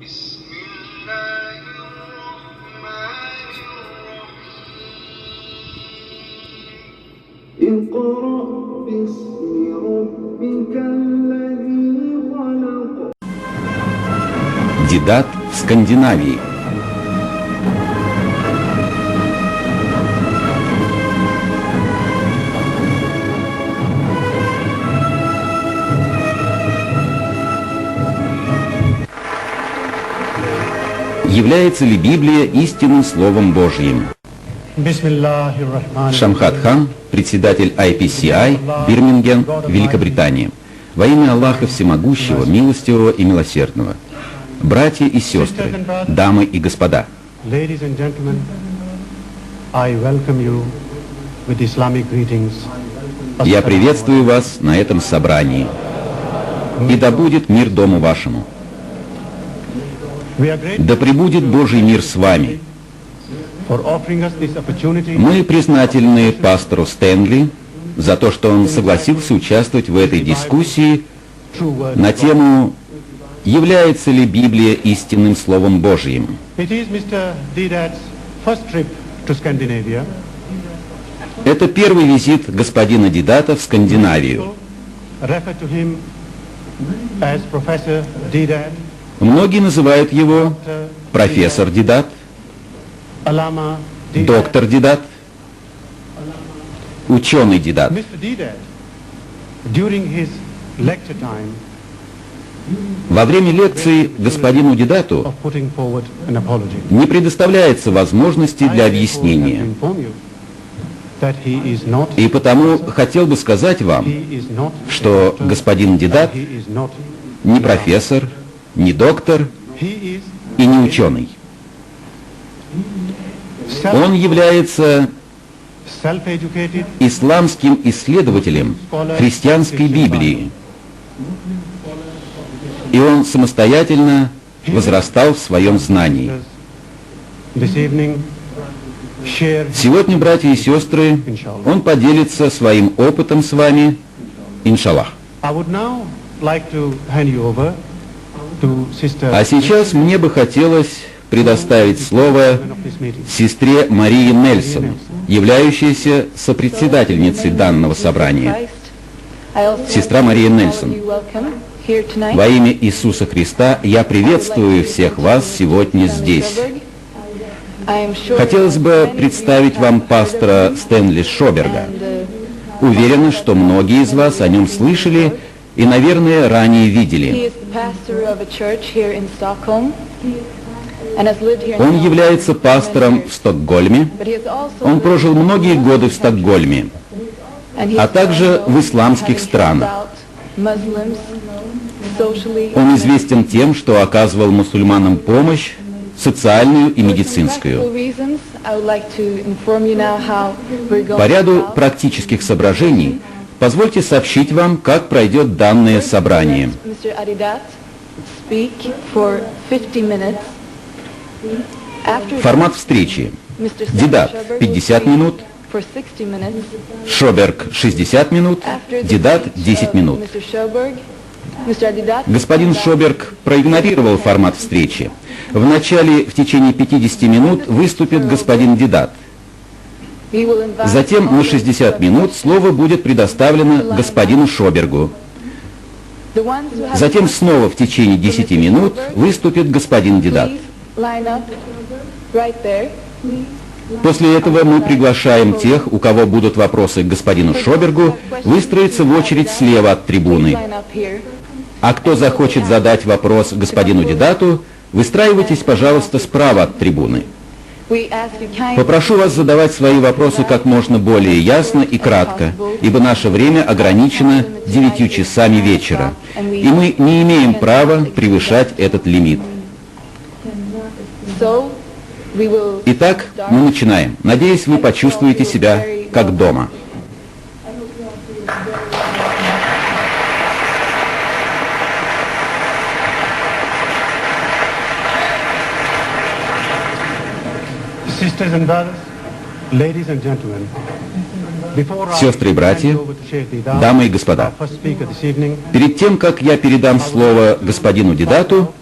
بسم الله الرحمن الرحيم اقرأ باسم ربك الذي خلق. Дидат в Скандинавии. Является ли Библия истинным Словом Божьим? Шамхат Хан, председатель IPCI, Бирмингем, Великобритания. Во имя Аллаха Всемогущего, Милостивого и Милосердного. Братья и сестры, дамы и господа. Я приветствую вас на этом собрании. И да будет мир дому вашему. Да пребудет Божий мир с вами. Мы признательны пастору Стэнли за то, что он согласился участвовать в этой дискуссии на тему «Является ли Библия истинным Словом Божьим?». Это первый визит господина Дидата в Скандинавию. Многие называют его профессор Дидат, доктор Дидат, ученый Дидат. Во время лекции господину Дидату не предоставляется возможности для объяснения. И потому хотел бы сказать вам, что господин Дидат не профессор, не доктор и не ученый. Он является исламским исследователем христианской Библии. И он самостоятельно возрастал в своем знании. Сегодня, братья и сестры, он поделится своим опытом с вами, иншаллах. А сейчас мне бы хотелось предоставить слово сестре Марии Нельсон, являющейся сопредседательницей данного собрания. Сестра Мария Нельсон, во имя Иисуса Христа я приветствую всех вас сегодня здесь. Хотелось бы представить вам пастора Стэнли Шоберга. Уверена, что многие из вас о нем слышали и, наверное, ранее видели. Он является пастором в Стокгольме. Он прожил многие годы в Стокгольме, а также в исламских странах. Он известен тем, что оказывал мусульманам помощь, социальную и медицинскую. По ряду практических соображений позвольте сообщить вам, как пройдет данное собрание. Формат встречи. Дидат 50 минут, Шоберг 60 минут, Дидат 10 минут. Господин Шоберг проигнорировал формат встречи. Вначале в течение 50 минут выступит господин Дидат. Затем на 60 минут слово будет предоставлено господину Шобергу. Затем снова в течение 10 минут выступит господин Дидат. После этого мы приглашаем тех, у кого будут вопросы к господину Шобергу, выстроиться в очередь слева от трибуны. А кто захочет задать вопрос господину Дидату, выстраивайтесь, пожалуйста, справа от трибуны. Попрошу вас задавать свои вопросы как можно более ясно и кратко, ибо наше время ограничено 9 часами вечера, и мы не имеем права превышать этот лимит. Итак, мы начинаем. Надеюсь, вы почувствуете себя как дома. Сестры и братья, дамы и господа, перед тем, как я передам слово господину Дидату,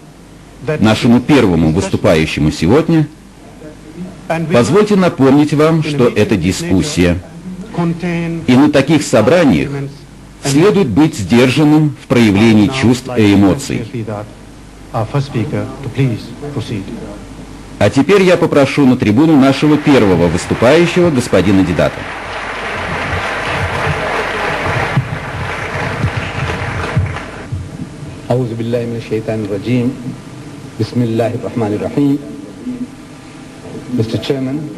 нашему первому выступающему сегодня, позвольте напомнить вам, что это дискуссия. И на таких собраниях следует быть сдержанным в проявлении чувств и эмоций. А теперь я попрошу на трибуну нашего первого выступающего, господина Дидата. أعوذ بالله من الشيطان الرجيم بسم الله الرحمن الرحيم Mr. Chairman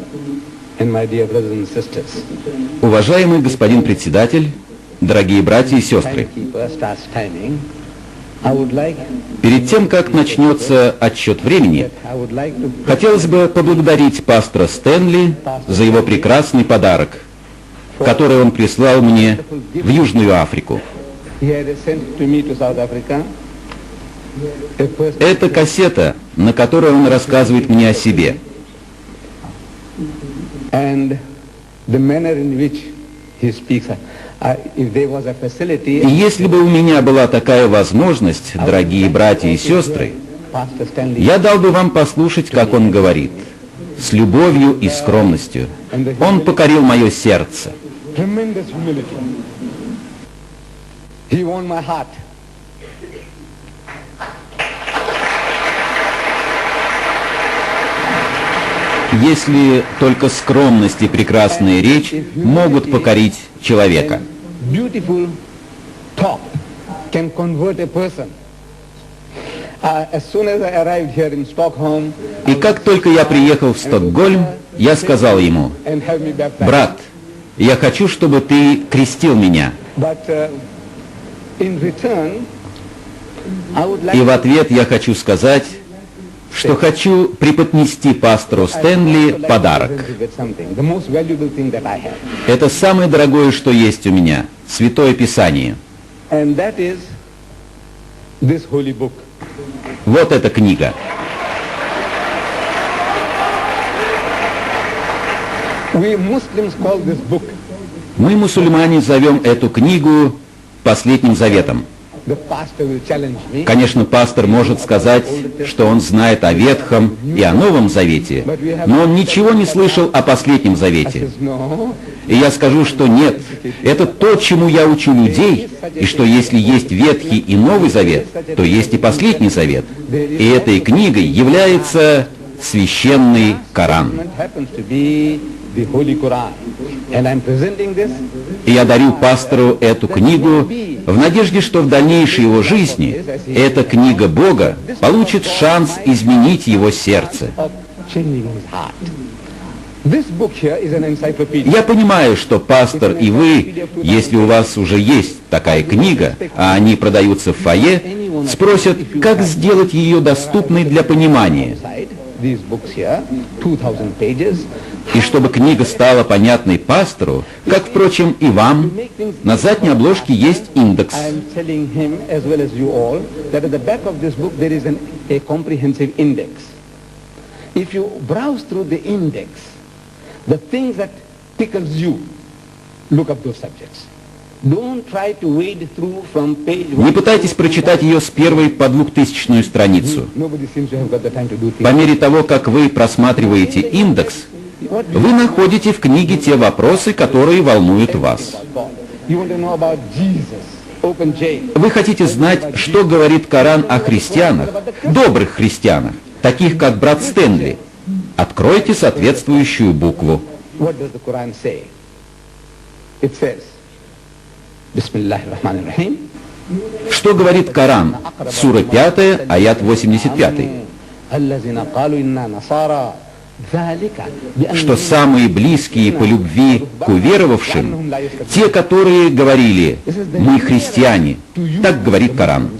and my dear brothers and sisters. Уважаемый господин председатель, дорогие братья и сестры, перед тем, как начнется отсчет времени, хотелось бы поблагодарить пастора Стэнли за его прекрасный подарок, который он прислал мне в Южную Африку. Это кассета, на которой он рассказывает мне о себе. И если бы у меня была такая возможность, дорогие братья и сестры, я дал бы вам послушать, как он говорит, с любовью и скромностью. Он покорил мое сердце. Если только скромность и прекрасная речь могут покорить человека. И как только я приехал в Стокгольм, я сказал ему: брат, я хочу, чтобы ты крестил меня. И в ответ я хочу сказать, что хочу преподнести пастору Стэнли подарок. Это самое дорогое, что есть у меня, Святое Писание. Вот эта книга. Мы, мусульмане, зовем эту книгу Последним Заветом. Конечно, пастор может сказать, что он знает о Ветхом и о Новом Завете, но он ничего не слышал о Последнем Завете. И я скажу, что нет, это то, чему я учу людей, и что если есть Ветхий и Новый Завет, то есть и Последний Завет. И этой книгой является Священный Коран. И я дарю пастору эту книгу в надежде, что в дальнейшей его жизни эта книга Бога получит шанс изменить его сердце. Я понимаю, что пастор и вы, если у вас уже есть такая книга, а они продаются в фойе, спросят, как сделать ее доступной для понимания. И чтобы книга стала понятной пастору, как, впрочем, и вам, на задней обложке есть индекс. Не пытайтесь прочитать ее с первой по 2000-ю страницу. По мере того, как вы просматриваете индекс, вы находите в книге те вопросы, которые волнуют вас. Вы хотите знать, что говорит Коран о христианах, добрых христианах, таких как брат Стэнли. Откройте соответствующую букву. Что говорит Коран? Сура 5, аят 85. Что самые близкие по любви к уверовавшим, те, которые говорили: мы христиане. Так говорит Коран.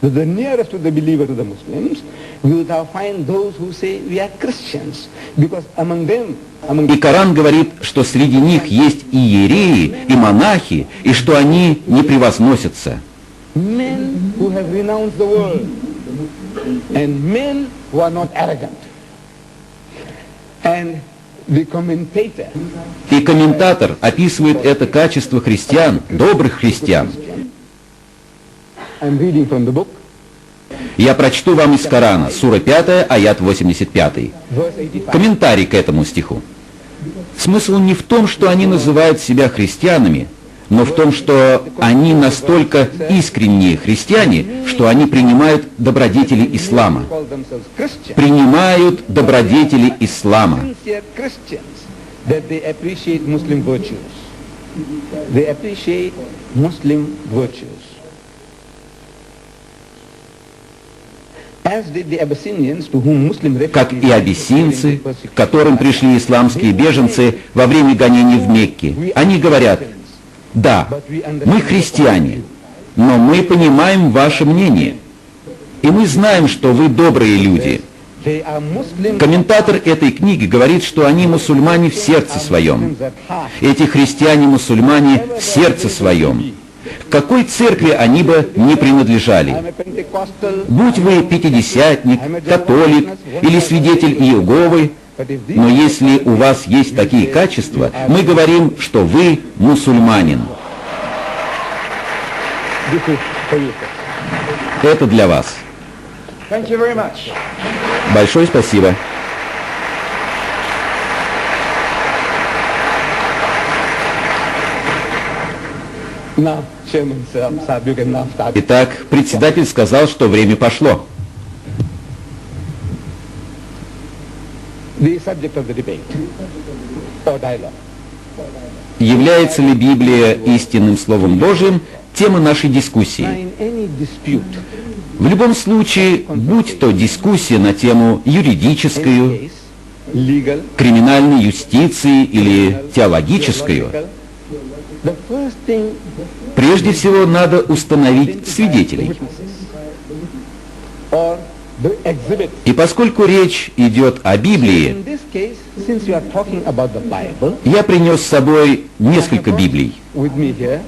The nearest to the believer, to the Muslims, you will find those who say we are Christians, because among them, И Коран говорит, что среди них есть и иереи, и монахи, и что они не превозносятся. Men who have renounced the world, and men who are not arrogant. And The commentator И комментатор описывает это качество христиан, добрых христиан. I'm reading from the book, Я прочту вам из Корана, сура 5, аят 85. verse 85. Комментарий к этому стиху. Смысл не в том, что они называют себя христианами, но в том, что они настолько искренние христиане, что они принимают добродетели ислама. Call themselves Christians. Принимают добродетели ислама. Sincere Christians, that they appreciate Muslim virtues. They appreciate Muslim virtues. As did the Abyssinians, to whom Muslim Как и refugees абиссинцы, к которым пришли исламские беженцы во время гонений в Мекке. Они говорят: да, мы христиане, но мы понимаем ваше мнение, и мы знаем, что вы добрые люди. They are Muslim. Комментатор этой книги говорит, что они мусульмане в сердце своем. Эти христиане-мусульмане в сердце своем. К какой церкви они бы не принадлежали? I'm a Pentecostal, Будь вы пятидесятник, католик или свидетель Иеговы, but if these но если у вас есть такие качества, мы говорим, что вы мусульманин. this is for you, sir. Это для вас. Thank you very much. Большое спасибо. Now, Chairman Sahab, you can now start. Итак, председатель сказал, что время пошло. The subject of the debate or dialogue. Является ли Библия истинным Словом Божьим? Тема нашей Now, дискуссии. in any dispute, В любом случае, будь то дискуссия на тему юридическую, case, legal, криминальной юстиции или теологическую, the first thing прежде всего надо установить свидетелей. or the exhibit. И поскольку речь идет о Библии, In this case, since you are talking about the Bible, я принес с собой несколько Библий. with me here,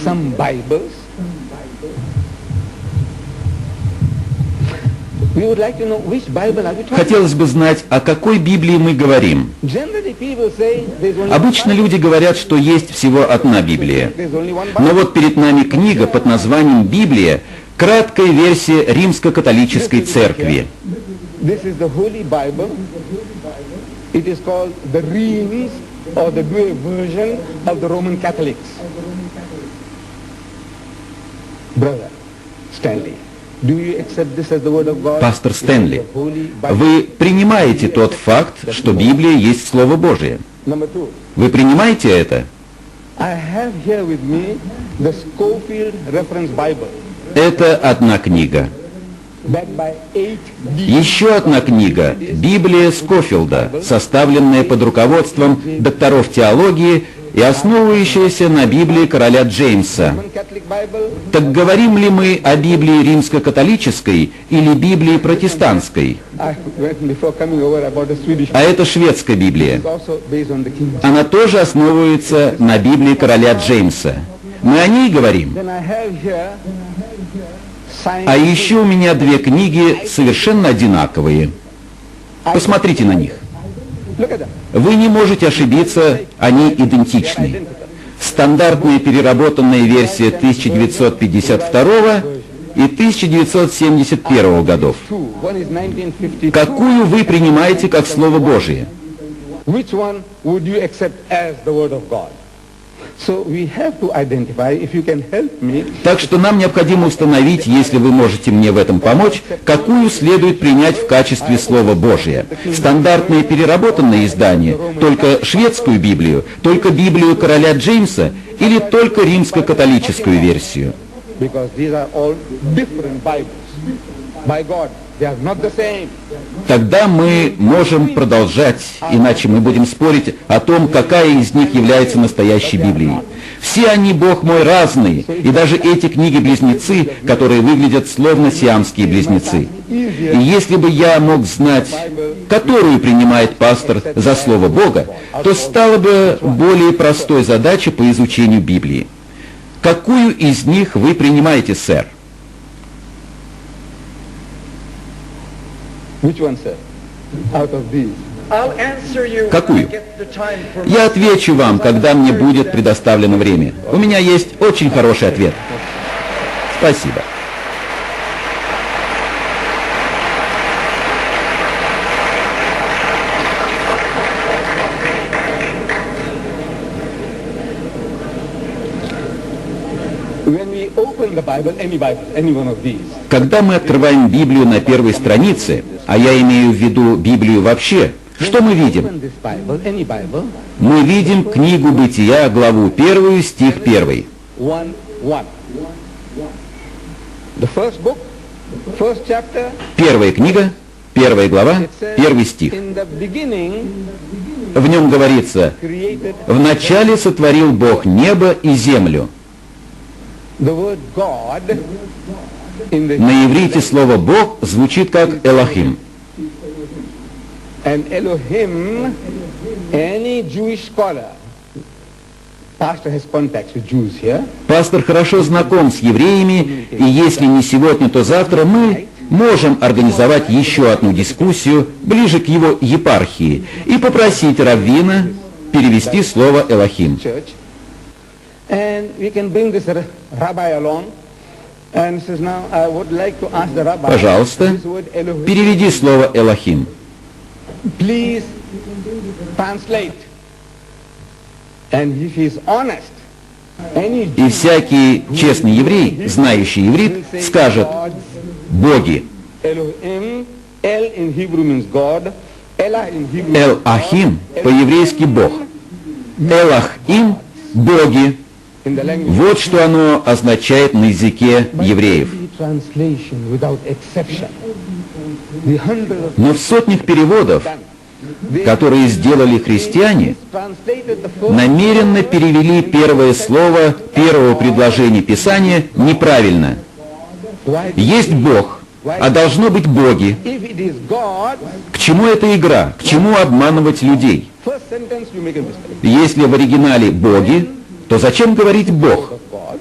some Bibles. We would like to know which Bible are we talking Хотелось бы знать, о какой Библии мы говорим. about. Generally, people say there's only Обычно one Bible. люди говорят, что есть всего одна Библия. There's only one Но Bible. вот перед нами книга под названием «Библия», краткая версия Римско-католической церкви. This is the Holy Bible. It is called the Reims or the Douay version of the Roman Catholics. Brother Stanley, do you accept this as the word of God? Пастор It is Стэнли, the Holy Bible. вы принимаете тот факт, что Библия есть Слово Божие? Number two, Вы принимаете это? I have here with me the Scofield Reference Bible, Это одна книга. backed by 8 Еще одна книга «Библия Скофилда», составленная под руководством докторов теологии и основывающаяся на Библии короля Джеймса. Roman Catholic Bible. Так говорим ли мы о Библии римско-католической или Библии протестантской? I went before coming over about the Swedish. А это шведская Библия. It's also based on the King James. Она тоже основывается на Библии короля Джеймса. Мы о ней говорим. Then I have here signed. А еще у меня две книги совершенно одинаковые. Посмотрите на них. Look at them. Вы не можете ошибиться, они идентичны. Стандартная переработанная версия 1952 и 1971 годов. Two. One is 1952. Какую вы принимаете как Слово Божие? Which one would you accept as the word of God? So we have to identify, if you can help me, Так что нам необходимо установить, если вы можете мне в этом помочь, какую следует принять в качестве Слова Божия. Стандартное переработанное издание, только шведскую Библию, только Библию короля Джеймса или только римско-католическую версию. because these are all different Bibles. By God, they are not the same. Тогда мы можем продолжать, иначе мы будем спорить о том, какая из них является настоящей Библией. Все они, Бог мой, разные, и даже эти книги-близнецы, которые выглядят словно сиамские близнецы. И если бы я мог знать, которую принимает пастор за Слово Бога, то стала бы более простой задача по изучению Библии. Какую из них вы принимаете, сэр? Which one, sir? Out of these. Какую? Я отвечу вам, когда мне будет предоставлено время. У меня есть очень хороший ответ. Спасибо. When we open the Bible, any one of these, Когда мы открываем Библию на первой странице, а я имею в виду Библию вообще, что мы видим? open this Bible, any Bible, Мы видим книгу Бытия, главу 1, стих 1. 1:1. The first book, first chapter, Первая книга, 1 глава, it says, 1 стих. in the beginning В нем говорится: created «Вначале сотворил Бог небо и землю». the word God in the На иврите слово «Бог» звучит как «Элохим». and Elohim, any Jewish scholar, pastor has contacts with Jews here, Пастор хорошо знаком с евреями, и если не сегодня, то завтра мы можем организовать еще одну дискуссию ближе к его епархии и попросить раввина перевести слово «Элохим». church, and we can bring this rabbi along, and says, now I would like to ask the rabbi, Пожалуйста, this word Elohim, переведи слово «Элохим». please translate. And if he's honest, any И всякий честный еврей, знающий иврит, скажет «боги». Elohim, El in Hebrew means God, Elah in Hebrew «Эл-Ахим» по-еврейски «бог». «Элах-им» — «боги». in the language Вот что оно означает на языке евреев. translation without exception. The hundreds of Но в сотнях переводов, которые сделали христиане, translated the first намеренно перевели первое слово первого предложения Писания неправильно. why Есть Бог, а должно быть боги. if it is God, К чему эта игра? К чему обманывать людей? first sentence you make a mistake. Если в оригинале боги, то зачем говорить Бог? Of God,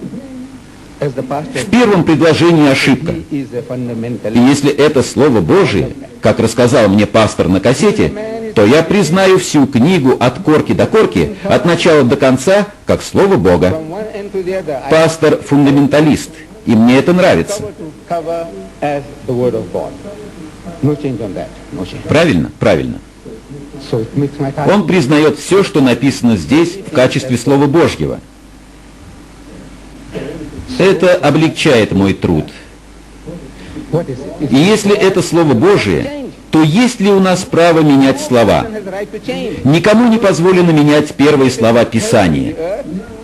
as the pastor В первом предложении ошибка. he is a fundamental. И если это Слово Божие, как рассказал мне пастор на кассете, то я признаю всю книгу от корки до корки, от начала до конца, как Слово Бога. From one end to the other, I Пастор фундаменталист, и мне это нравится. cover to cover as the word of God. No change on that. No change. Правильно? Правильно. So it makes my task. Он признает все, что написано здесь, в качестве Слова Божьего. Это облегчает мой труд. What is it? И если это Слово Божие, то есть ли у нас право менять слова? Has the right to change. Никому не позволено менять первые слова Писания.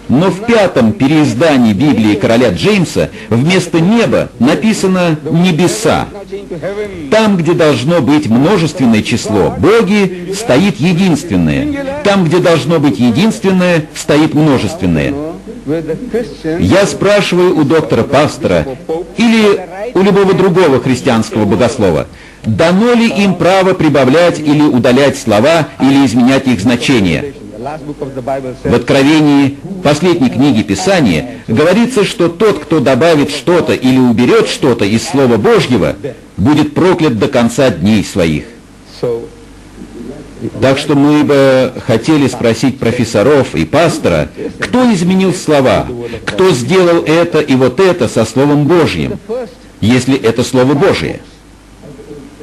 Но в пятом переиздании Библии короля Джеймса вместо неба написано «небеса». Now change to heaven. Там, где должно быть множественное число «боги», стоит единственное. Там, где должно быть единственное, стоит множественное. Where the Christians Я спрашиваю у доктора-пастора или у любого другого христианского богослова, дано ли им право прибавлять или удалять слова или изменять их значение? the last book of the Bible В says, Откровении последней книги Писания говорится, что тот, кто добавит что-то или уберет что-то из Слова Божьего, будет проклят до конца дней своих. so Так что мы бы хотели спросить профессоров и пастора, кто изменил слова, кто сделал это и вот это со Словом Божьим, first если это Слово Божие.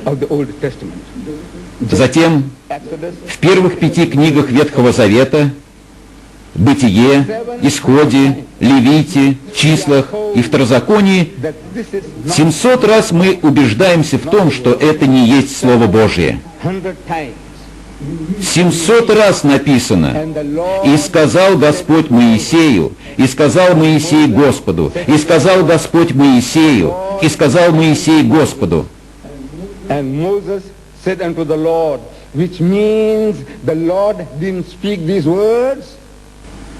of the Old Testament. Затем Exodus, в первых 5 книгах Ветхого Завета, Бытие, Исходе, Левите, Числах и Второзаконии, that this is not 700 раз мы убеждаемся в том, что это не есть Слово Божие. 100 times. 700 раз написано: And the Lord «И сказал Господь Моисею, и сказал Моисей Господу, и сказал Господь Моисею, и сказал Моисей Господу». and Moses said unto the Lord, which means the Lord didn't speak these words,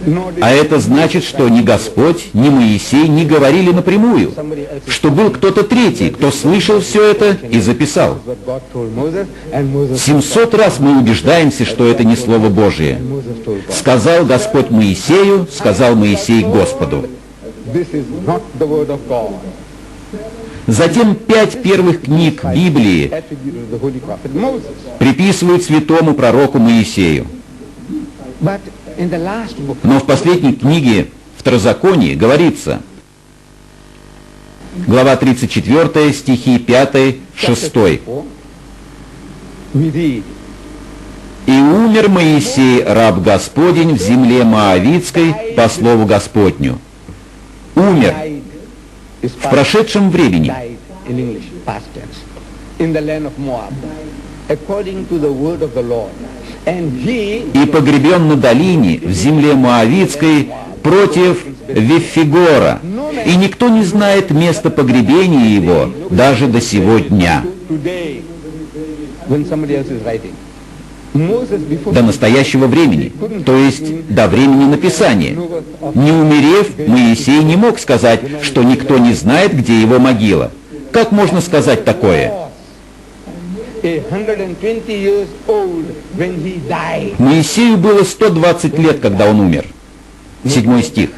nor did А это значит, что ни Господь, ни Моисей не говорили напрямую, somebody else что был кто-то третий, кто слышал все это и записал. what God told Moses, and Moses 700 раз мы убеждаемся, что это не Слово Божие. Moses told God. Сказал Господь Моисею, сказал Моисей Господу. This is not the word of God. Затем 5 первых книг Библии attributed to the holy prophet Moses. приписывают святому пророку Моисею. But in the last book, Но в последней книге Второзаконии говорится, глава 34, стихи 5, 6. we read, «И умер Моисей, раб Господень, в земле Моавитской по слову Господню». Умер died is в прошедшем времени. died in English, past tense, in the land of Moab, according to the word of the Lord. And he «И погребен на долине, в земле Моавитской, против Виффигора, и никто не знает места погребения его даже до сего дня». today, when somebody else is writing, Moses before До настоящего времени, то есть до времени написания. Не умерев, Моисей не мог сказать, что никто не знает, где его могила. Как можно сказать такое? 120 years old when he died. Моисею было 120 лет, когда он умер. 7 стих.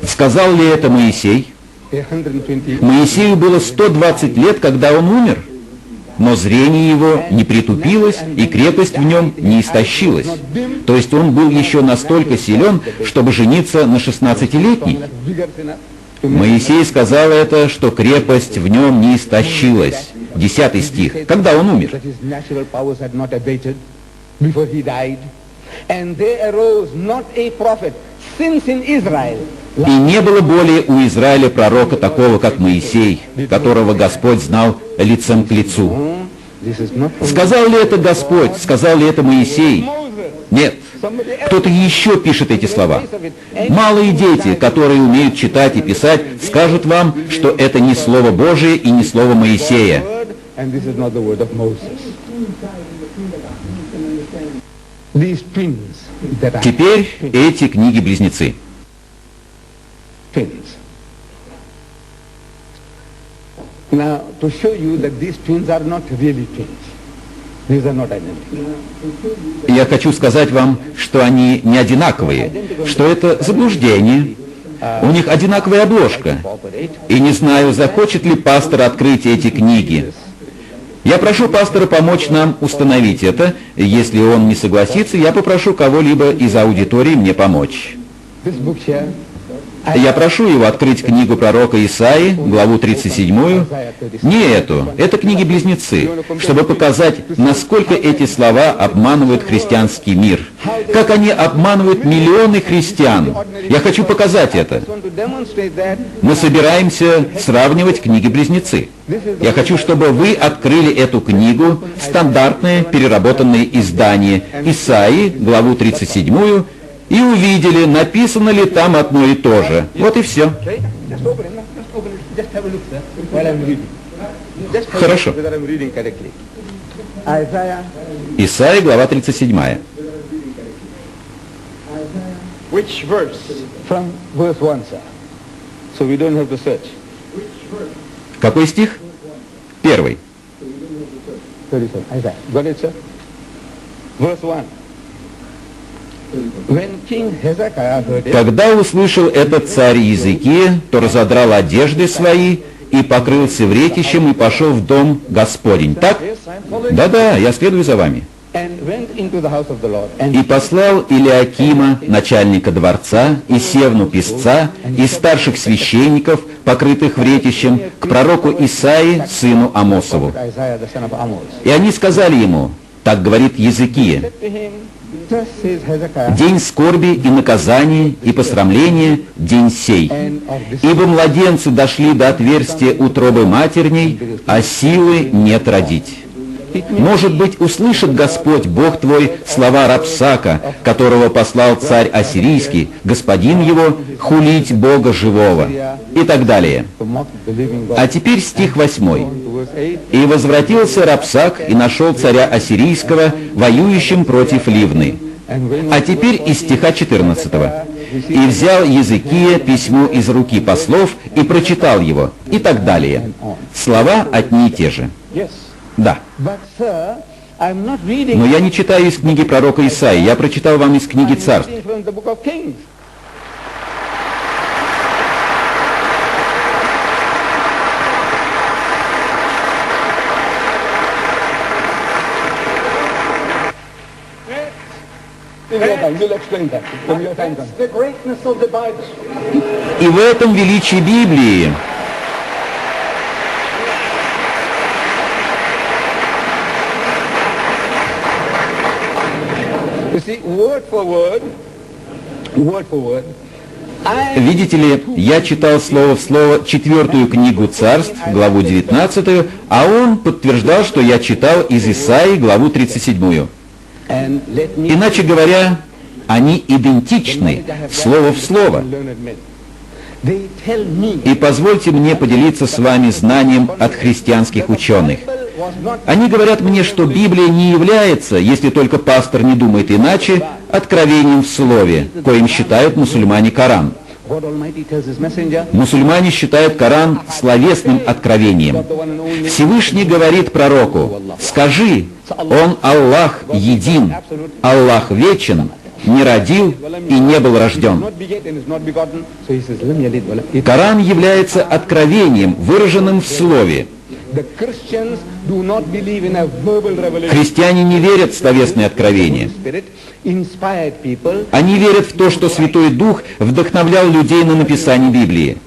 Сказал ли это Моисей? 120 Моисею было 120 лет, когда он умер. Но зрение его не притупилось, и крепость в нем не истощилась. То есть он был еще настолько силен, чтобы жениться на 16-летней. vigorous enough to Моисей сказал это, что крепость в нем не истощилась. 10 стих. Когда он умер? that his natural powers had not abated before he died. And there arose not a prophet since in Israel. И не было более у Израиля пророка такого, как Моисей, которого Господь знал лицем к лицу. This is not from Сказал ли это Господь? Сказал ли это Моисей? Moses. Нет. Somebody else. Кто-то еще пишет эти слова. Малые дети, которые умеют читать и писать, скажут вам, что это не Слово Божие и не Слово Моисея. And this is not the word of Moses. These twins that are Теперь эти книги-близнецы. twins. Now, to show you that these twins are not really twins. These are not identical. Я хочу сказать вам, что они не одинаковые, что это заблуждение. У них одинаковая обложка. И не знаю, захочет ли пастор открыть эти книги. Я прошу пастора помочь нам установить это. Если он не согласится, я попрошу кого-либо из аудитории мне помочь. This book here, Я прошу его открыть книгу пророка Исаии, главу 37, не эту, это книги-близнецы, чтобы показать, насколько эти слова обманывают христианский мир, как они обманывают миллионы христиан. Я хочу показать это. I want to demonstrate that Мы собираемся сравнивать книги-близнецы. Я хочу, чтобы вы открыли эту книгу, стандартное переработанное издание Исаии, главу 37, и увидели, написано ли там одно и то же. Вот и все. okay? Just open it, just open it, just have a look, sir, while I'm reading. Just have a Хорошо. look whether I'm reading correctly. Isaiah, Исаия, глава 37. which verse? From verse 1, sir. So we don't have to search. Какой стих? 1. 37. Isaiah. Got it, sir? Verse 1. When King Hezekiah heard it, Когда услышал этот царь Иезекия, то разодрал одежды свои и покрылся вретищем и пошел в дом Господень. Так? yes, I'm following, Да-да, я следую за вами. and went into the house of the Lord, and И послал Илиакима, начальника дворца, и Севну писца, и старших священников, покрытых вретищем, к пророку Исаии, сыну Амосову. Isaiah the son of Amos. И они сказали ему, так говорит Иезекия, Said to him, thus says Hezekiah, день скорби и наказания и посрамления — день сей. and of this Ибо младенцы дошли до отверстия утробы матерней, а силы нет родить. Может быть, услышит Господь, Бог твой, слова Рапсака, которого послал царь Ассирийский, господин его, хулить Бога живого, и так далее. to mock the living God. А теперь стих 8. To verse 8, «И возвратился Рапсак и нашел царя Ассирийского, воюющим против Ливны». and when А теперь из стиха 14. «И взял Иезекия письмо из руки послов и прочитал его», и так далее. Слова одни и те же. yes, Да. but sir, I'm not Но reading я не читаю из книги пророка Исаии, я прочитал вам из книги I'm Царств. reading from the book of Kings. And we'll explain that when your time comes. The greatness of the Bible. И в этом величие Библии. You see, word for word, Видите ли, я читал слово в слово 4 книгу Царств, главу 19, а он подтверждал, что я читал из Исаии, главу 37. Иначе говоря, они идентичны, слово в слово. И позвольте мне поделиться с вами знанием от христианских ученых. Они говорят мне, что Библия не является, если только пастор не думает иначе, откровением в слове, коим считают мусульмане Коран. Мусульмане считают Коран словесным откровением. Всевышний говорит пророку: «Скажи, Он Аллах един, Аллах вечен, не родил и не был рожден». Коран является откровением, выраженным в слове. Христиане не верят в словесные откровения. Они верят в то, что Святой Дух вдохновлял людей на написание Библии.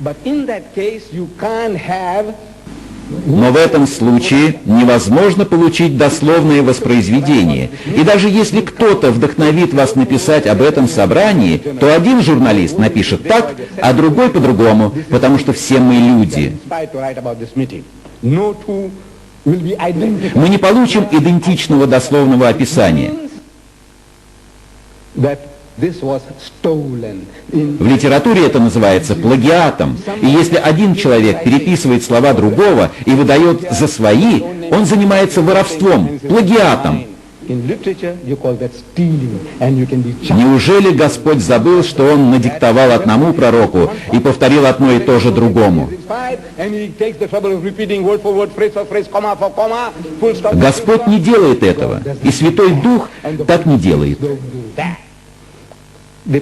Но в этом случае невозможно получить дословное воспроизведение. И даже если кто-то вдохновит вас написать об этом собрании, то один журналист напишет так, а другой по-другому, потому что все мы люди. Мы не получим идентичного дословного описания. В литературе это называется плагиатом. И если один человек переписывает слова другого и выдает за свои, он занимается воровством, плагиатом. Неужели Господь забыл, что Он надиктовал одному пророку и повторил одно и то же другому? Господь не делает этого, и Святой Дух так не делает. И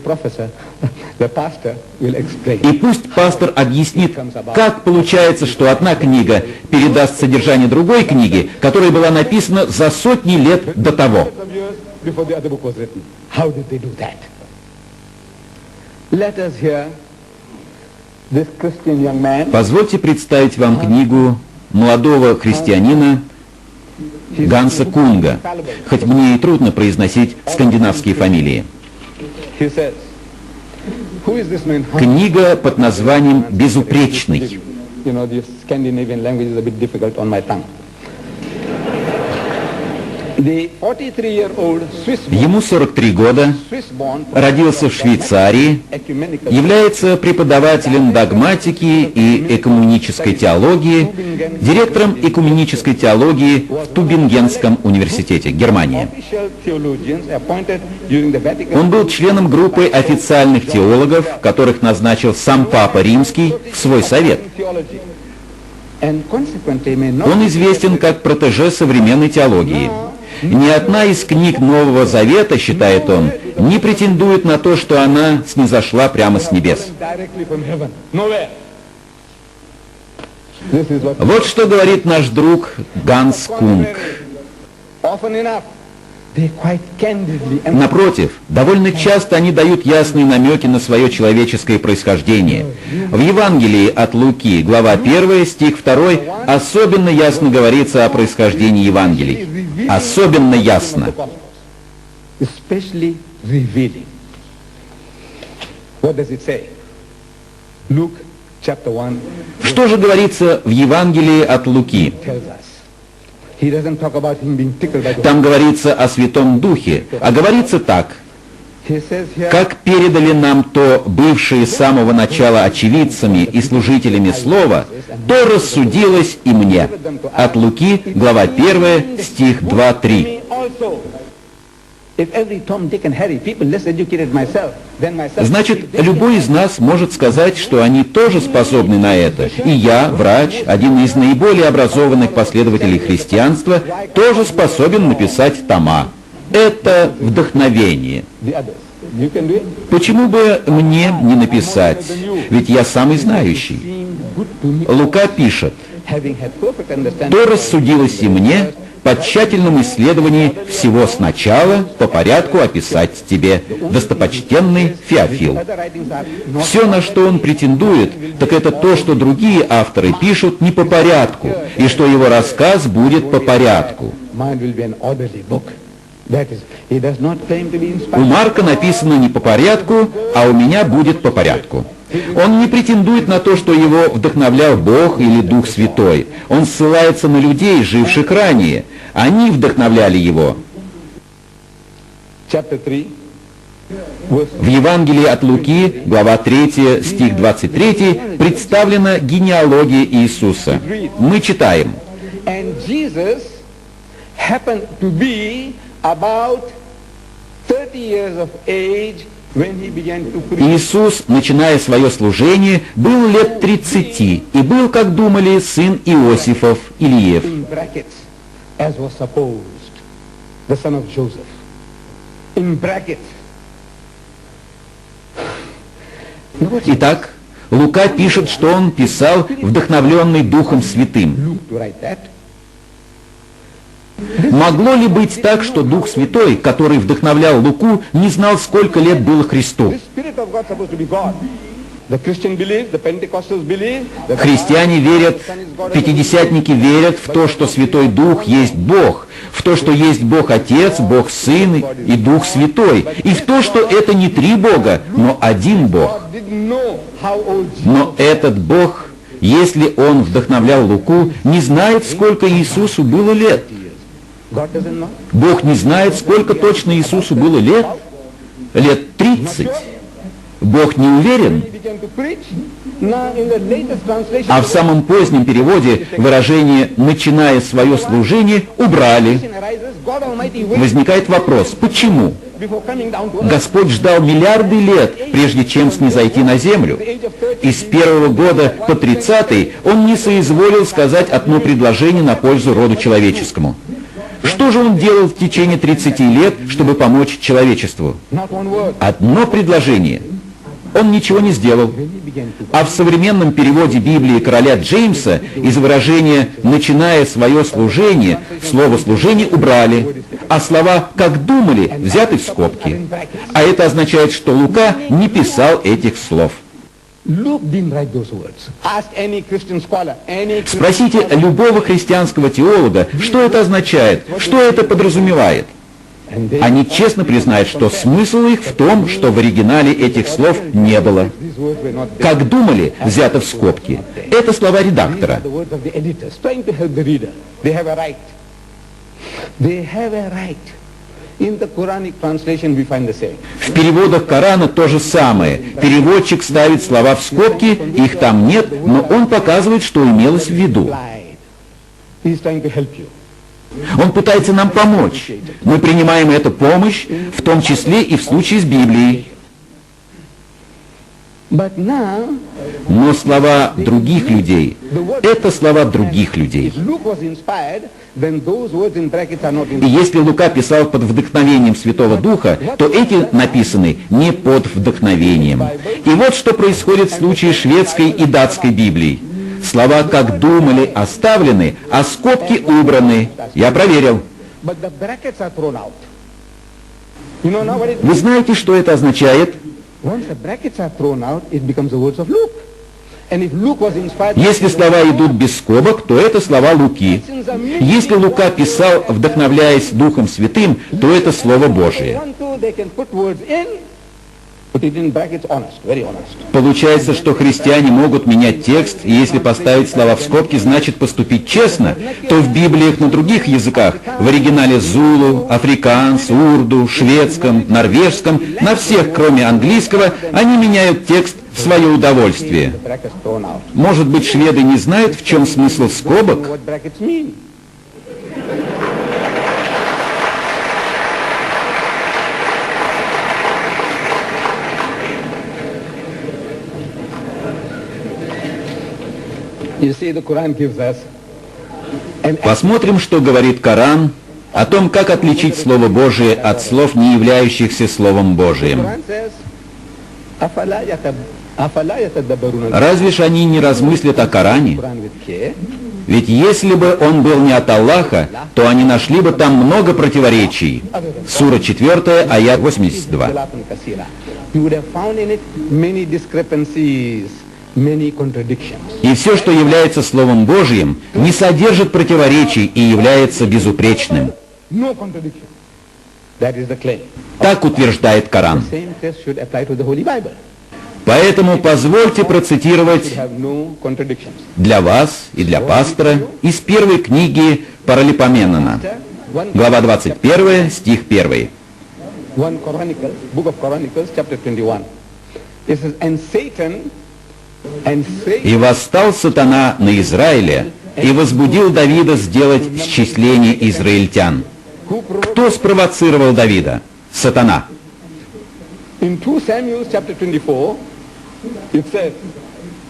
пусть пастор объяснит, как получается, что одна книга передаст содержание другой книги, которая была написана за сотни лет до того. Позвольте представить вам книгу молодого христианина Ганса Кунга, хоть мне и трудно произносить скандинавские фамилии. Книга под названием «Безупречный». Ему 43 года, родился в Швейцарии, является преподавателем догматики и экуменической теологии, директором экуменической теологии в Тюбингенском университете, Германия. Он был членом группы официальных теологов, которых назначил сам Папа Римский в свой совет. Он известен как протеже современной теологии. Ни одна из книг Нового Завета, считает он, не претендует на то, что она снизошла прямо с небес. Вот что говорит наш друг Ганс Кунг. Напротив, довольно часто они дают ясные намеки на свое человеческое происхождение. В Евангелии от Луки, глава 1, стих 2, особенно ясно говорится о происхождении Евангелий. Особенно ясно. Что же говорится в Евангелии от Луки? Там говорится о Святом Духе, а говорится так: «Как передали нам то бывшие с самого начала очевидцами и служителями Слова, то рассудилось и мне». От Луки, глава 1, стих 2-3. Значит, любой из нас может сказать, что они тоже способны на это. И я, врач, один из наиболее образованных последователей христианства, тоже способен написать тома. Это вдохновение. Почему бы мне не написать? Ведь я самый знающий. Лука пишет: «То рассудилось и мне, по тщательному исследовании всего сначала по порядку описать тебе, достопочтенный Феофил. Все, на что он претендует, так это то, что другие авторы пишут не по порядку, и что его рассказ будет по порядку. У Марка написано не по порядку, а у меня будет по порядку. Он не претендует на то, что его вдохновлял Бог или Дух Святой. Он ссылается на людей, живших ранее. Они вдохновляли его. В Евангелии от Луки, глава 3, стих 23, представлена генеалогия Иисуса. Мы читаем. Иисус, начиная свое служение, был лет 30 и был, как думали, сын Иосифов, Илиев. Итак, Лука пишет, что он писал, вдохновленный Духом Святым. Могло ли быть так, что Дух Святой, который вдохновлял Луку, не знал, сколько лет было Христу? Христиане верят, пятидесятники верят в то, что Святой Дух есть Бог, в то, что есть Бог Отец, Бог Сын и Дух Святой, и в то, что это не три Бога, но один Бог. Но этот Бог, если Он вдохновлял Луку, не знает, сколько Иисусу было лет. Бог не знает, сколько точно Иисусу было лет? Лет 30. Бог не уверен. А в самом позднем переводе выражение «начиная свое служение» убрали. Возникает вопрос, почему? Господь ждал миллиарды лет, прежде чем снизойти на землю. И с 1 года по 30-й Он не соизволил сказать одно предложение на пользу роду человеческому. Что же Он делал в течение 30 лет, чтобы помочь человечеству? Одно предложение. Он ничего не сделал. А в современном переводе Библии короля Джеймса из выражения «начиная свое служение» слово «служение» убрали, а слова «как думали» взяты в скобки. А это означает, что Лука не писал этих слов. Спросите любого христианского теолога, что это означает, что это подразумевает. Они честно признают, что смысл их в том, что в оригинале этих слов не было. «Как думали» взято в скобки. Это слова редактора. В переводах Корана то же самое. Переводчик ставит слова в скобки, их там нет, но он показывает, что имелось в виду. Он пытается нам помочь. Мы принимаем эту помощь, в том числе и в случае с Библией. Но слова других людей — это слова других людей. И если Лука писал под вдохновением Святого Духа, то эти написаны не под вдохновением. И вот что происходит в случае шведской и датской Библий. Слова «как думали» оставлены, а скобки убраны. Я проверил. Вы знаете, что это означает? Если слова идут без скобок, то это слова Луки. Если Лука писал, вдохновляясь Духом Святым, то это Слово Божие. Получается, что христиане могут менять текст, и если поставить слова в скобки, значит поступить честно, то в Библиях на других языках, в оригинале зулу, африканс, урду, шведском, норвежском, на всех, кроме английского, они меняют текст в свое удовольствие. Может быть, шведы не знают, в чем смысл скобок? Посмотрим, что говорит Коран о том, как отличить Слово Божие от слов, не являющихся Словом Божиим. Разве ж они не размыслят о Коране? Ведь если бы он был не от Аллаха, то они нашли бы там много противоречий. Сура 4, аят 82. You would have found in it many discrepancies, many contradictions. И все, что является Словом Божьим, не содержит противоречий и является безупречным. No contradiction. That is the claim. Так утверждает Коран. The same test should apply to the Holy Bible. Поэтому позвольте процитировать Should have no contradictions. для вас и для пастора из первой книги Паралипоменона, глава 21, стих 1. One Chronicle, Book of Chronicles, chapter 21. It says, and Satan «И восстал сатана на Израиле, и возбудил Давида сделать счисление израильтян». Кто спровоцировал Давида? Сатана. in 2 Samuel chapter 24, it says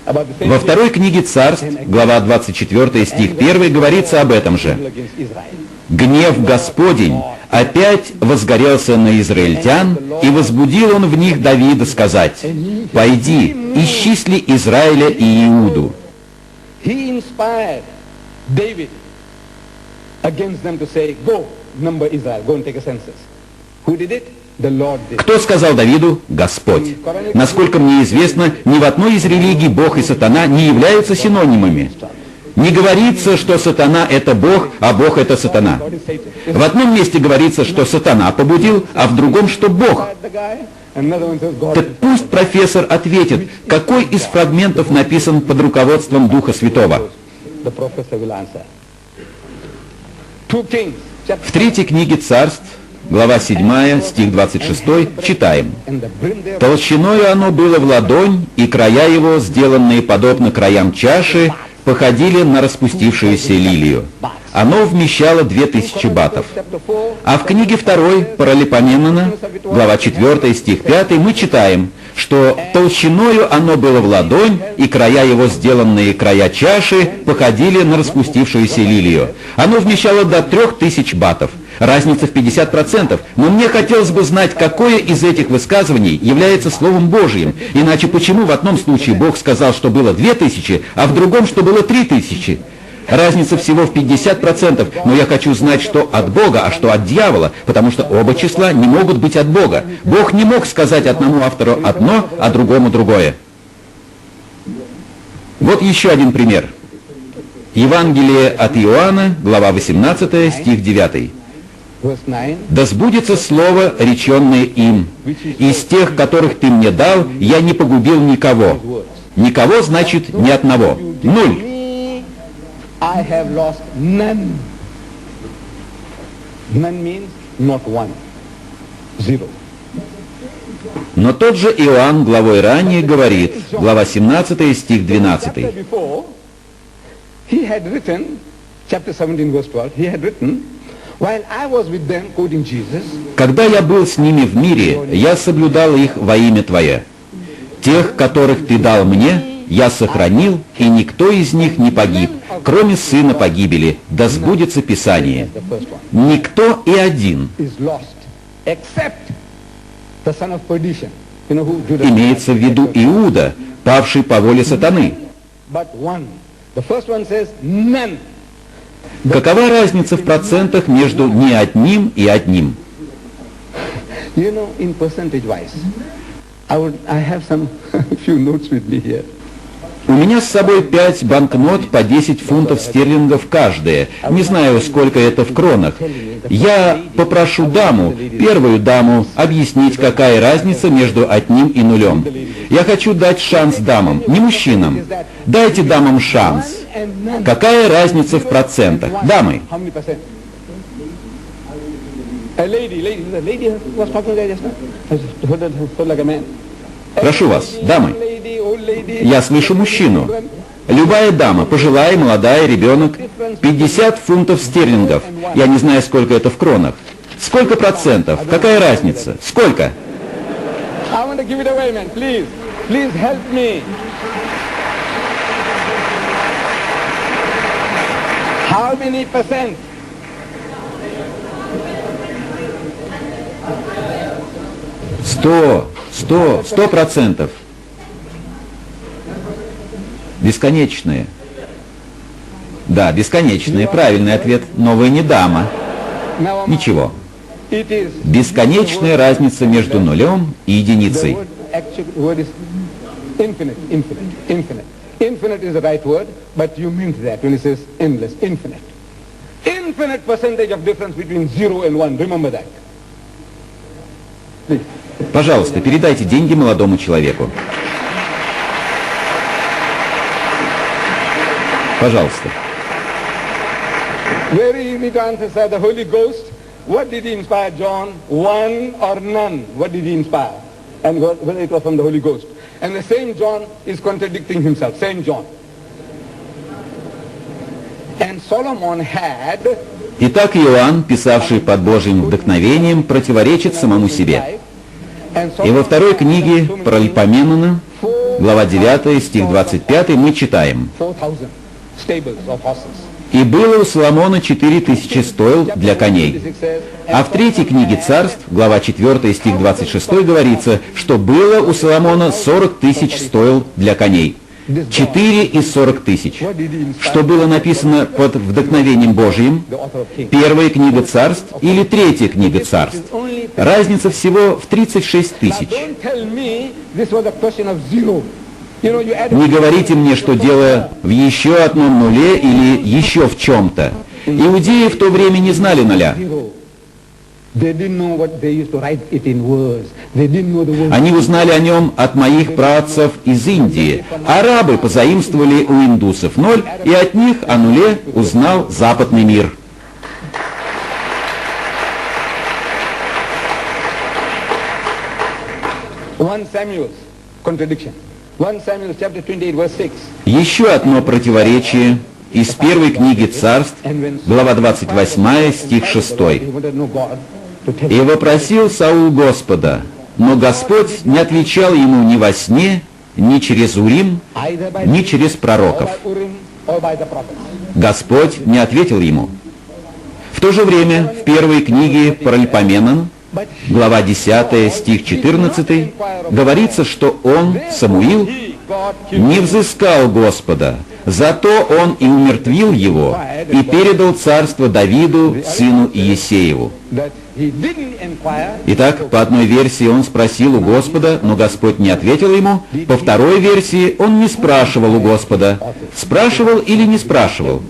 about the same Во второй книге Царств, глава 24, стих 1, говорится об этом же. against Israel. «Гнев Господень опять возгорелся на израильтян, и возбудил он в них Давида сказать: «Пойди, исчисли Израиля и Иуду». He inspired David against them to say, go, number Israel, go and take a census. Who did it? The Lord did. Кто сказал Давиду? Господь. Насколько мне известно, ни в одной из религий Бог и сатана не являются синонимами. Не говорится, что сатана — это Бог, а Бог — это сатана. God is Satan. В одном месте говорится, что сатана побудил, а в другом, что Бог. The guy, another one says God. Так пусть профессор ответит, какой из фрагментов написан под руководством Духа Святого. The professor will answer. 2 Kings, chapter В третьей книге Царств, глава 7, стих 26, читаем: and the brim thereof «Толщиною оно было в ладонь, и края его, сделанные подобно краям чаши, походили на распустившуюся лилию. Оно вмещало 2000 батов». chapter 4, А в книге 2 Паралипоменона, глава 4, стих 5, мы читаем, что толщиною оно было в ладонь, и края его, сделанные края чаши, походили на распустившуюся лилию. Оно вмещало до 3000 батов. Разница в 50%. Но мне хотелось бы знать, какое из этих высказываний является Словом Божьим. Иначе почему в одном случае Бог сказал, что было 2000, а в другом, что было 3000? Разница всего в 50%, но я хочу знать, что от Бога, а что от дьявола, потому что оба числа не могут быть от Бога. Бог не мог сказать одному автору одно, а другому другое. Вот еще один пример. Евангелие от Иоанна, глава 18, стих 9. verse 9. «Да сбудется слово, реченное им. Из тех, которых ты мне дал, я не погубил никого». Никого значит ни одного. Нуль. Me, I have lost none. None means not one. Zero. Но тот же Иоанн главой ранее говорит, глава 17, стих 12. Chapter before, he had written, chapter 17, verse 12, he had written, while I was with them, quoting Jesus, «Когда я был с ними в мире, я соблюдал их во имя Твое. Тех, которых Ты дал мне, я сохранил, и никто из них не погиб, кроме сына погибели, да сбудется Писание». the first one, Никто и один. is lost, except the son of perdition. You know who Judas Имеется в виду Иуда, павший по воле сатаны. But one. The first one says none. Какова разница в процентах между не одним и одним? You know, in percentage wise, I have some few notes with me here. У меня с собой 5 банкнот по 10 фунтов стерлингов каждая. Не знаю, сколько это в кронах. Я попрошу даму, первую даму, объяснить, какая разница между одним и нулем. Я хочу дать шанс дамам, не мужчинам. Дайте дамам шанс. And none. Какая разница в процентах? Дамы, How many percent? A lady was talking there just now. Hold like a man. прошу вас, дамы. Lady, old lady. Я слышу мужчину. Любая дама, пожилая, молодая, ребенок, 50 фунтов стерлингов. Я не знаю, сколько это в кронах. Сколько процентов? Какая разница? Сколько? I want to give it away, man. Please. Please help me. How many percent? Сто процентов. Бесконечные. Да, бесконечная, правильный ответ, но вы не дама. Now, Ничего. it is Бесконечная разница между нулем и the единицей. word is infinite, infinite, infinite. Infinite is the right word, but you meant that when it says endless, infinite. Infinite percentage of difference between 0 and 1. Remember that. Please. Пожалуйста, передайте деньги молодому человеку. Пожалуйста. Very easy to answer, sir. The Holy Ghost, what did he inspire John? One or none? What did he inspire? And whether it was from the Holy Ghost. And the same John is contradicting himself. Same John. And Solomon had... Итак, Иоанн, писавший под Божьим вдохновением, противоречит самому себе. И во второй книге Паралипоменона, глава 9, стих 25, мы читаем: 4,000 stables of horses. «И было у Соломона 4000 стойл для коней». А в третьей книге Царств, глава 4, стих 26, говорится, что было у Соломона 40 тысяч стойл для коней. 4 из 40 тысяч. Что было написано под вдохновением Божьим? Первая книга Царств или третья книга Царств? Разница всего в 36 тысяч. Don't tell me this was a question of zero. You know, you add Не говорите мне, что дело в еще одном нуле или еще в чем-то. Иудеи в то время не знали нуля. zero. They didn't know what they used to write it in words. They didn't know the word. Они узнали о нем от моих праотцев из Индии. Арабы позаимствовали у индусов ноль, и от них о нуле узнал западный мир. One Samuel's contradiction. 1 Samuel chapter 28 verse 6. Еще одно противоречие из первой книги Царств, глава 28, стих 6. He wanted to know God to tell «И вопросил Саул Господа, но Господь не отвечал ему ни во сне, ни через Урим, either by ни через пророков». or by Urim or by the prophets. Господь не ответил ему. В то же время в первой книге Паралипоменон, глава 10, стих 14, говорится, что он, Самуил, не взыскал Господа, зато он и умертвил его, и передал царство Давиду, сыну Иесееву. That he didn't inquire. Итак, по одной версии он спросил у Господа, но Господь не ответил ему. По второй версии он не спрашивал у Господа. Спрашивал или не спрашивал?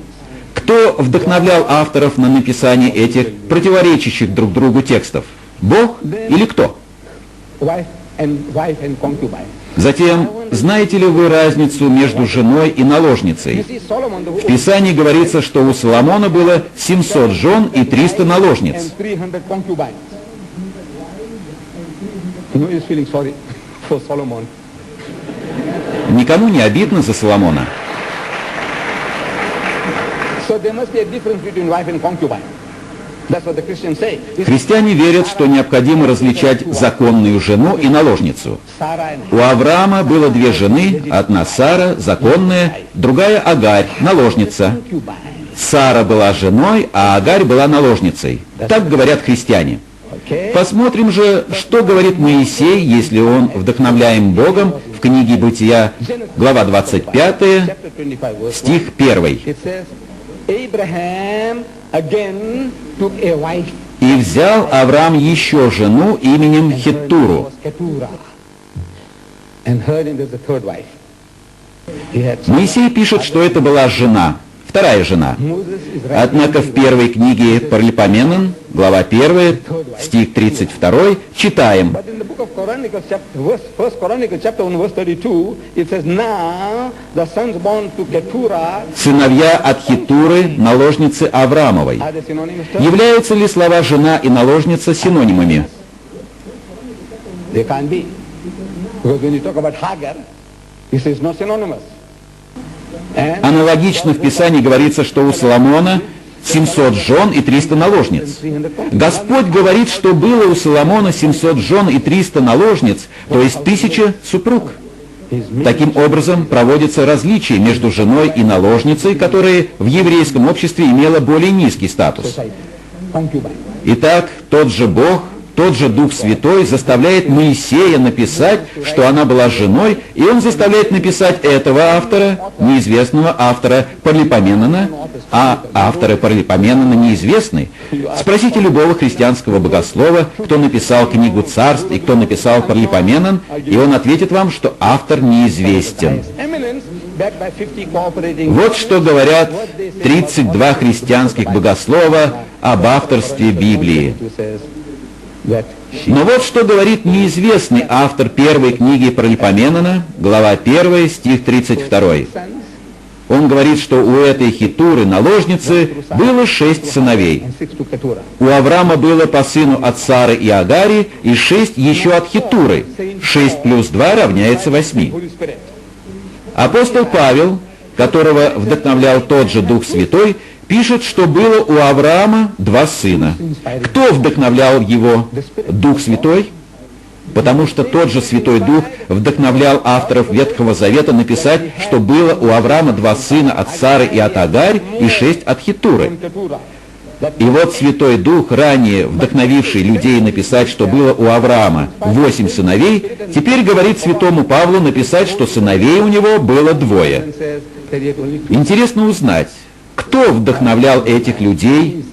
Кто вдохновлял авторов на написание этих противоречащих друг другу текстов? Бог или кто? Wife and concubine. Затем, знаете ли вы разницу между женой и You наложницей? see, Solomon, В Писании говорится, что у Соломона было 700 жен и 300 наложниц. and 300 concubines. You know, he's feeling sorry for Solomon. Никому не обидно за Соломона. So there must be a difference between wife and concubine. That's what the Christians say. It's Христиане верят, что необходимо различать законную жену и наложницу. Sarah and У Авраама было две жены, одна Сара, законная, другая Агарь, наложница. concubine. Сара была женой, а Агарь была наложницей. Так говорят христиане. Okay? Посмотрим же, что говорит Моисей, если он вдохновляем Богом в книге Бытия, глава 25, Chapter 25, verse 1. стих 1. It says, Abraham again took a wife. «И взял Авраам еще жену именем Хеттуру». Keturah. And her name is the third wife. He had Моисей пишет, что это была жена, вторая жена. Moses is writing Однако в первой книге Паралипоменон, глава 1, стих 32, читаем: But in the book of Chronicles, First Chronicles chapter 1 verse 32, it says, now the sons born to Keturah, «Сыновья от Хеттуры, наложницы Авраамовой». are they synonymous terms? Являются ли слова «жена» и «наложница» синонимами? They can't be. Because when you talk about Hagar, it says not synonymous. And Аналогично в Писании говорится, что у Соломона 700 жен и 300 наложниц. 300 concubines. Господь говорит, что было у Соломона 700 жен и 300 наложниц, то есть 1000 супруг. He's made Таким образом, проводится различие между женой и наложницей, которая в еврейском обществе имела более низкий статус. society. Concubine. Итак, тот же Бог тот же Дух Святой заставляет Моисея написать, что она была женой, и он заставляет написать этого автора, неизвестного автора Паралипоменона, а авторы Паралипоменона неизвестны. Спросите любого христианского богослова, кто написал книгу «Царств» и кто написал Паралипоменон, и он ответит вам, что автор неизвестен. Вот что говорят 32 христианских богослова об авторстве Библии. Но вот что говорит неизвестный автор первой книги Паралипоменона, глава 1, стих 32. Он говорит, что у этой Хетуры, наложницы, было 6 сыновей. У Авраама было по сыну от Сары и Агари, и 6 еще от Хетуры. 6 плюс 2 равняется 8. Апостол Павел, которого вдохновлял тот же Дух Святой, пишет, что было у Авраама 2 сына. Кто вдохновлял его? Дух Святой? Потому что тот же Святой Дух вдохновлял авторов Ветхого Завета написать, что было у Авраама 2 сына от Сары и от Агарь, и 6 от Хетуры. И вот Святой Дух, ранее вдохновивший людей написать, что было у Авраама 8 сыновей, теперь говорит святому Павлу написать, что сыновей у него было 2. Интересно узнать, кто вдохновлял этих людей,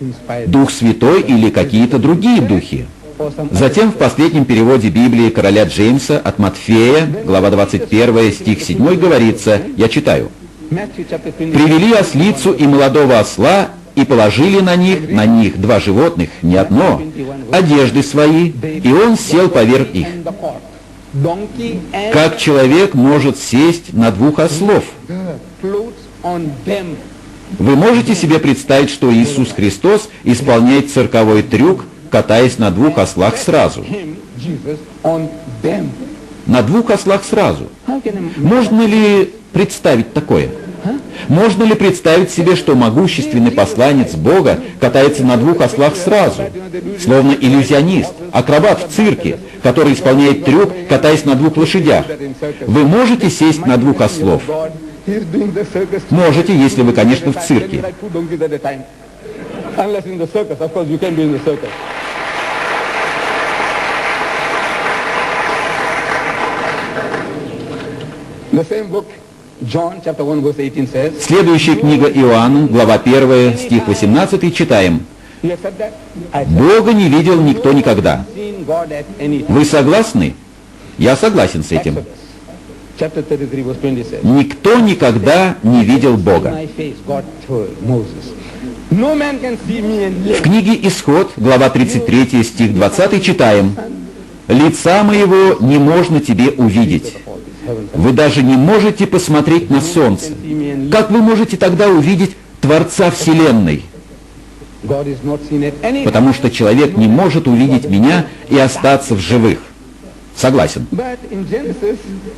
Дух Святой или какие-то другие духи? Затем в последнем переводе Библии короля Джеймса от Матфея, глава 21, стих 7 говорится, я читаю, «Привели ослицу и молодого осла, и положили на них 2 животных, не одно, одежды свои, и он сел поверх их». Как человек может сесть на 2 ослов? Вы можете себе представить, что Иисус Христос исполняет цирковой трюк, катаясь на 2 ослах сразу? На 2 ослах сразу. Можно ли представить такое? Можно ли представить себе, что могущественный посланец Бога катается на 2 ослах сразу, словно иллюзионист, акробат в цирке, который исполняет трюк, катаясь на 2 лошадях? Вы можете сесть на 2 ослов? Можете, если вы, конечно, в цирке. Следующая книга Иоанна, глава 1, стих 18, читаем. «Бога не видел никто никогда». Вы согласны? Я согласен с этим. Никто никогда не видел Бога. В книге Исход, глава 33, стих 20, читаем. «Лица моего не можно тебе увидеть. Вы даже не можете посмотреть на солнце. Как вы можете тогда увидеть Творца Вселенной?» Потому что человек не может увидеть меня и остаться в живых. Согласен.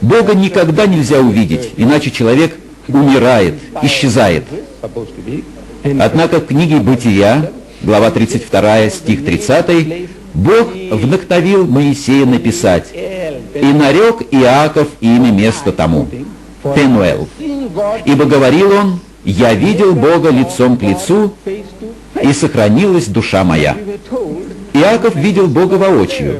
Бога никогда нельзя увидеть, иначе человек умирает, исчезает. Однако в книге Бытия, глава 32, стих 30, Бог вдохновил Моисея написать: «И нарек Иаков имя место тому, Пенуэл. Ибо говорил он, я видел Бога лицом к лицу, и сохранилась душа моя». Иаков видел Бога воочию.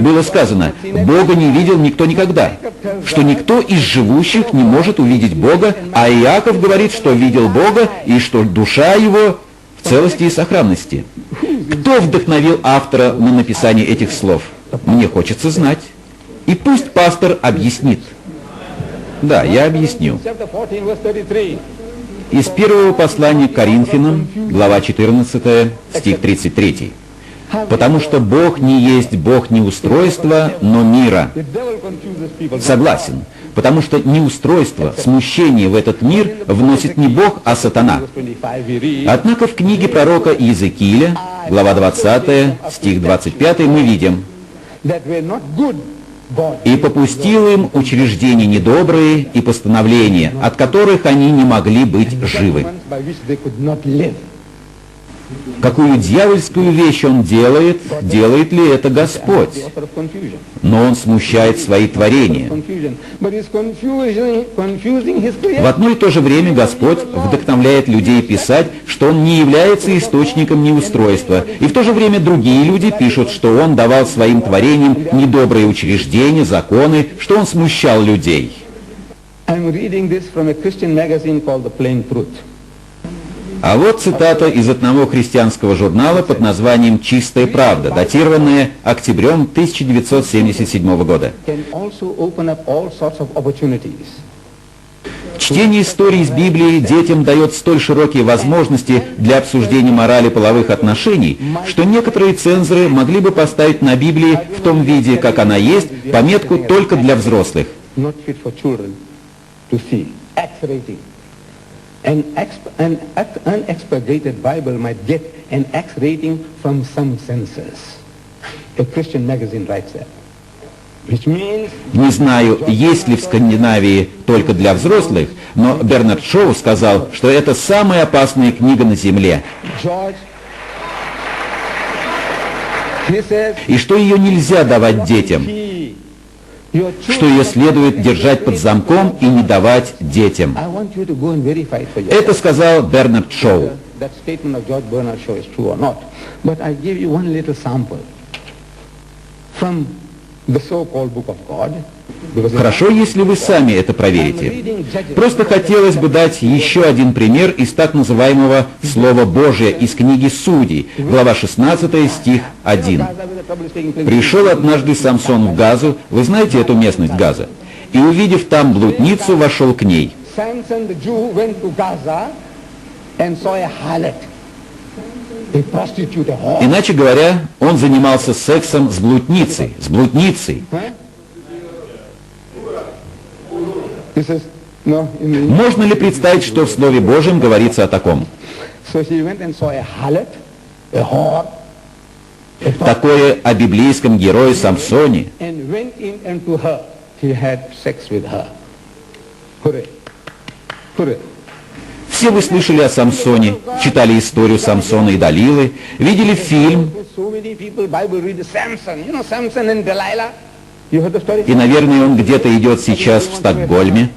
Было сказано, Бога не видел никто никогда, что никто из живущих не может увидеть Бога, а Иаков говорит, что видел Бога и что душа его в целости и сохранности. Кто вдохновил автора на написание этих слов? Мне хочется знать. И пусть пастор объяснит. Да, я объясню. Из первого послания к Коринфянам, глава 14, стих 33. «Потому что Бог не есть Бог не устройства, но мира». Согласен. Потому что неустройство, смущение в этот мир вносит не Бог, а сатана. Однако в книге пророка Иезекииля, глава 20, стих 25, мы видим: «И попустил им учреждения недобрые и постановления, от которых они не могли быть живы». Какую дьявольскую вещь он делает, делает ли это Господь? Но он смущает свои творения. В одно и то же время Господь вдохновляет людей писать, что он не является источником неустройства, и в то же время другие люди пишут, что он давал своим творениям недобрые учреждения, законы, что он смущал людей. А вот цитата из одного христианского журнала под названием «Чистая правда», датированная октябрем 1977 года. Чтение истории из Библии детям дает столь широкие возможности для обсуждения морали половых отношений, что некоторые цензоры могли бы поставить на Библии в том виде, как она есть, пометку «только для взрослых». An unexpurgated Bible might get an X rating from some censors. A Christian magazine writes that. Which means... Не знаю, есть ли в Скандинавии только для взрослых, но Бернард Шоу сказал, что это самая опасная книга на Земле. И что ее нельзя давать детям. Что ее следует держать под замком и не давать детям. Это сказал Бернард Шоу. Хорошо, если вы сами это проверите. Просто хотелось бы дать еще один пример из так называемого Слова Божия из книги Судей, глава 16, стих 1. «Пришел однажды Самсон в Газу», вы знаете эту местность Газа, «и, увидев там блудницу, вошел к ней». Иначе говоря, он занимался сексом с блудницей, Можно ли представить, что в Слове Божьем говорится о таком? Такое о библейском герое Самсоне. Все вы слышали о Самсоне, читали историю Самсона и Далилы, видели фильм. И, наверное, он где-то идет сейчас в Стокгольме.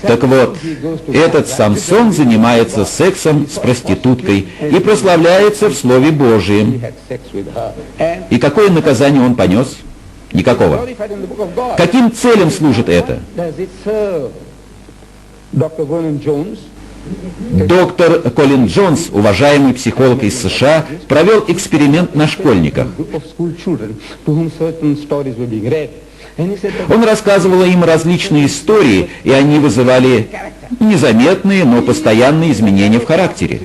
Так вот, этот Самсон занимается сексом с проституткой и прославляется в Слове Божьем. И какое наказание он понес? Никакого. Каким целям служит это? Доктор Колин Джонс, уважаемый психолог из США, провел эксперимент на школьниках. Он рассказывал им различные истории, и они вызывали незаметные, но постоянные изменения в характере.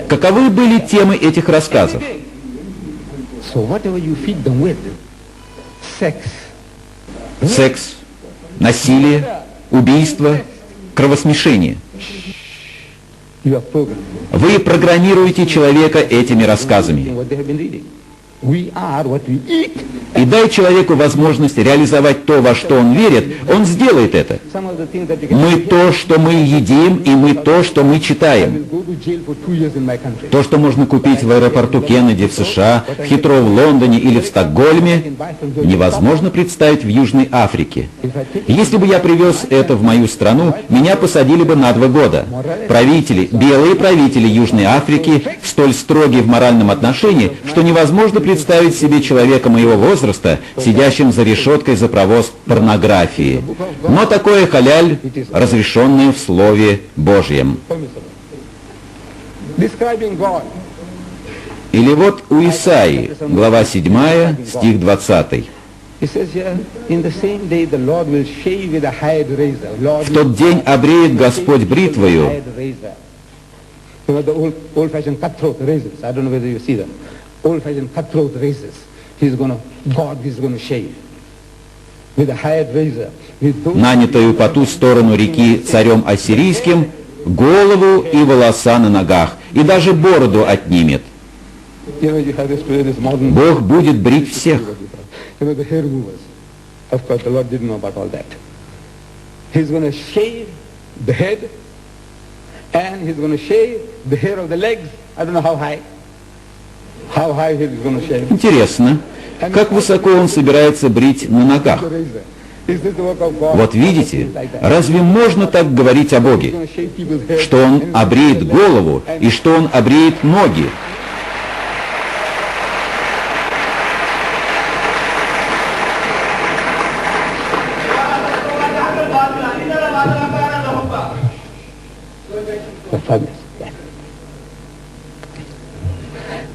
Каковы были темы этих рассказов? Секс, насилие, убийство, кровосмешение. Вы программируете человека этими рассказами. И дай человеку возможность реализовать то, во что он верит, он сделает это. Мы то, что мы едим, и мы то, что мы читаем. То, что можно купить в аэропорту Кеннеди в США, в Хитроу в Лондоне или в Стокгольме, невозможно представить в Южной Африке. Если бы я привез это в мою страну, меня посадили бы на 2 года. Правители, белые правители Южной Африки, столь строгие в моральном отношении, что невозможно представить себе человека моего возраста, сидящим за решеткой за провоз порнографии. Но такое халяль, разрешенное в Слове Божьем. Или вот у Исаии, глава 7, стих 20. В тот день обреет Господь бритвою. Old-fashioned cutthroat razors. God is going to shave with a hired razor. Нанятую по ту сторону реки царем ассирийским, голову и волоса на ногах, и даже бороду отнимет. Бог будет брить всех. He's going to shave the head, and he's going to shave the hair of the legs. I don't know how high. How high he's going to shave. Интересно, как высоко он собирается брить на ногах? Is this the work of God? Вот видите, разве можно так говорить о Боге? He's going to shave people's hair. Что Он обреет голову и что Он обреет ноги. The furnace. Yeah.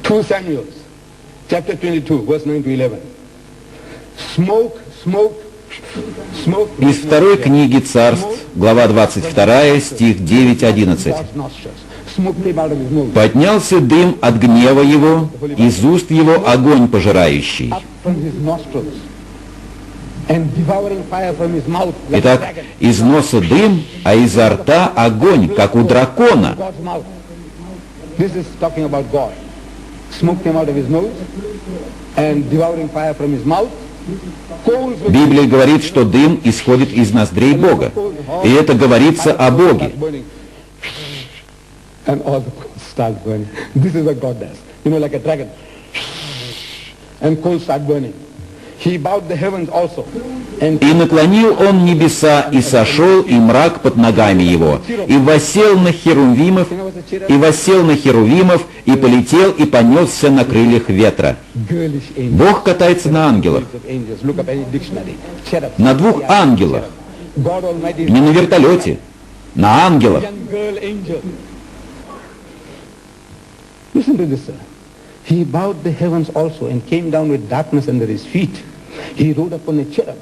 2 Samuel, chapter 22, verse 9 to 11. Smoke, smoke, smoke. Из второй книги Царств, глава 22, стих 9-11. Smoke came out of his nose. «Поднялся дым от гнева его, из уст его огонь пожирающий». Up from his nostrils. And devouring fire from his mouth. Like a Итак, dragon. из носа дым, а изо рта огонь, как у дракона. God's mouth. This is talking about God. Smoke came out of his nose and devouring fire from his mouth. Coals were Библия говорит, что дым исходит из ноздрей Бога. И это говорится о Боге. burning. And all the coals start burning. This is what God does. You know, like a dragon. And coals start burning. He bowed the heavens also. And «И наклонил он небеса, и сошел, и мрак под ногами его, и воссел на херувимов, и воссел на херувимов, и полетел, и понесся на крыльях ветра». girlish angels. Бог катается на ангелах, Of angels. Look up any dictionary. Cherubs. на двух ангелах, God Almighty. не на вертолете, на ангелах. Young girl angel. Listen to this, sir. He bowed the heavens also and came down with darkness under his feet. He rode upon a cherub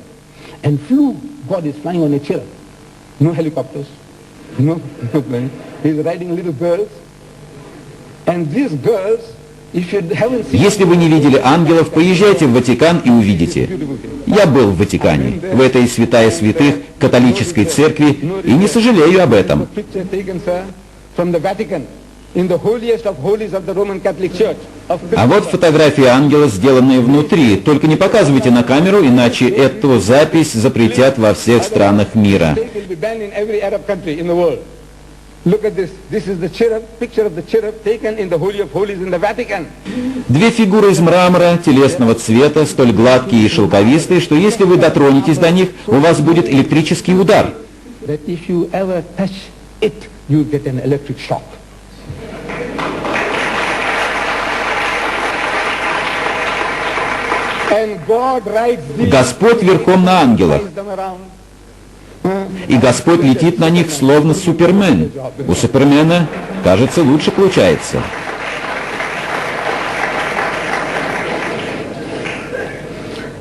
and flew. God is flying on a cherub. No helicopters. No plane. He's riding little girls. And these girls, if you haven't seen... Если вы не видели ангелов, поезжайте в Ватикан и увидите. Я был в Ватикане, в этой святая святых католической церкви, и не сожалею об этом. Picture taken, sir, from the Vatican, in the holiest of holies of the Roman Catholic Church. А вот фотографии ангела, сделанные внутри. Только не показывайте на камеру, иначе эту запись запретят во всех странах мира. It will be banned in every Arab country in the world. Look at this. This is the cherub, picture of the cherub taken in the Holy of Holies in the Vatican. Две фигуры из мрамора, телесного цвета, столь гладкие и шелковистые, что если вы дотронетесь до них, у вас будет электрический удар. That if you ever touch it, you get an electric shock. And God rides these Господь верхом на ангелах, flies them around. и Господь летит на них словно Супермен. У Супермена, кажется, лучше получается.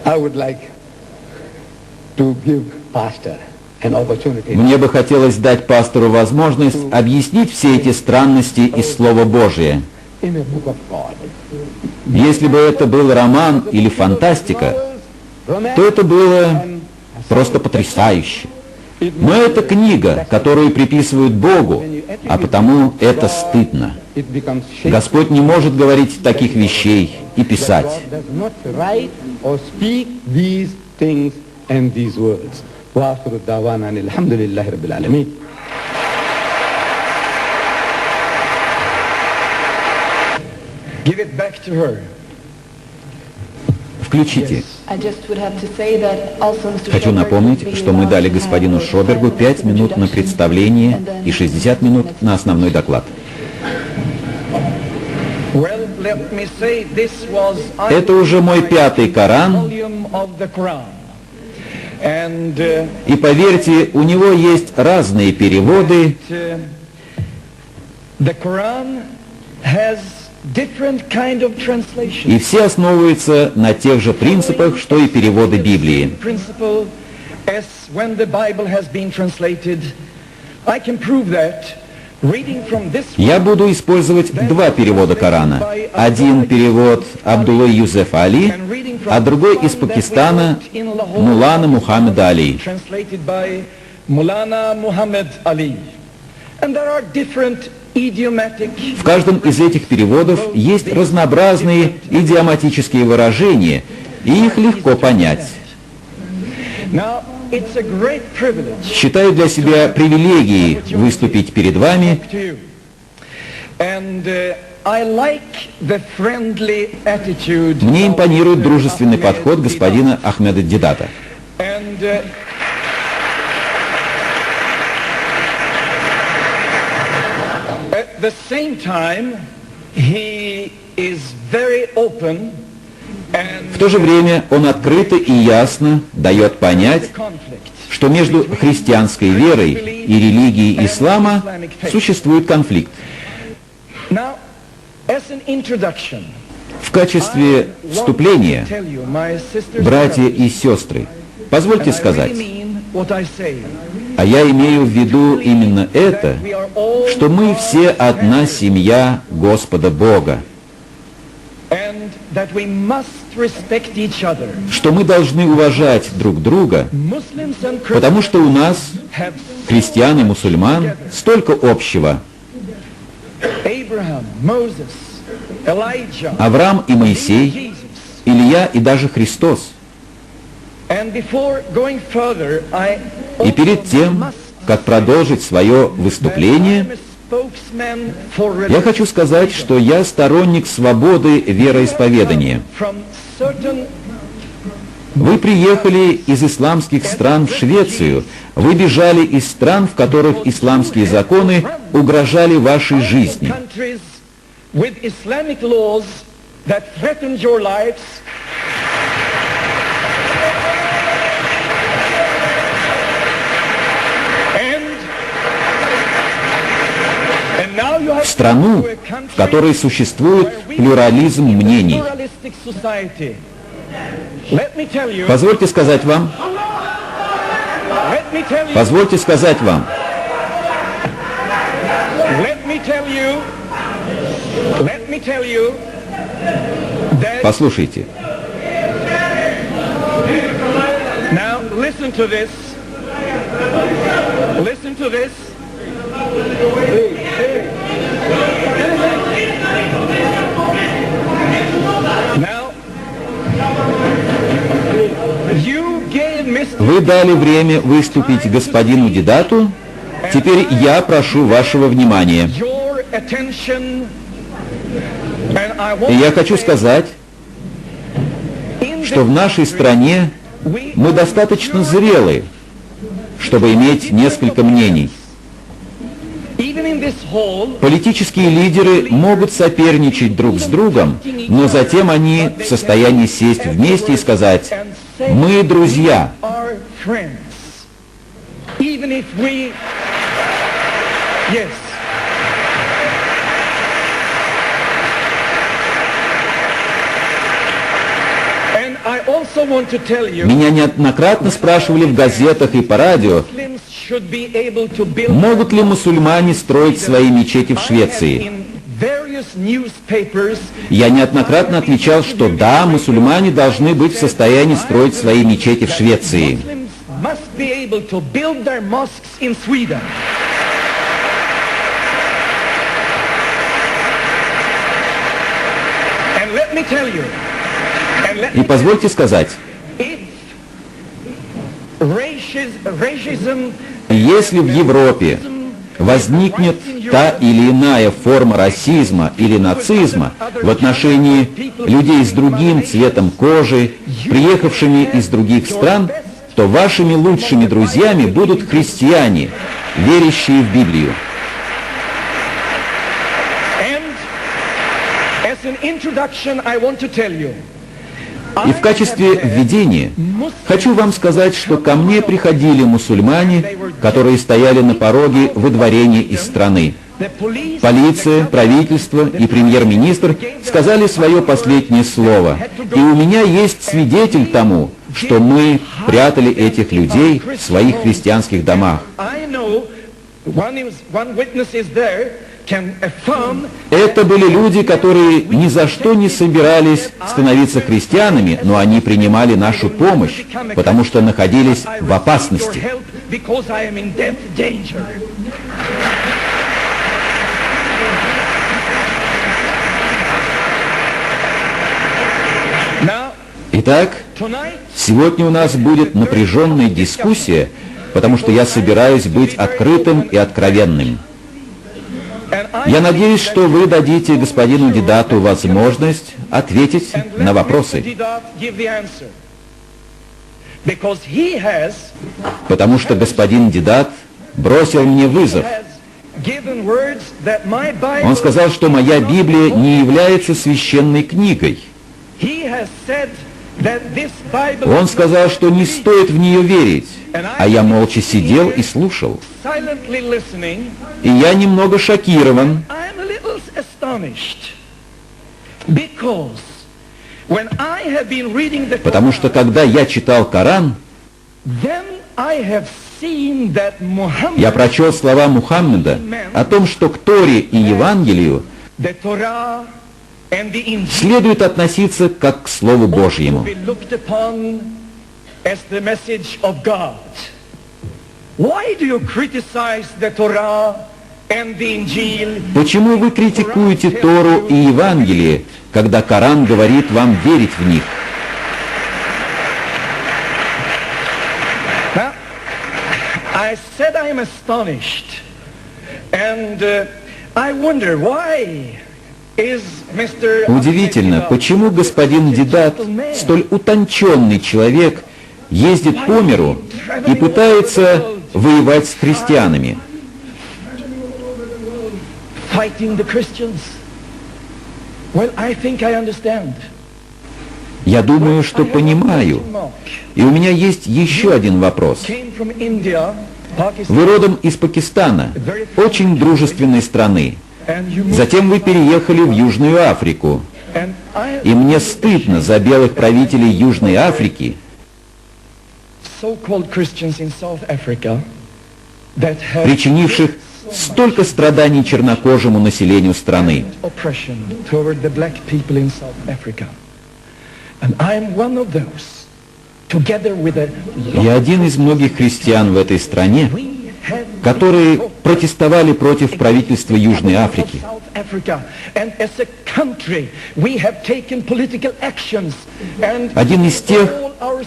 I would like to give pastor an opportunity. Мне бы хотелось дать пастору возможность объяснить все эти странности из Слова Божия. In a book of God. Если бы это был роман или фантастика, то это было просто потрясающе. Но это книга, которую приписывают Богу, а потому это стыдно. It becomes shameful. Господь не может говорить таких вещей и писать. God does not write or speak these things and these words. وآخر الدعوانا أن الحمد لله رب العالمين. Give it back to her. Включите. I just would have to say that also Mr. Хочу Schoenberg напомнить, would be что мы дали allowed to господину have Шобергу 5 минут на introduction представление and then и 60 минут на основной доклад. Well, let me say this was Это уже мой пятый Коран, volume of the Quran. And и поверьте, у него есть разные переводы, the Quran has different kind of и translation. все основываются на тех же принципах, что и переводы Библии. Principle as when the Bible has been translated. I can prove that reading from this Я буду использовать два перевода Корана. Один перевод Абдуллы Юзеф Али, and reading from а другой one из that we Пакистана wrote in Lahore, Мулана Мухаммед Али. translated by Mulana Muhammad Ali. And there are different idiomatic В каждом из этих переводов есть разнообразные идиоматические выражения, и их легко понять. Now, it's a great privilege Считаю для себя привилегией выступить перед вами. to you. And I like the friendly attitude. Мне импонирует дружественный подход господина Ахмеда Дидата. And at the same time, he is very open and В то же время он открыто и ясно дает понять, conflict. что между христианской верой и религией ислама существует конфликт. Now, as an introduction, В качестве вступления, tell you, my sisters, братья и сестры, позвольте I really сказать, mean what I say. а я имею в виду именно это, We are all что мы все одна семья Господа Бога, and that we must respect each other. что мы должны уважать друг друга, Muslims and потому Christians что у нас, have христиан и мусульман, столько общего. Abraham, Moses, Elijah, Авраам и Моисей, Jesus. Илья и даже Христос. And before going further, I И перед also тем, must как продолжить свое выступление, that I'm a spokesman for я хочу сказать, что я сторонник свободы вероисповедания. from certain Вы приехали из исламских стран в Швецию, вы бежали из стран, в которых исламские законы угрожали вашей жизни. countries with Islamic laws that threatened your lives. And now you have В страну, come to a country в которой существует where we плюрализм live in a мнений. pluralistic society. Let me tell you, Позвольте сказать вам, let me tell you, позвольте сказать вам, let me tell you, let me tell you that послушайте, now listen to this. Listen to this. Now, you gave Mr. вы дали время выступить господину Дидату, теперь я прошу вашего внимания. your attention, and I want И я to хочу say, сказать, in что в this нашей country, стране we мы are достаточно mature зрелы, чтобы иметь несколько мнений. Even in this hall, Политические лидеры могут соперничать друг с другом, но затем они в состоянии сесть вместе и сказать: and say, «Мы друзья». are friends. Even if we, yes. And I also want to tell you, Меня неоднократно спрашивали в газетах и по радио, Muslims should be able to build могут ли мусульмане строить свои мечети в Швеции. in various newspapers. Я неоднократно отвечал, что да, мусульмане должны быть в состоянии строить свои мечети в Швеции. Muslims must be able to build their mosques in Sweden. And let me tell you, and let И me позвольте сказать, if racism если в Европе возникнет та или иная форма расизма или нацизма в отношении людей с другим цветом кожи, приехавшими из других стран, то вашими лучшими друзьями будут христиане, верящие в Библию. and as an introduction I want to tell you, И в качестве введения хочу вам сказать, что ко мне приходили мусульмане, которые стояли на пороге выдворения из страны. the police Полиция, правительство и премьер-министр сказали свое последнее слово. И у меня есть свидетель тому, что мы прятали этих людей в своих христианских домах. I know one witness is there can affirm Это были люди, которые ни за что не собирались становиться христианами, но они принимали нашу помощь, потому что находились в опасности. your help because I am in death danger. Now, Итак, сегодня у нас будет напряженная дискуссия, потому что я собираюсь быть открытым и откровенным. Я надеюсь, что вы дадите господину Дидату возможность ответить на вопросы. Потому что господин Дидат бросил мне вызов. Он сказал, что моя Библия не является священной книгой. Он сказал, что не стоит в нее верить, а я молча сидел и слушал. И я немного шокирован, потому что когда я читал Коран, я прочел слова Мухаммеда о том, что к Торе и Евангелию следует относиться как к Слову Божьему. Почему вы критикуете Тору и Евангелие, когда Коран говорит вам верить в них? I said I am astonished, and I wonder why is Mr. Удивительно, почему господин Дидат, столь утонченный человек, ездит по миру и пытается воевать с христианами. Fighting the Christians. Well, I think I understand. Я думаю, что понимаю. И у меня есть еще один вопрос. Вы родом из Пакистана, очень дружественной страны. Затем вы переехали в Южную Африку. И мне стыдно за белых правителей Южной Африки, причинивших столько страданий чернокожему населению страны. Я один из многих христиан в этой стране, которые протестовали против правительства Южной Африки. Один из тех,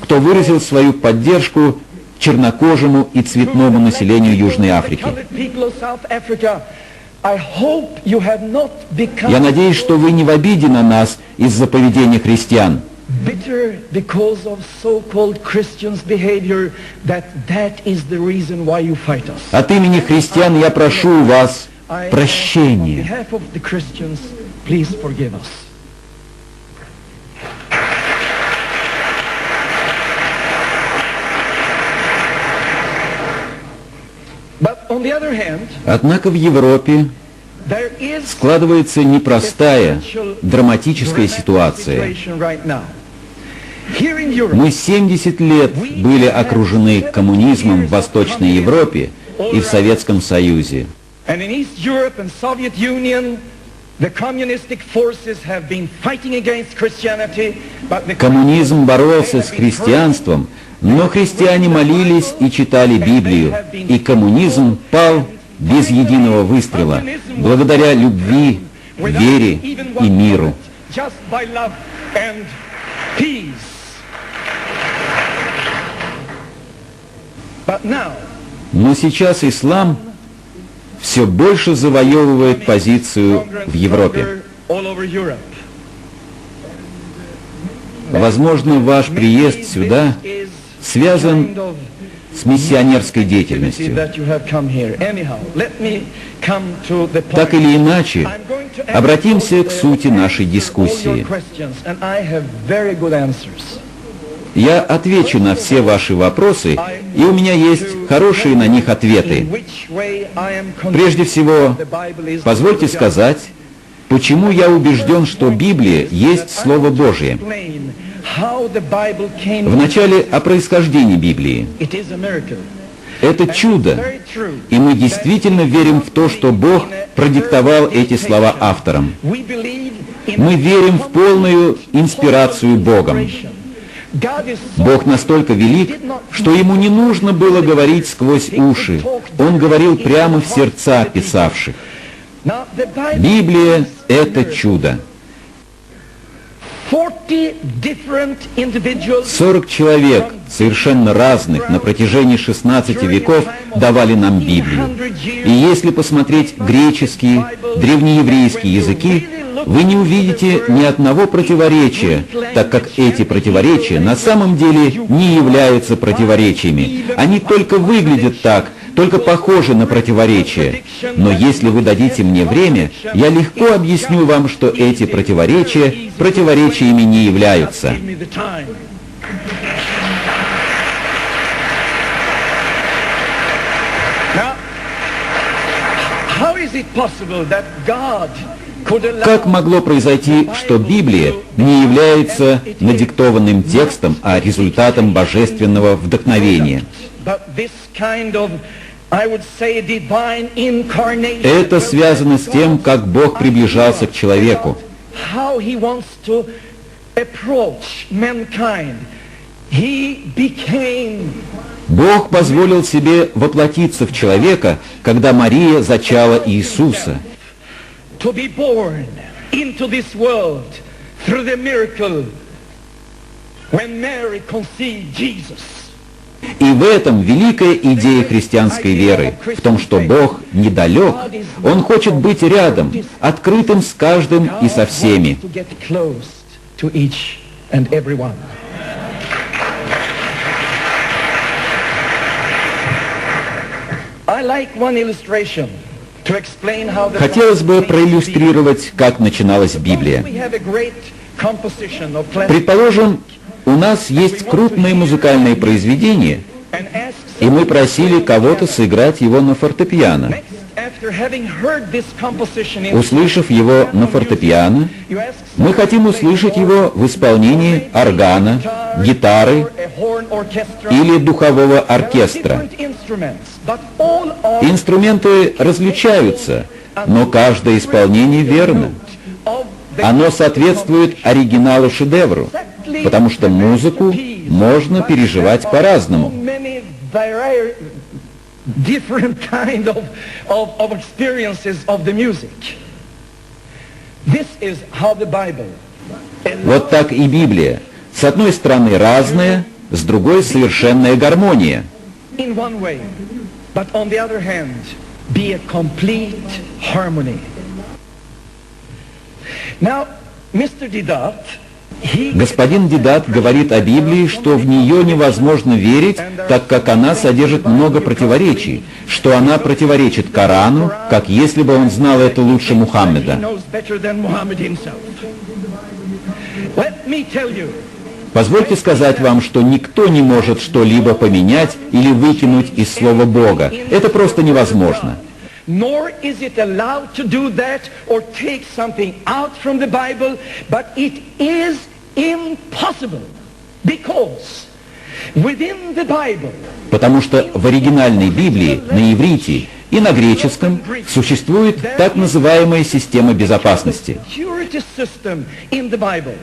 кто выразил свою поддержку чернокожему и цветному населению Южной Африки. Я надеюсь, что вы не в обиде на нас из-за поведения христиан. От имени христиан я прошу у вас прощения. Однако в Европе складывается непростая, драматическая ситуация. Мы 70 лет были окружены коммунизмом в Восточной Европе и в Советском Союзе. Коммунизм боролся с христианством, но христиане молились и читали Библию, и коммунизм пал без единого выстрела, благодаря любви, вере и миру. Но сейчас ислам все больше завоевывает позицию в Европе. Возможно, ваш приезд сюда связан с миссионерской деятельностью. Так или иначе, обратимся к сути нашей дискуссии. Я отвечу на все ваши вопросы, и у меня есть хорошие на них ответы. Прежде всего, позвольте сказать, почему я убежден, что Библия есть Слово Божие. Вначале о происхождении Библии. Это чудо, и мы действительно верим в то, что Бог продиктовал эти слова авторам. Мы верим в полную инспирацию Богом. Бог настолько велик, что Ему не нужно было говорить сквозь уши. Он говорил прямо в сердца писавших. Библия — это чудо. 40 different individuals 40 человек, совершенно разных, на протяжении 16 веков давали нам Библию. И если посмотреть греческий, древнееврейский языки, вы не увидите ни одного противоречия, так как эти противоречия на самом деле не являются противоречиями. Они только выглядят так, только похожи на противоречия. Но если вы дадите мне время, я легко объясню вам, что эти противоречия противоречиями не являются. Как могло произойти, что Библия не является надиктованным текстом, а результатом божественного вдохновения? Это связано с тем, как Бог приближался к человеку. Бог позволил себе воплотиться в человека, когда Мария зачала Иисуса. To be born into this world through the miracle when Mary conceived Jesus. И в этом великая идея христианской веры, в том, что Бог недалек, Он хочет быть рядом, открытым с каждым и со всеми. I like one illustration. Хотелось бы проиллюстрировать, как начиналась Библия. Предположим, у нас есть крупное музыкальное произведение, и мы просили кого-то сыграть его на фортепиано. Услышав его на фортепиано, мы хотим услышать его в исполнении органа, гитары или духового оркестра. Инструменты различаются, но каждое исполнение верно. Оно соответствует оригиналу шедевру, потому что музыку можно переживать по-разному. Different kind of experiences of the music. This is how the Bible. Вот так и Библия. С одной стороны разная, с другой совершенная гармония. In one way, but on the other hand, be a complete harmony. Now, Mr. Didat, Господин Дидат говорит о Библии, что в нее невозможно верить, так как она содержит много противоречий, что она противоречит Корану, как если бы он знал это лучше Мухаммеда. Позвольте сказать вам, что никто не может что-либо поменять или выкинуть из Слова Бога. Это просто невозможно. Nor is it allowed to do that or take something out from the Bible, but it is impossible because within the Bible, потому что в оригинальной Библии на иврите и на греческом существует так называемая система безопасности. security system in the Bible.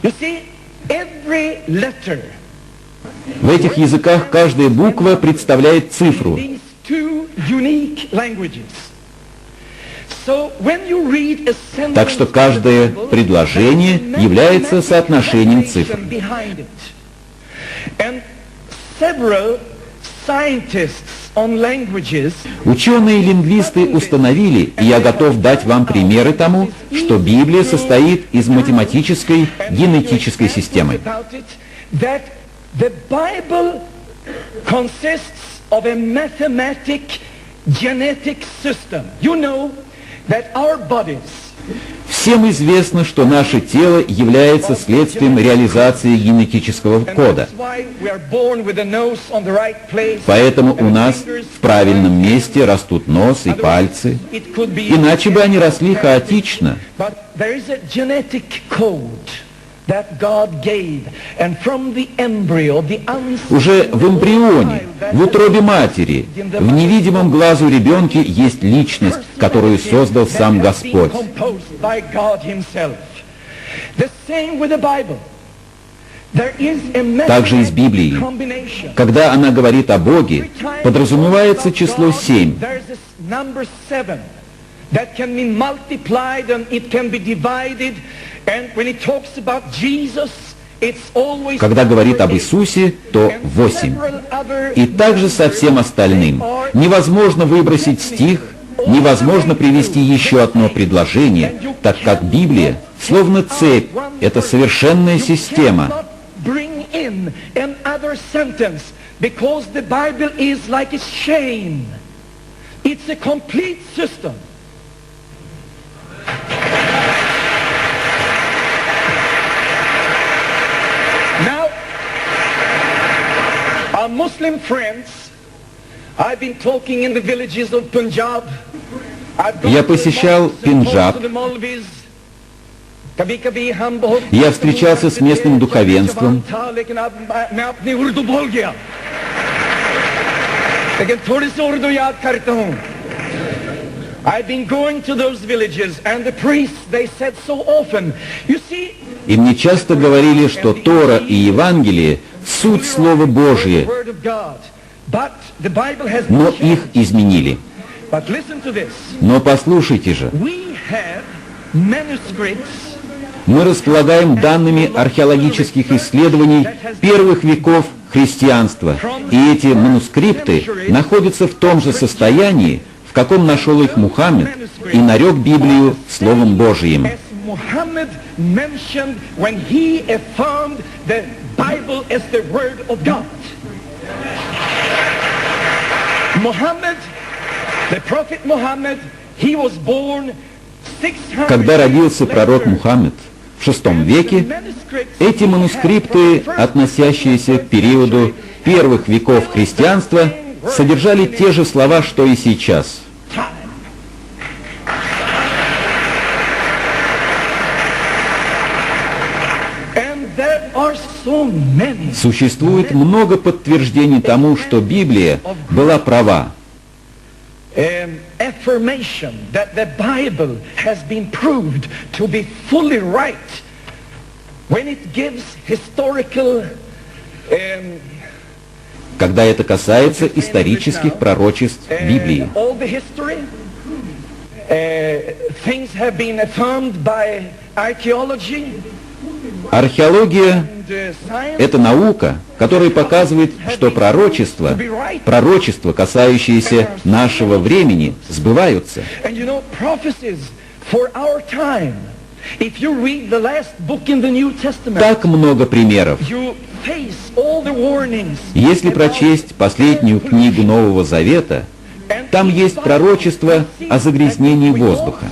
You see, every letter В этих языках каждая буква представляет цифру. two unique languages. So when you read a sentence, Так что каждое предложение является соотношением цифр. behind it. And several scientists on languages Ученые-лингвисты установили, и я готов дать вам примеры тому, что Библия состоит из математической генетической системы. about it, that the Bible consists of a mathematic genetic system. You know that our bodies Всем известно, что наше тело является следствием реализации генетического кода. Поэтому у нас в правильном месте растут нос и пальцы. Иначе бы они росли хаотично. Уже в эмбрионе, в утробе матери, в невидимом глазу ребенке есть личность, которую создал сам Господь. Также и с Библией. Когда она говорит о Боге, подразумевается число 7. that can be multiplied and it can be divided. And when it talks about Jesus, it's always... Когда говорит об Иисусе, то 8. И также со всем остальным. Невозможно выбросить стих, невозможно привести еще одно предложение, так как Библия, словно цепь, это совершенная система. Because the Bible is like a chain. It's a complete system. Now, our Muslim friends, I've been talking in the villages of Punjab. Я посещал Пенджаб. Я встречался с местным духовенством. И мне часто говорили, что Тора и Евангелие — суть Слова Божие, но их изменили. Но послушайте же, мы располагаем данными археологических исследований первых веков христианства, и эти манускрипты находятся в том же состоянии, в каком нашел их Мухаммед, и нарек Библию Словом Божиим. Когда родился пророк Мухаммед в VI веке, эти манускрипты, относящиеся к периоду первых веков христианства, содержали те же слова, что и сейчас. Существует много подтверждений тому, что Библия была права. Affirmation that the Bible has been proved to be fully right when it gives historical когда это касается исторических пророчеств Библии. All the history things have been affirmed by archaeology. Археология — это наука, которая показывает, что пророчества, касающиеся нашего времени, сбываются. Так много примеров. Если прочесть последнюю книгу Нового Завета, там есть пророчество о загрязнении воздуха.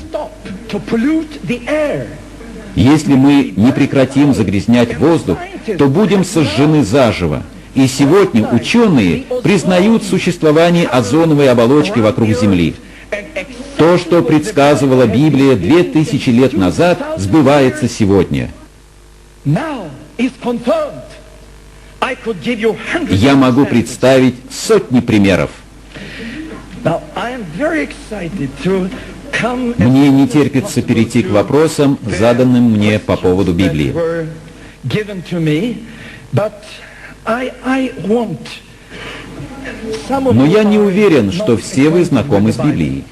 Если мы не прекратим загрязнять воздух, то будем сожжены заживо. И сегодня ученые признают существование озоновой оболочки вокруг Земли. То, что предсказывала Библия 2000 лет назад, сбывается сегодня. Я могу представить сотни примеров. Мне не терпится перейти к вопросам, заданным мне по поводу Библии. Но я не уверен, что все вы знакомы с Библией.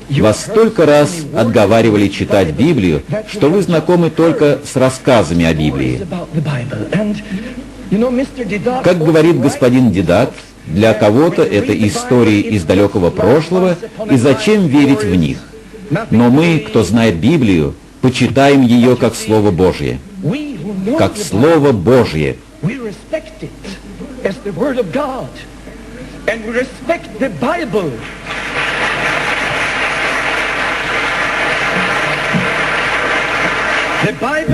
Вас столько раз отговаривали читать Библию, что вы знакомы только с рассказами о Библии. Как говорит господин Дидат, для кого-то это истории из далекого прошлого, и зачем верить в них? Но мы, кто знает Библию, почитаем ее как Слово Божье. Как Слово Божье.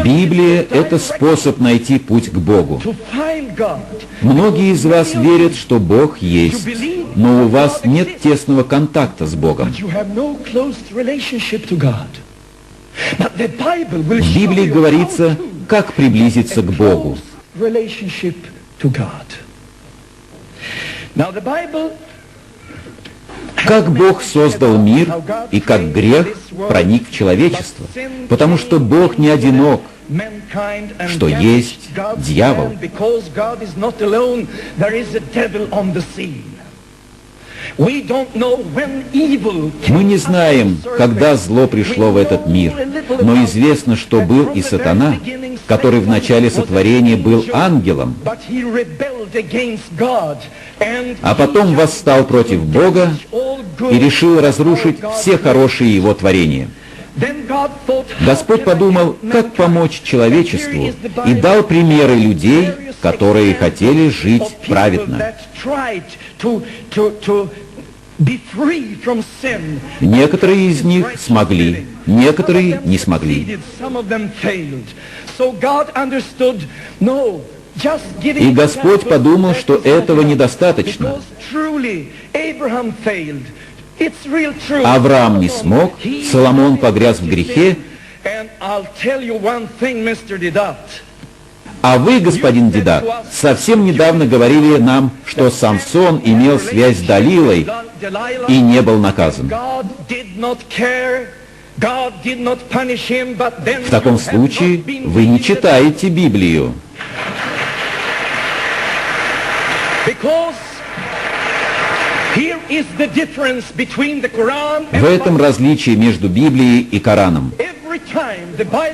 Библия — это способ найти путь к Богу. Многие из вас верят, что Бог есть, но у вас нет тесного контакта с Богом. В Библии говорится, как приблизиться к Богу. Как Бог создал мир и как грех проник в человечество, потому что Бог не одинок, что есть дьявол. We don't know when evil Мы не знаем, когда зло пришло в этот мир, но известно, что был и сатана, который в начале сотворения был ангелом, But he rebelled against God, and а потом восстал против Бога и решил разрушить все хорошие его творения. Then God thought, Господь подумал, как помочь человечеству, и дал примеры людей, которые хотели жить праведно. Некоторые из них смогли, некоторые не смогли. И Господь подумал, что этого недостаточно. Авраам не смог, Соломон погряз в грехе, а вы, господин Дидат, совсем недавно говорили нам, что Самсон имел связь с Далилой и не был наказан. В таком случае вы не читаете Библию. В этом различие между Библией и Кораном.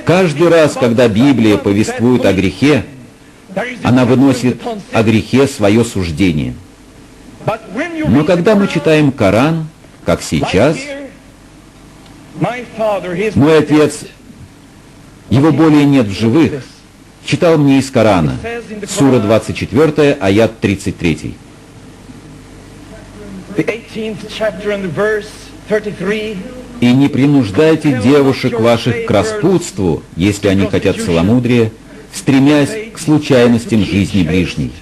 Каждый раз, когда Библия повествует о грехе, она выносит о грехе свое суждение. Но когда мы читаем Коран, как сейчас, мой отец, его более нет в живых, читал мне из Корана, сура 24, аят 33. «И не принуждайте девушек ваших к распутству, если они хотят целомудрия, стремясь к случайностям жизни ближней».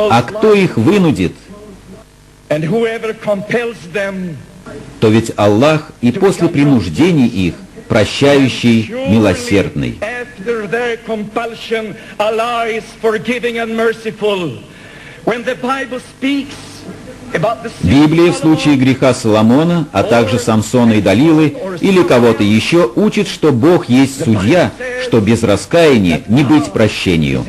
А кто их вынудит, то ведь Аллах и после принуждений их прощающий, милосердный. Библия в случае греха Соломона, а также Самсона и Далилы или кого-то еще учит, что Бог есть судья, что без раскаяния не быть прощению.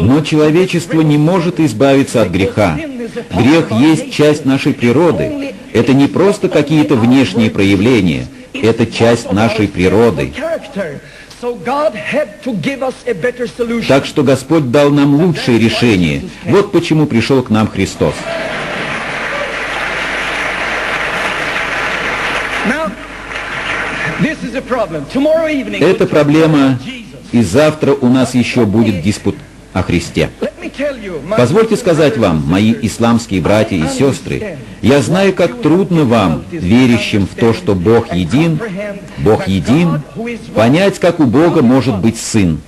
Но человечество не может избавиться от греха. Грех есть часть нашей природы. Это не просто какие-то внешние проявления. Это часть нашей природы. Так что Господь дал нам лучшее решение. Вот почему пришел к нам Христос. Это проблема, и завтра у нас еще будет диспут о Христе. Позвольте сказать вам, мои исламские братья и сестры, я знаю, как трудно вам, верящим в то, что Бог един, понять, как у Бога может быть Сын.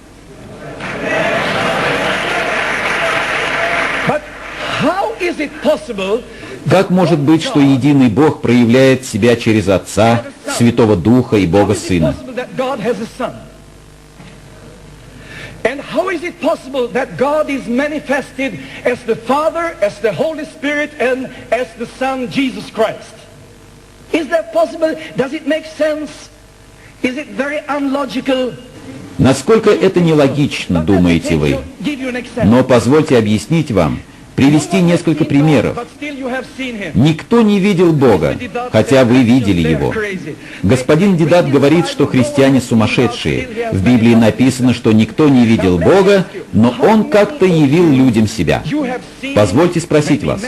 Как может быть, что единый Бог проявляет себя через Отца, Святого Духа и Бога Сына? And how is it possible that God is manifested as the Father, as the Holy Spirit, and as the Son, Jesus Christ? Is that possible? Does it make sense? Is it very unlogical? Насколько это нелогично, думаете вы? Но позвольте объяснить вам, привести несколько примеров. Никто не видел Бога, хотя вы видели Его. Господин Дидат говорит, что христиане сумасшедшие. В Библии написано, что никто не видел Бога, но Он как-то явил людям себя. Позвольте спросить вас.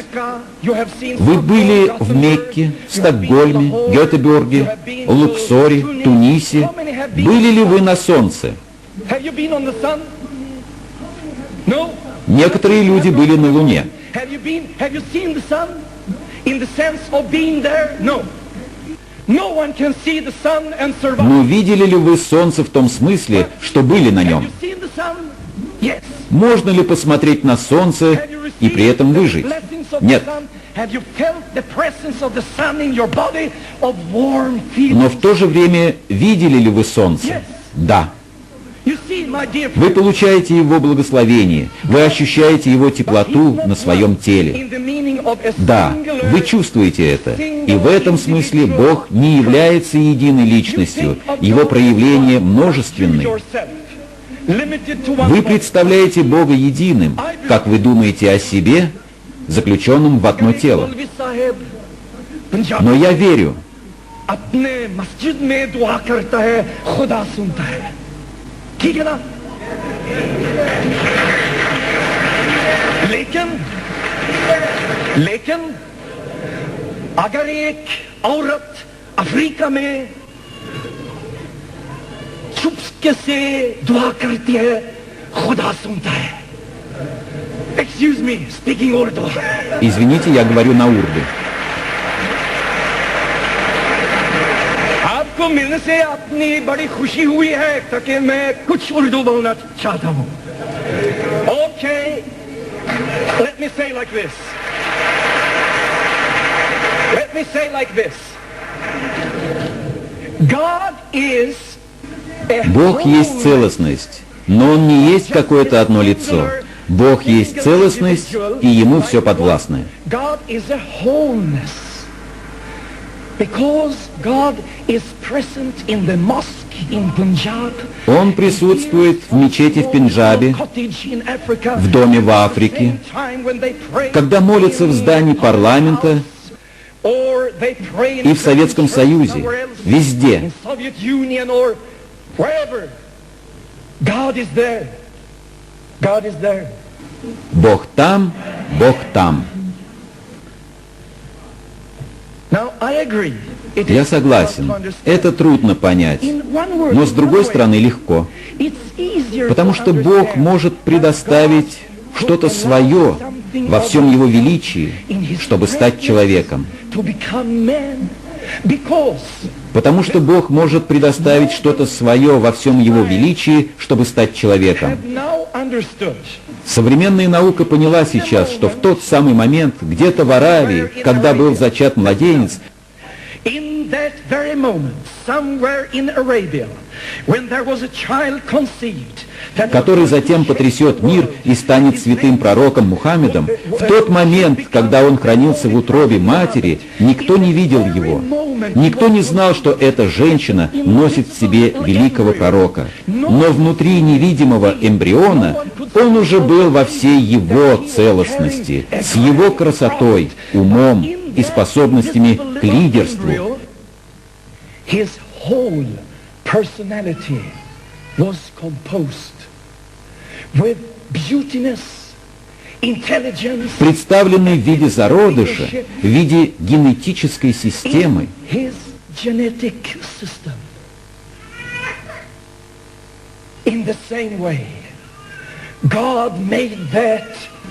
Вы были в Мекке, Стокгольме, Гетеборге, Луксоре, Тунисе? Были ли вы на солнце? Некоторые люди были на Луне. Но видели ли вы Солнце в том смысле, что были на нем? Можно ли посмотреть на Солнце и при этом выжить? Нет. Но в то же время видели ли вы Солнце? Да. my dear Вы friend, получаете Его благословение, вы ощущаете Его теплоту на своем теле. in the meaning of a Да, singular, вы чувствуете это. И в этом смысле Бог не является единой личностью, Его проявления множественны. Вы представляете Бога единым, как вы думаете о себе, заключенным в одно тело. Но я верю, अपने मस्जिद में दुआ करता है, खुदा सुनता है। ठीक है ना? लेकिन अगर एक औरत अफ्रीका में चुपके से दुआ करती है, खुदा सुनता है। Excuse me, speaking Urdu. извините, я говорю на урду. आपको मिलने से अपनी बड़ी खुशी हुई है, ताकि मैं कुछ उर्दू बोलना चाहता हूँ। Okay, let me say like this. Let me say like this. God is a Бог есть целостность, но Он не есть какое-то одно лицо. Бог есть целостность, и Ему все подвластно. God is a wholeness. Because God is present in the mosque in Punjab. Он присутствует в мечети в Пенджабе, в доме в Африке, когда молятся в здании парламента и в Советском Союзе, везде. Бог там, Бог там. Я согласен, это трудно понять, но с другой стороны легко, потому что Бог может предоставить что-то свое во всем Его величии, чтобы стать человеком. Потому что Бог может предоставить что-то свое во всем Его величии, чтобы стать человеком. Современная наука поняла сейчас, что в тот самый момент, где-то в Аравии, когда был зачат младенец, который затем потрясет мир и станет святым пророком Мухаммедом, в тот момент, когда он хранился в утробе матери, никто не видел его. Никто не знал, что эта женщина носит в себе великого пророка. Но внутри невидимого эмбриона он уже был во всей его целостности, с его красотой, умом и способностями к лидерству. Представленный в виде зародыша, в виде генетической системы.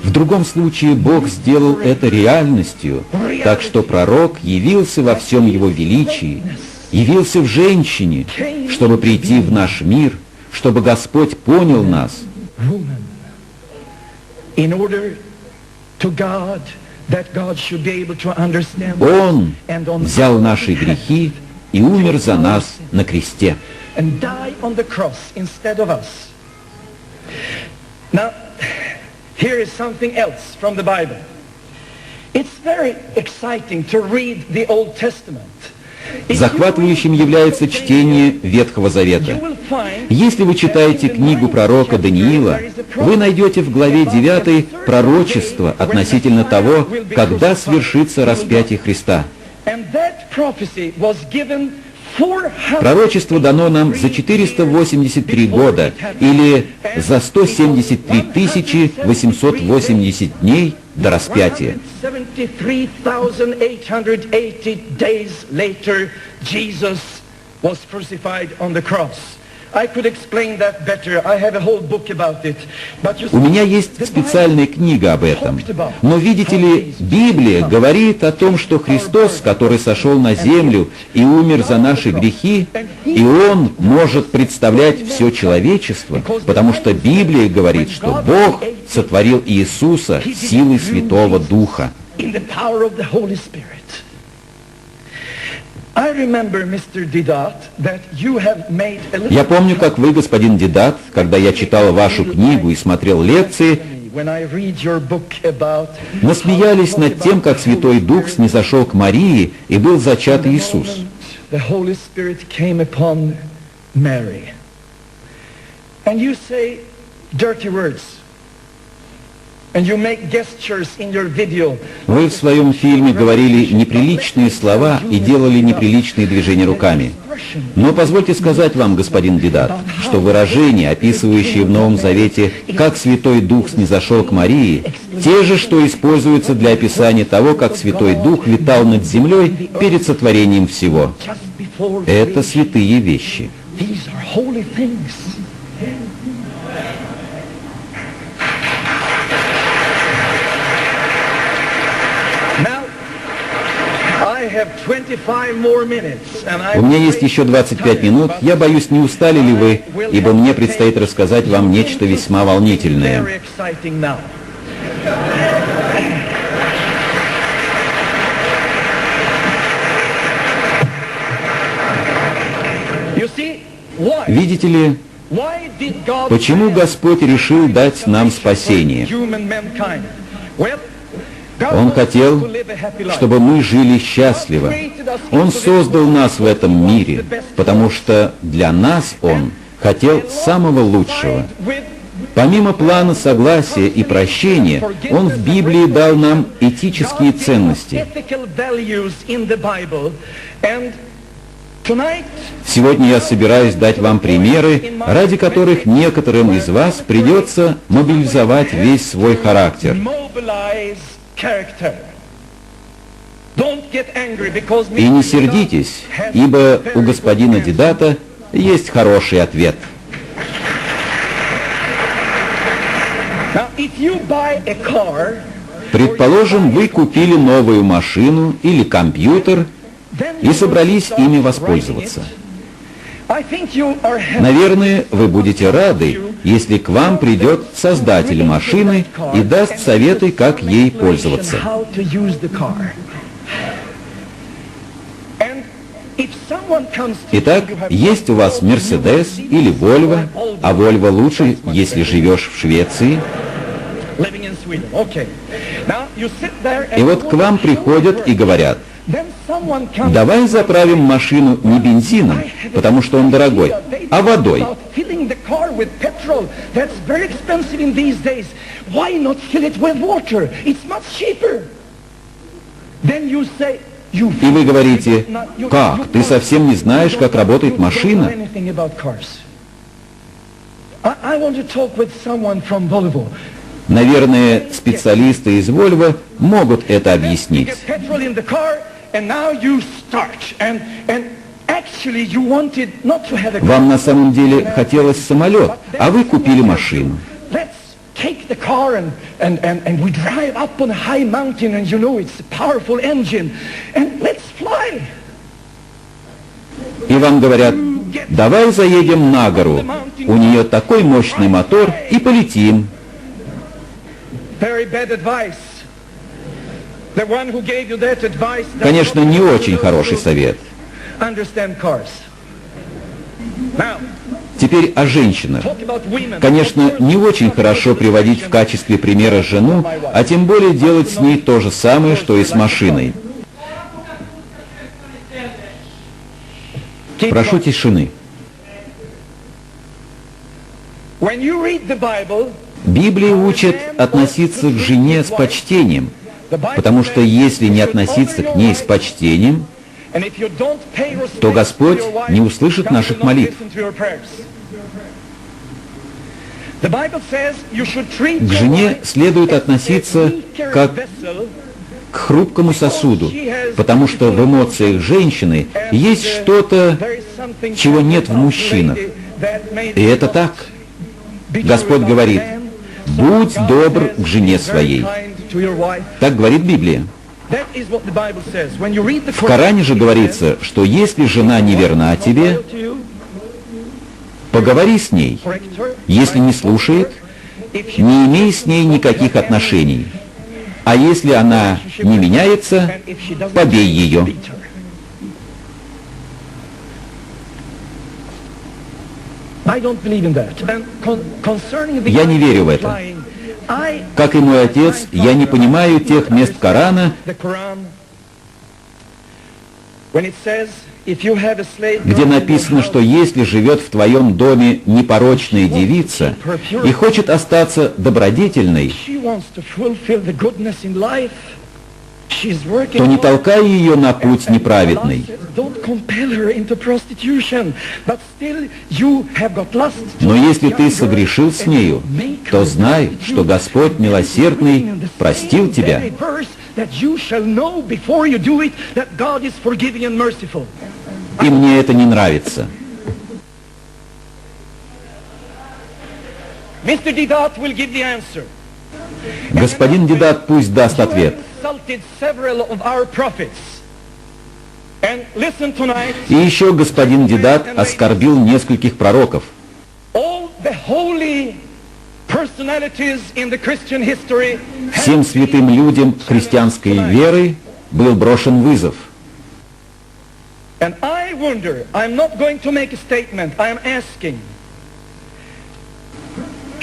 В другом случае Бог сделал это реальностью, так что пророк явился во всем его величии, явился в женщине, чтобы прийти в наш мир, чтобы Господь понял нас. Он взял наши грехи и умер за нас на кресте. Here is something else from the Bible. It's very exciting to read the Old Testament. Захватывающим является чтение Ветхого Завета. Если вы читаете книгу пророка Даниила, вы найдете в главе 9 пророчество относительно того, когда свершится распятие Христа. Пророчество дано нам за 483 года, или за 173 880 дней до распятия. У меня есть специальная книга об этом. Но, видите ли, Библия говорит о том, что Христос, который сошел на землю и умер за наши грехи, и Он может представлять все человечество, потому что Библия говорит, что Бог сотворил Иисуса силой Святого Духа. I remember, Mr. Didat, that you have made a little... Я помню, как вы, господин Дидат, когда я читал вашу книгу и смотрел лекции, When I read your book about... насмеялись над тем, как Святой Дух снизошел к Марии и был зачат Иисус. The Holy Spirit came upon Mary. And you say dirty words. And you make gestures in your video. Вы в своем фильме говорили неприличные слова и делали неприличные движения руками. Но позвольте сказать вам, господин Дидат, что выражения, описывающие в Новом Завете, как Святой Дух снизошел к Марии, те же, что используются для описания того, как Святой Дух витал над землей перед сотворением всего. Это святые вещи. These are holy things. Now, I have 25 more minutes, and I... У меня есть еще 25 минут. Я боюсь, не устали ли вы, ибо мне предстоит рассказать вам нечто весьма волнительное. Very exciting now. You see, why? Видите ли, Why did God почему Господь решил дать нам спасение? human mankind? Well, God Он wants хотел, to live a happy life. чтобы мы жили счастливо. Он создал нас в этом мире, потому что для нас Он хотел самого лучшего. With Помимо плана согласия и прощения, Он в Библии дал нам этические ценности. ethical values in the Bible. And tonight, Сегодня я собираюсь дать вам примеры, ради которых некоторым из вас придется мобилизовать весь свой характер. mobilize character. Don't get angry because И не сердитесь, ибо у господина Дидата есть хороший ответ. Now, if you buy a car, Предположим, вы купили новую машину или компьютер then и собрались ими воспользоваться. I think you are happy. Наверное, вы будете рады, если к вам придет создатель машины и даст советы, как ей пользоваться. How to use the car. And if someone comes to Итак, you, you have есть у вас Мерседес или Вольво, а Вольво лучше, если живешь в Швеции. living in Sweden. Okay. Now you sit there and И вот к вам приходят и говорят: then someone comes давай заправим машину не бензином, потому что он дорогой, а водой. about filling the car with petrol. That's very expensive in these days. Why not fill it with water? It's much cheaper. Then you say, you И вы говорите: как, ты совсем не знаешь, как работает машина? anything about cars. I want to talk with someone from Volvo. Наверное, специалисты из Вольво могут это You объяснить. get petrol in the car, and now you start. And actually you wanted not to have a car. Вам на самом деле хотелось самолет, а вы купили машину. Let's take the car and we drive up on a high mountain, and you know it's a powerful engine, and let's fly. И вам говорят: давай заедем на гору, у нее такой мощный мотор, и полетим. Very bad advice. The one who gave you that advice does Конечно, not не очень хороший совет. understand cars. Now, Теперь о женщинах. talk about women. Конечно, не очень хорошо приводить в качестве примера жену, а тем более делать с ней то же самое, что и с машиной. Прошу тишины. When you read the Bible, Библия учит относиться к жене с почтением, the Bible потому что says если не you should относиться honor к your ней с wife, почтением, and if you don't pay respect то Господь to your wife, не услышит God наших will not молитв. listen to your prayers. The Bible says you should treat К your жене wife следует as относиться a weaker как vessel, к хрупкому сосуду, потому что в эмоциях женщины есть что-то, there is something чего нет в мужчинах. that may И это так. Господь говорит: будь добр к жене своей. Так говорит Библия. В Коране же говорится, что если жена не верна тебе, поговори с ней. Если не слушает, не имей с ней никаких отношений. А если она не меняется, побей ее. Я не верю в это. Как и мой отец, я не понимаю тех мест Корана, где написано, что если живет в твоем доме непорочная девица и хочет остаться добродетельной, то не толкай ее на путь неправедный. Но если ты согрешил с нею, то знай, что Господь милосердный простил тебя. И мне это не нравится. Господин Дидат пусть даст ответ. И еще господин Дидат оскорбил нескольких пророков. Всем святым людям христианской веры был брошен вызов.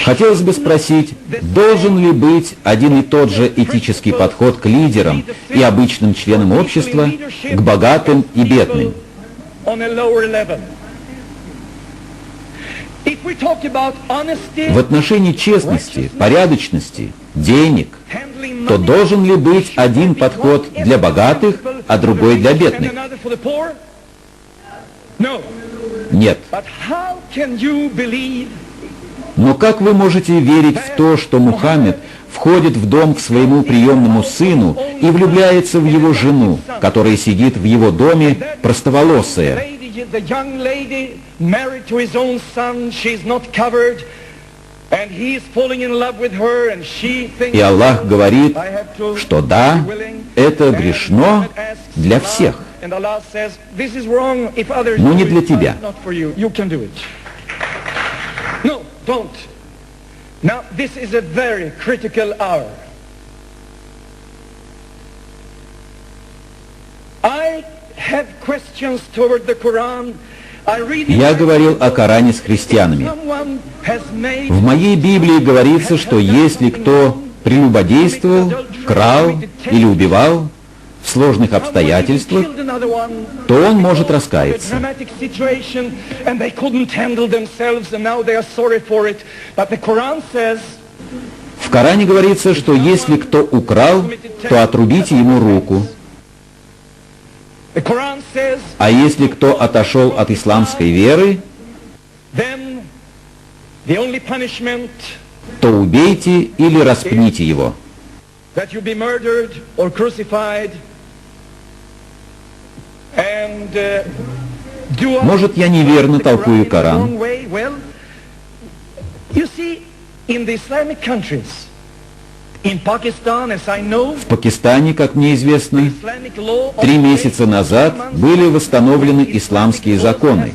Хотелось бы спросить, должен ли быть один и тот же этический подход к лидерам и обычным членам общества, к богатым и бедным? В отношении честности, порядочности, денег, то должен ли быть один подход для богатых, а другой для бедных? Нет. Но как вы можете верить в то, что Мухаммед входит в дом к своему приемному сыну и влюбляется в его жену, которая сидит в его доме простоволосая? И Аллах говорит, что да, это грешно для всех, но не для тебя. Don't. Now, this is a very critical hour. I have questions toward the Quran. Я говорил о Коране с христианами. В моей Библии говорится, что если кто прелюбодействовал, крал или убивал в сложных обстоятельствах, то он может раскаяться. В Коране говорится, что если кто украл, то отрубите ему руку. А если кто отошел от исламской веры, то убейте или распните его. Может, я неверно толкую Коран? В Пакистане, как мне известно, 3 месяца назад были восстановлены исламские законы.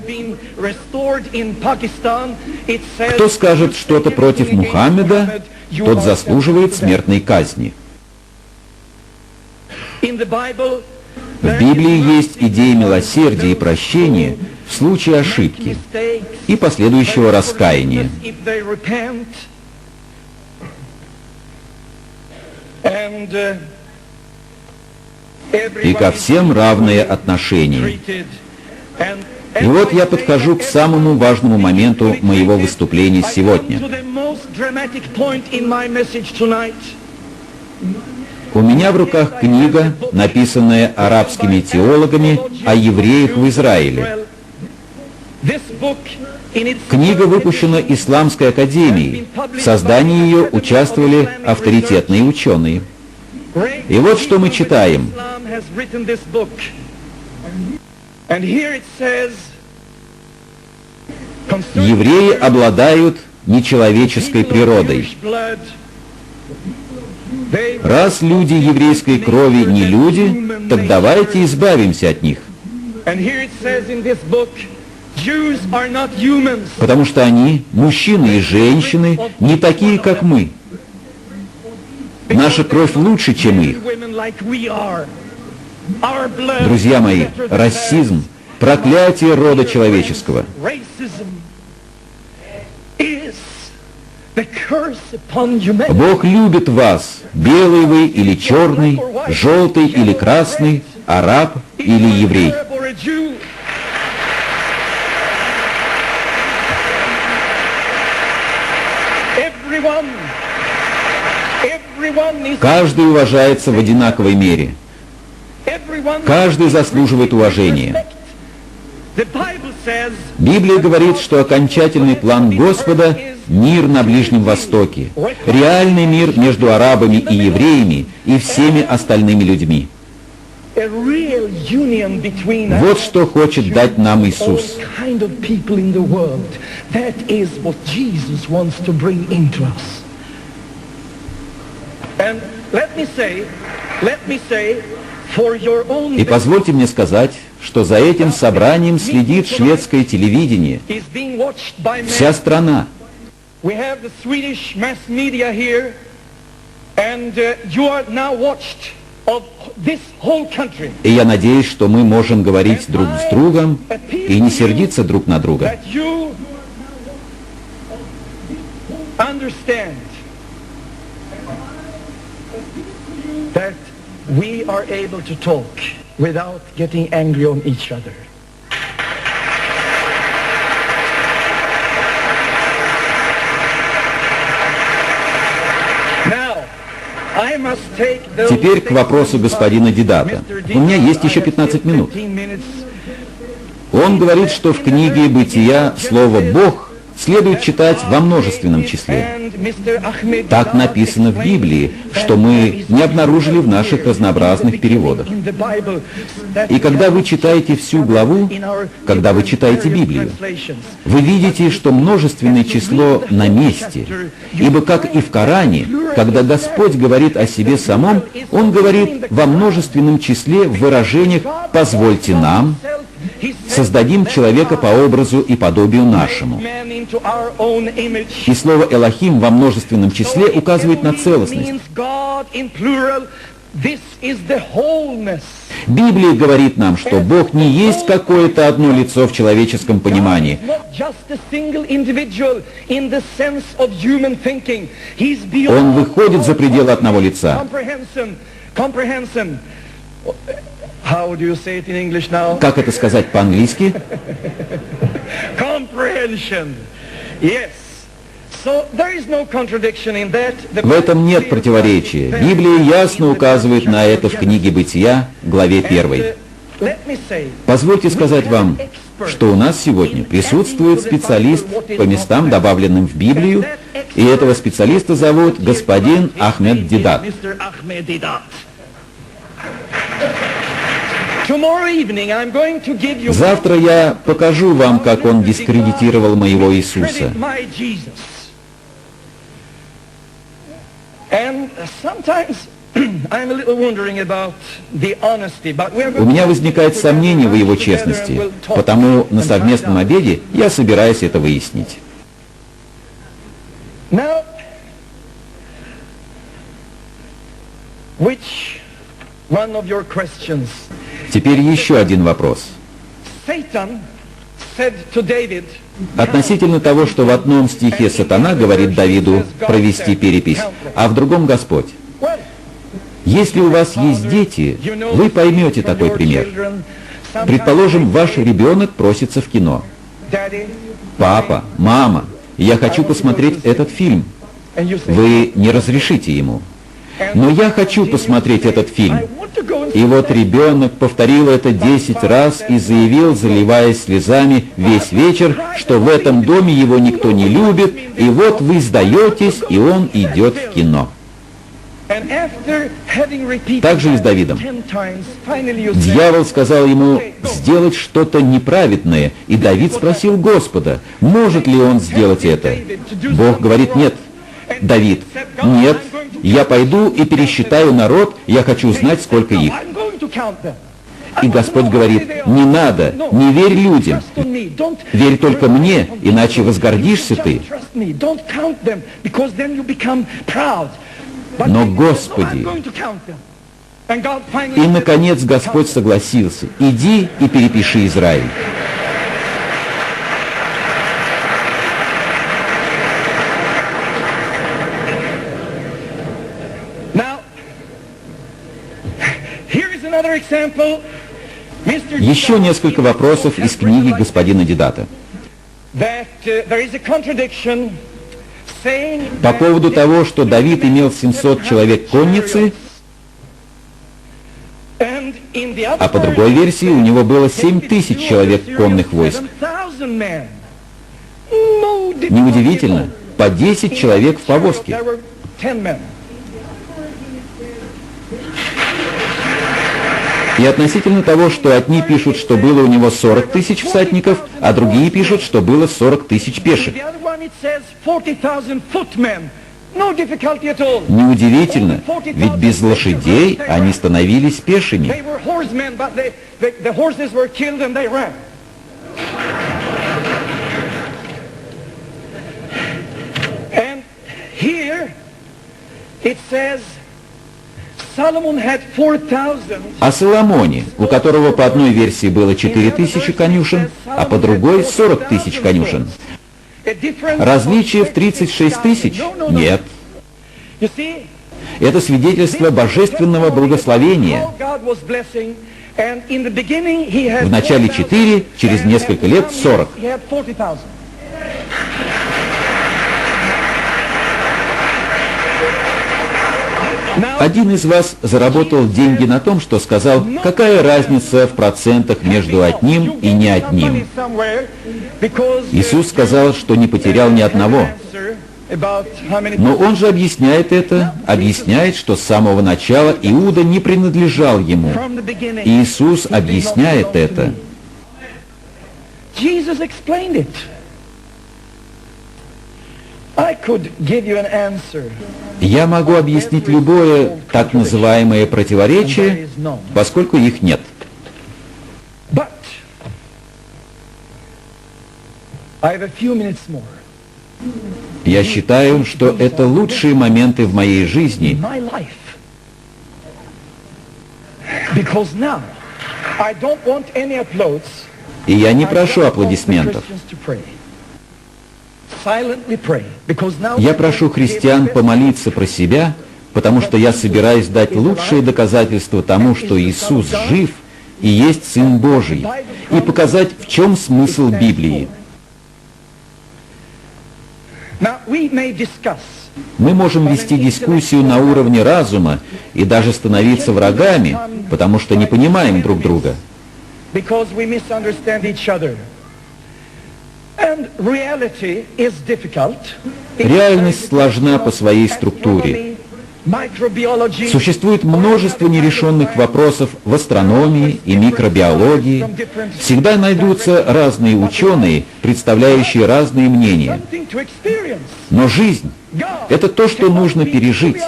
Кто скажет что-то против Мухаммеда, тот заслуживает смертной казни. В Библии есть идея милосердия и прощения в случае ошибки и последующего раскаяния. И ко всем равное отношение. И вот я подхожу к самому важному моменту моего выступления сегодня. У меня в руках книга, написанная арабскими теологами о евреях в Израиле. Книга выпущена Исламской академией. В создании ее участвовали авторитетные ученые. И вот что мы читаем. Евреи обладают нечеловеческой природой. Раз люди еврейской крови не люди, так давайте избавимся от них. Потому что они, мужчины и женщины, не такие, как мы. Наша кровь лучше, чем их. Друзья мои, расизм, проклятие рода человеческого. is the curse upon humanity. Бог любит вас, белый вы или черный, желтый или красный, араб или еврей. Arab or a Jew. Everyone is, Каждый уважается в одинаковой мере. everyone Каждый заслуживает уважения. The Bible says, Библия говорит, что окончательный план Господа – мир на Ближнем Востоке, реальный мир между арабами и евреями и всеми остальными людьми. a real union between Вот что хочет дать нам Иисус. all kind of people in the world. That is what Jesus wants to bring into us. And let me say, for your own И позвольте мне сказать, что за этим собранием следит шведское телевидение, is being watched by вся men. страна. We have the Swedish mass media here, and you are now watched of this whole country. И я надеюсь, что мы можем говорить друг с другом и не сердиться друг на друга. That you understand that we are able to talk without getting angry on each other. Now, I must take those Теперь к вопросу господина Дидата. У меня есть еще 15 минут. 15 minutes. Он говорит, что в книге «Бытия» слово «Бог» следует читать во множественном числе. Так написано в Библии, что мы не обнаружили в наших разнообразных переводах. И когда вы читаете всю главу, когда вы читаете Библию, вы видите, что множественное число на месте. Ибо, как и в Коране, когда Господь говорит о себе самом, Он говорит во множественном числе в выражениях «позвольте нам», «создадим человека по образу и подобию нашему». И слово «Элохим» во множественном числе указывает на целостность. Библия говорит нам, что Бог не есть какое-то одно лицо в человеческом понимании. Он выходит за пределы одного лица. How do you say it in English now? Как это сказать по-английски? Comprehension. Yes. So there is no contradiction in that. В этом нет противоречия. Библия ясно указывает на это в книге «Бытия», главе 1. Let me say, Позвольте сказать вам, что у нас сегодня присутствует специалист по местам, добавленным в Библию, и этого специалиста зовут господин Ахмед Дидат. Mr. Ahmed Didat. Tomorrow evening I'm going to give you Завтра я покажу вам, как он дискредитировал моего Иисуса. credit my Jesus. And sometimes I'm a little wondering about the honesty, but we are У going меня возникает сомнение в его честности, потому на совместном обеде я собираюсь это выяснить. Now, which one of your questions? Теперь еще один вопрос. Satan said to David, Относительно того, что в одном стихе сатана говорит Давиду провести перепись, а в другом Господь. well, Если у вас есть дети, вы поймете такой пример. Предположим, ваш ребенок просится в кино. Daddy, «Папа, мама, я хочу посмотреть этот фильм». and you say, Вы не разрешите ему. «Но я хочу посмотреть этот фильм». I want to go and И вот ребенок повторил это 10 раз и заявил, заливаясь слезами весь вечер, что в этом доме его никто не любит, и вот вы сдаетесь, и он идет в кино. And after having repeated Так же и с that Давидом. 10 times, finally you say, Дьявол сказал ему сделать что-то неправедное, и Давид спросил Господа, может ли он сделать это. Бог говорит нет. Давид, нет, я пойду и пересчитаю народ, я хочу знать, сколько их. I'm going to count them. И Господь говорит, не надо, не верь людям, Trust on me. Don't верь только мне, иначе возгордишься ты. trust me. Don't count them, because then you become proud. But Но, no, Господи, I'm going to count them. And God finally И, said, наконец, Господь согласился, иди и перепиши Израиль. another example. Еще несколько вопросов из книги господина Дидата. По поводу того, что Давид имел 700 человек конницы, а по другой версии у него было 7000 человек конных войск. Неудивительно, по 10 человек в повозке. И относительно того, что одни пишут, что было у него 40 тысяч всадников, а другие пишут, что было 40 тысяч пеших. Неудивительно, ведь без лошадей они становились пешими. О Соломоне, у которого по одной версии было 4000 конюшен, а по другой 40 тысяч конюшен. Различие в 36 тысяч? Нет. Это свидетельство божественного благословения. В начале 4, через несколько лет 40. Один из вас заработал деньги на том, что сказал, какая разница в процентах между одним и не одним. Иисус сказал, что не потерял ни одного. Но он же объясняет это, объясняет, что с самого начала Иуда не принадлежал ему. И Иисус объясняет это. Я могу объяснить любое так называемое противоречие, поскольку их нет. Я считаю, что это лучшие моменты в моей жизни, и я не прошу аплодисментов. Я прошу христиан помолиться про себя, потому что я собираюсь дать лучшие доказательства тому, что Иисус жив и есть Сын Божий, и показать, в чем смысл Библии. Мы можем вести дискуссию на уровне разума и даже становиться врагами, потому что не понимаем друг друга. Реальность сложна по своей структуре. Существует множество нерешенных вопросов в астрономии и микробиологии. Всегда найдутся разные ученые, представляющие разные мнения. Но жизнь — это то, что нужно пережить.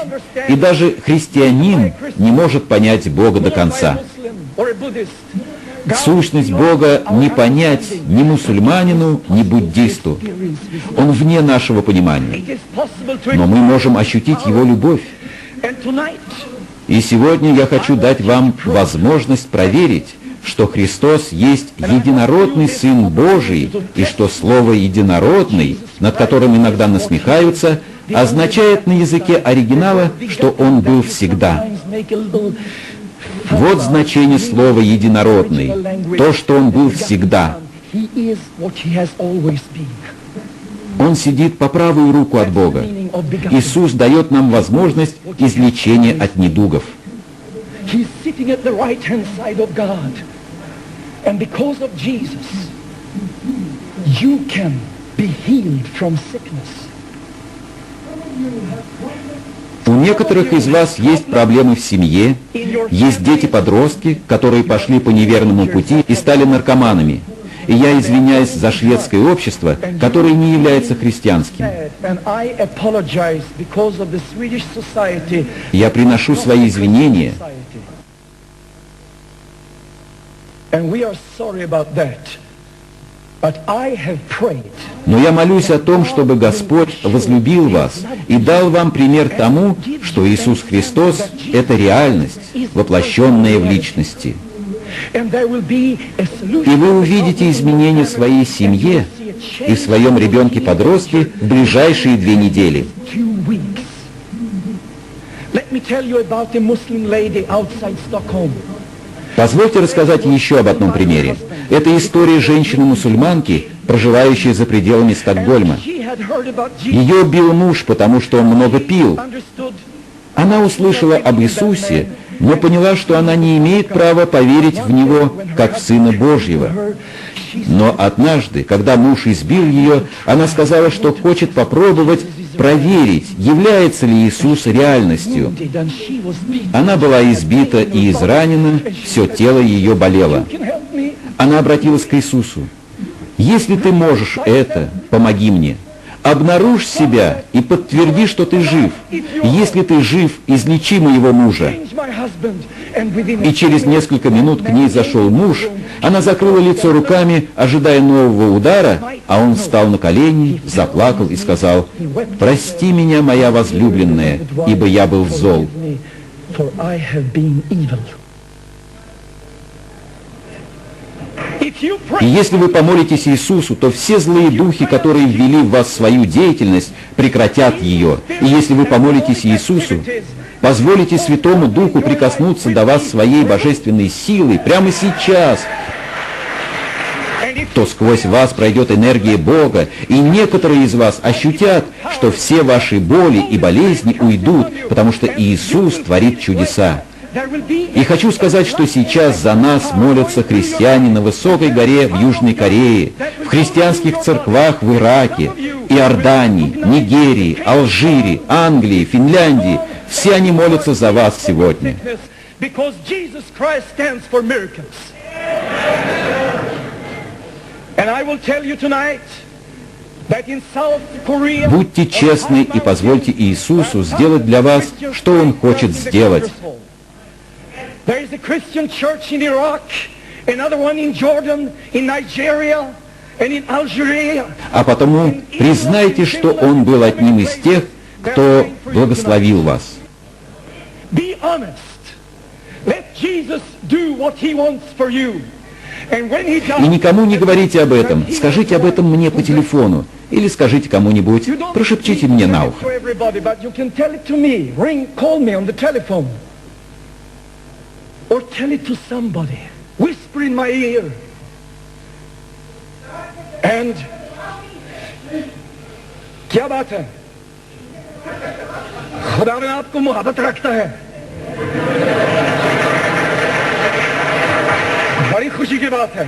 И даже христианин не может понять Бога до конца. Сущность Бога не понять ни мусульманину, ни буддисту. Он вне нашего понимания. Но мы можем ощутить Его любовь. И сегодня я хочу дать вам возможность проверить, что Христос есть единородный Сын Божий, и что слово «единородный», над которым иногда насмехаются, означает на языке оригинала, что Он был всегда. Вот значение слова «единородный», то, что Он был всегда. Он сидит по правую руку от Бога. Иисус дает нам возможность излечения от недугов. У некоторых из вас есть проблемы в семье, есть дети-подростки, которые пошли по неверному пути и стали наркоманами. И я извиняюсь за шведское общество, которое не является христианским. Я приношу свои извинения. Но я молюсь о том, чтобы Господь возлюбил вас и дал вам пример тому, что Иисус Христос — это реальность, воплощенная в личности. И вы увидите изменения в своей семье и в своем ребенке-подростке в ближайшие 2 недели. Позвольте рассказать еще об одном примере. Это история женщины-мусульманки, проживающей за пределами Стокгольма. Ее бил муж, потому что он много пил. Она услышала об Иисусе, но поняла, что она не имеет права поверить в Него, как в Сына Божьего. Но однажды, когда муж избил ее, она сказала, что хочет попробовать проверить, является ли Иисус реальностью. Она была избита и изранена, все тело ее болело. Она обратилась к Иисусу. «Если ты можешь это, помоги мне. Обнаружь себя и подтверди, что ты жив. Если ты жив, излечи моего мужа». И через несколько минут к ней зашел муж. Она закрыла лицо руками, ожидая нового удара, а он встал на колени, заплакал и сказал: «Прости меня, моя возлюбленная, ибо я был зол». И если вы помолитесь Иисусу, то все злые духи, которые ввели в вас свою деятельность, прекратят ее. И если вы помолитесь Иисусу, позволите Святому Духу прикоснуться до вас своей божественной силой прямо сейчас, то сквозь вас пройдет энергия Бога, и некоторые из вас ощутят, что все ваши боли и болезни уйдут, потому что Иисус творит чудеса. И хочу сказать, что сейчас за нас молятся христиане на высокой горе в Южной Корее, в христианских церквах в Ираке, Иордании, Нигерии, Алжире, Англии, Финляндии. Все они молятся за вас сегодня. Будьте честны и позвольте Иисусу сделать для вас, что Он хочет сделать. There is a Christian church in Iraq, another one in Jordan, in Nigeria, and in Algeria. А потому признайте, что Он был одним из тех, кто благословил вас. Be honest. Let Jesus do what he wants for you. And when he does, И никому не говорите об этом. Скажите об этом мне по телефону. Или скажите кому-нибудь, прошепчите мне на ухо. Or tell it to somebody. Whisper in my ear. And क्या बात है? खुदा ने आपको मोहब्बत रखता है. बड़ी खुशी की बात है.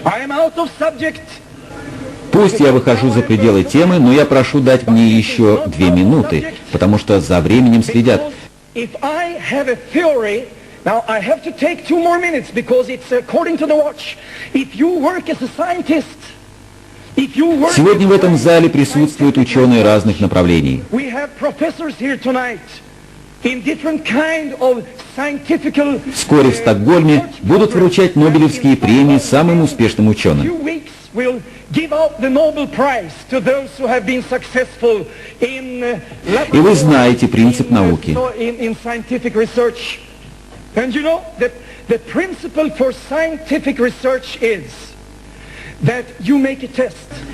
I am out of subject. Пусть я выхожу за пределы темы, но я прошу дать мне еще 2 минуты, потому что за временем следят. Сегодня в этом зале присутствуют ученые разных направлений. Вскоре в Стокгольме будут вручать Нобелевские премии самым успешным ученым. И вы знаете принцип науки.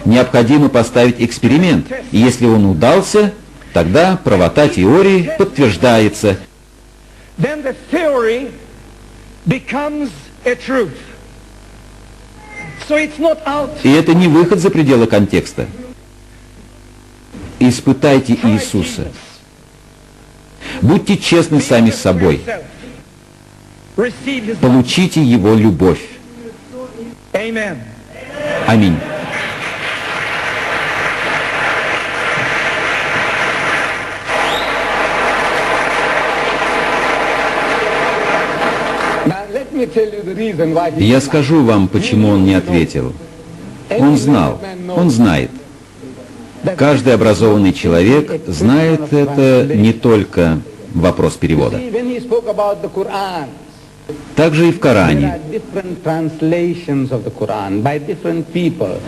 Необходимо поставить эксперимент, и если он удался, тогда правота теории подтверждается. И это не выход за пределы контекста. Испытайте Иисуса. Будьте честны сами с собой. Получите Его любовь. Аминь. Я скажу вам, почему он не ответил. Он знал, он знает. Каждый образованный человек знает это не только вопрос перевода. Также и в Коране.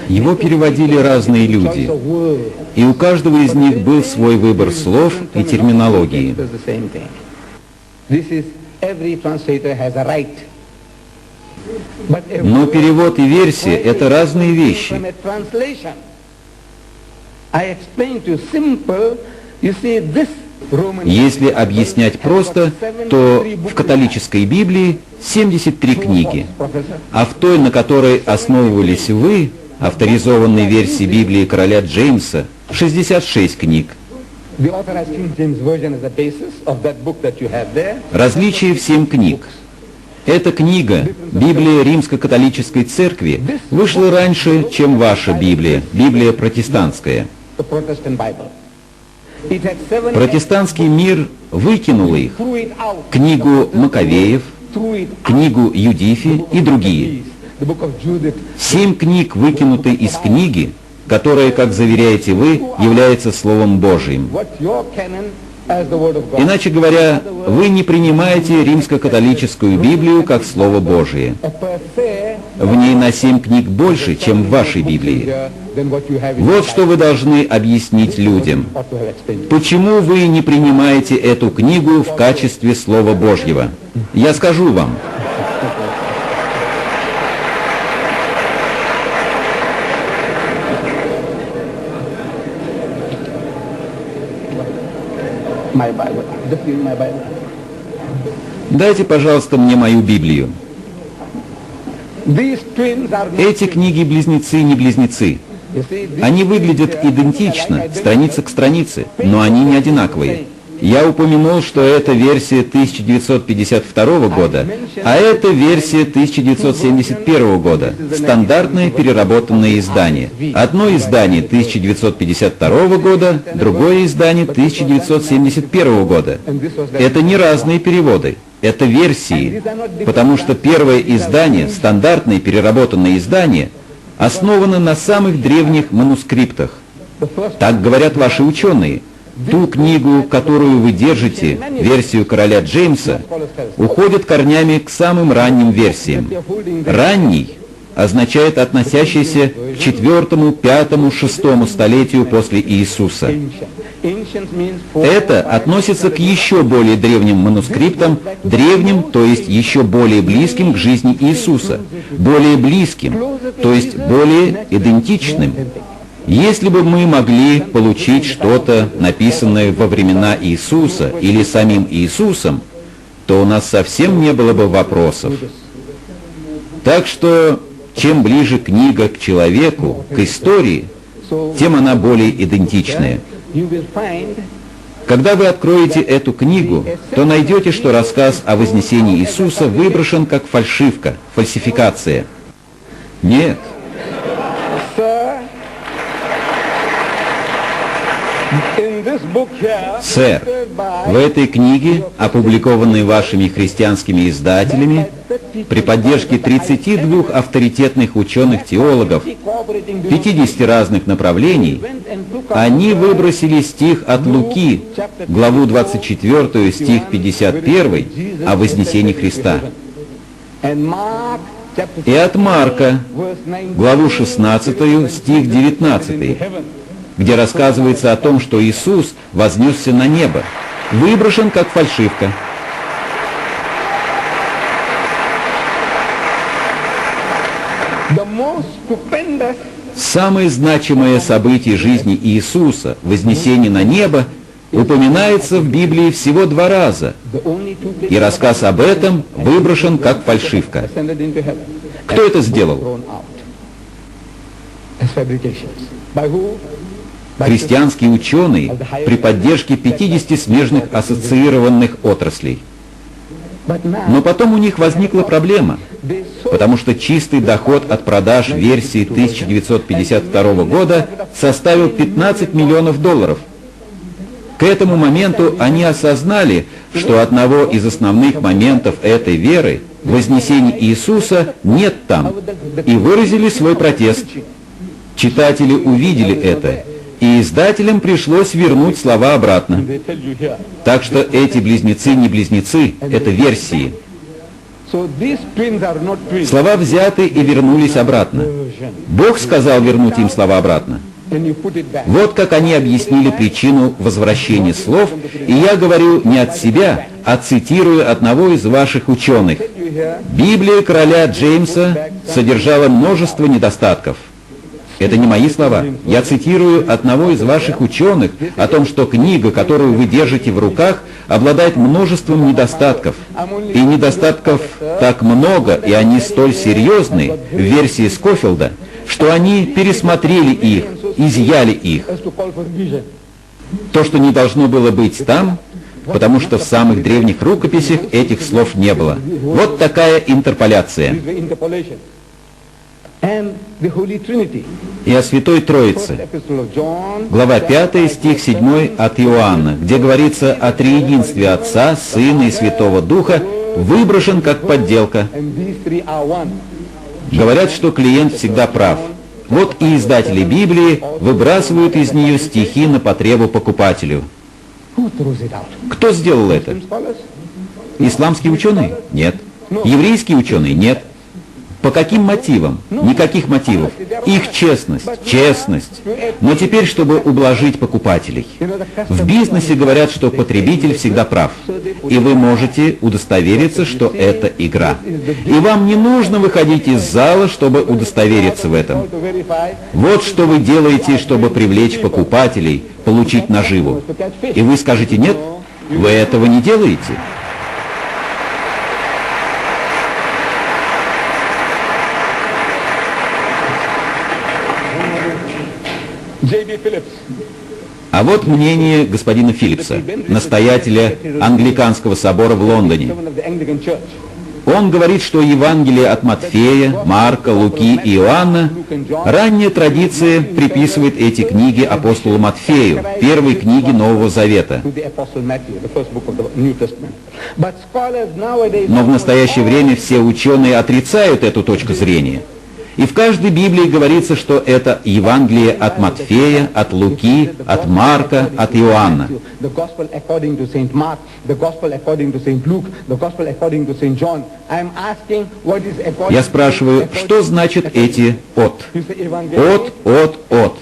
Его переводили разные люди, и у каждого из них был свой выбор слов и терминологии. Но перевод и версия — это разные вещи. Если объяснять просто, то в католической Библии 73 книги, а в той, на которой основывались вы, авторизованной версии Библии короля Джеймса, 66 книг. Различие в 7 книг. Эта книга, Библия Римско-католической церкви, вышла раньше, чем ваша Библия, Библия протестантская. Протестантский мир выкинул их, книгу Маковеев, книгу Юдифи и другие. 7 книг выкинуты из книги, которая, как заверяете вы, является Словом Божиим. Иначе говоря, вы не принимаете римско-католическую Библию как Слово Божие. В ней на 7 книг больше, чем в вашей Библии. Вот что вы должны объяснить людям. Почему вы не принимаете эту книгу в качестве Слова Божьего? Я скажу вам. Дайте, пожалуйста, мне мою Библию. Эти книги-близнецы не близнецы. Они выглядят идентично, страница к странице, но они не одинаковые. Я упомянул, что это версия 1952 года, а это версия 1971 года, стандартное переработанное издание. Одно издание 1952 года, другое издание 1971 года. Это не разные переводы, это версии, потому что первое издание, стандартное переработанное издание, основано на самых древних манускриптах. Так говорят ваши ученые. Ту книгу, которую вы держите, версию короля Джеймса, уходит корнями к самым ранним версиям. Ранний означает относящийся к 4, 5, 6 столетию после Иисуса. Это относится к еще более древним манускриптам, древним, то есть еще более близким к жизни Иисуса, более близким, то есть более идентичным. Если бы мы могли получить что-то, написанное во времена Иисуса или самим Иисусом, то у нас совсем не было бы вопросов. Так что, чем ближе книга к человеку, к истории, тем она более идентичная. Когда вы откроете эту книгу, то найдете, что рассказ о вознесении Иисуса выброшен как фальшивка, фальсификация. Нет. Сэр, в этой книге, опубликованной вашими христианскими издателями, при поддержке 32 авторитетных ученых-теологов, 50 разных направлений, они выбросили стих от Луки, главу 24, стих 51, о вознесении Христа. И от Марка, главу 16, стих 19, где рассказывается о том, что Иисус вознесся на небо, выброшен как фальшивка. Самое значимое событие жизни Иисуса, вознесение на небо, упоминается в Библии всего 2 раза, и рассказ об этом выброшен как фальшивка. Кто это сделал? Христианские ученые при поддержке 50 смежных ассоциированных отраслей. Но потом у них возникла проблема, потому что чистый доход от продаж версии 1952 года составил $15 миллионов. К этому моменту они осознали, что одного из основных моментов этой веры, вознесения Иисуса, нет там, и выразили свой протест. Читатели увидели это, и издателям пришлось вернуть слова обратно. Так что эти близнецы не близнецы, это версии. Слова взяты и вернулись обратно. Бог сказал вернуть им слова обратно. Вот как они объяснили причину возвращения слов, и я говорю не от себя, а цитирую одного из ваших ученых. Библия короля Джеймса содержала множество недостатков. Это не мои слова. Я цитирую одного из ваших ученых о том, что книга, которую вы держите в руках, обладает множеством недостатков. И недостатков так много, и они столь серьезны в версии Скофилда, что они пересмотрели их, изъяли их. То, что не должно было быть там, потому что в самых древних рукописях этих слов не было. Вот такая интерполяция. И о Святой Троице. Глава 5, стих 7 от Иоанна, где говорится о триединстве Отца, Сына и Святого Духа, выброшен как подделка. Говорят, что клиент всегда прав. Вот и издатели Библии выбрасывают из нее стихи на потребу покупателю. Кто сделал это? Исламские ученые? Нет. Еврейские ученые? Нет. По каким мотивам? Никаких мотивов. Их честность. Честность. Но теперь, чтобы ублажить покупателей. В бизнесе говорят, что потребитель всегда прав. И вы можете удостовериться, что это игра. И вам не нужно выходить из зала, чтобы удостовериться в этом. Вот что вы делаете, чтобы привлечь покупателей, получить наживу. И вы скажете нет? Вы этого не делаете? А вот мнение господина Филлипса, настоятеля Англиканского собора в Лондоне. Он говорит, что Евангелие от Матфея, Марка, Луки и Иоанна, ранняя традиция приписывает эти книги апостолу Матфею, первой книге Нового Завета. Но в настоящее время все ученые отрицают эту точку зрения. И в каждой Библии говорится, что это Евангелие от Матфея, от Луки, от Марка, от Иоанна. Я спрашиваю, что значит эти «от»? От.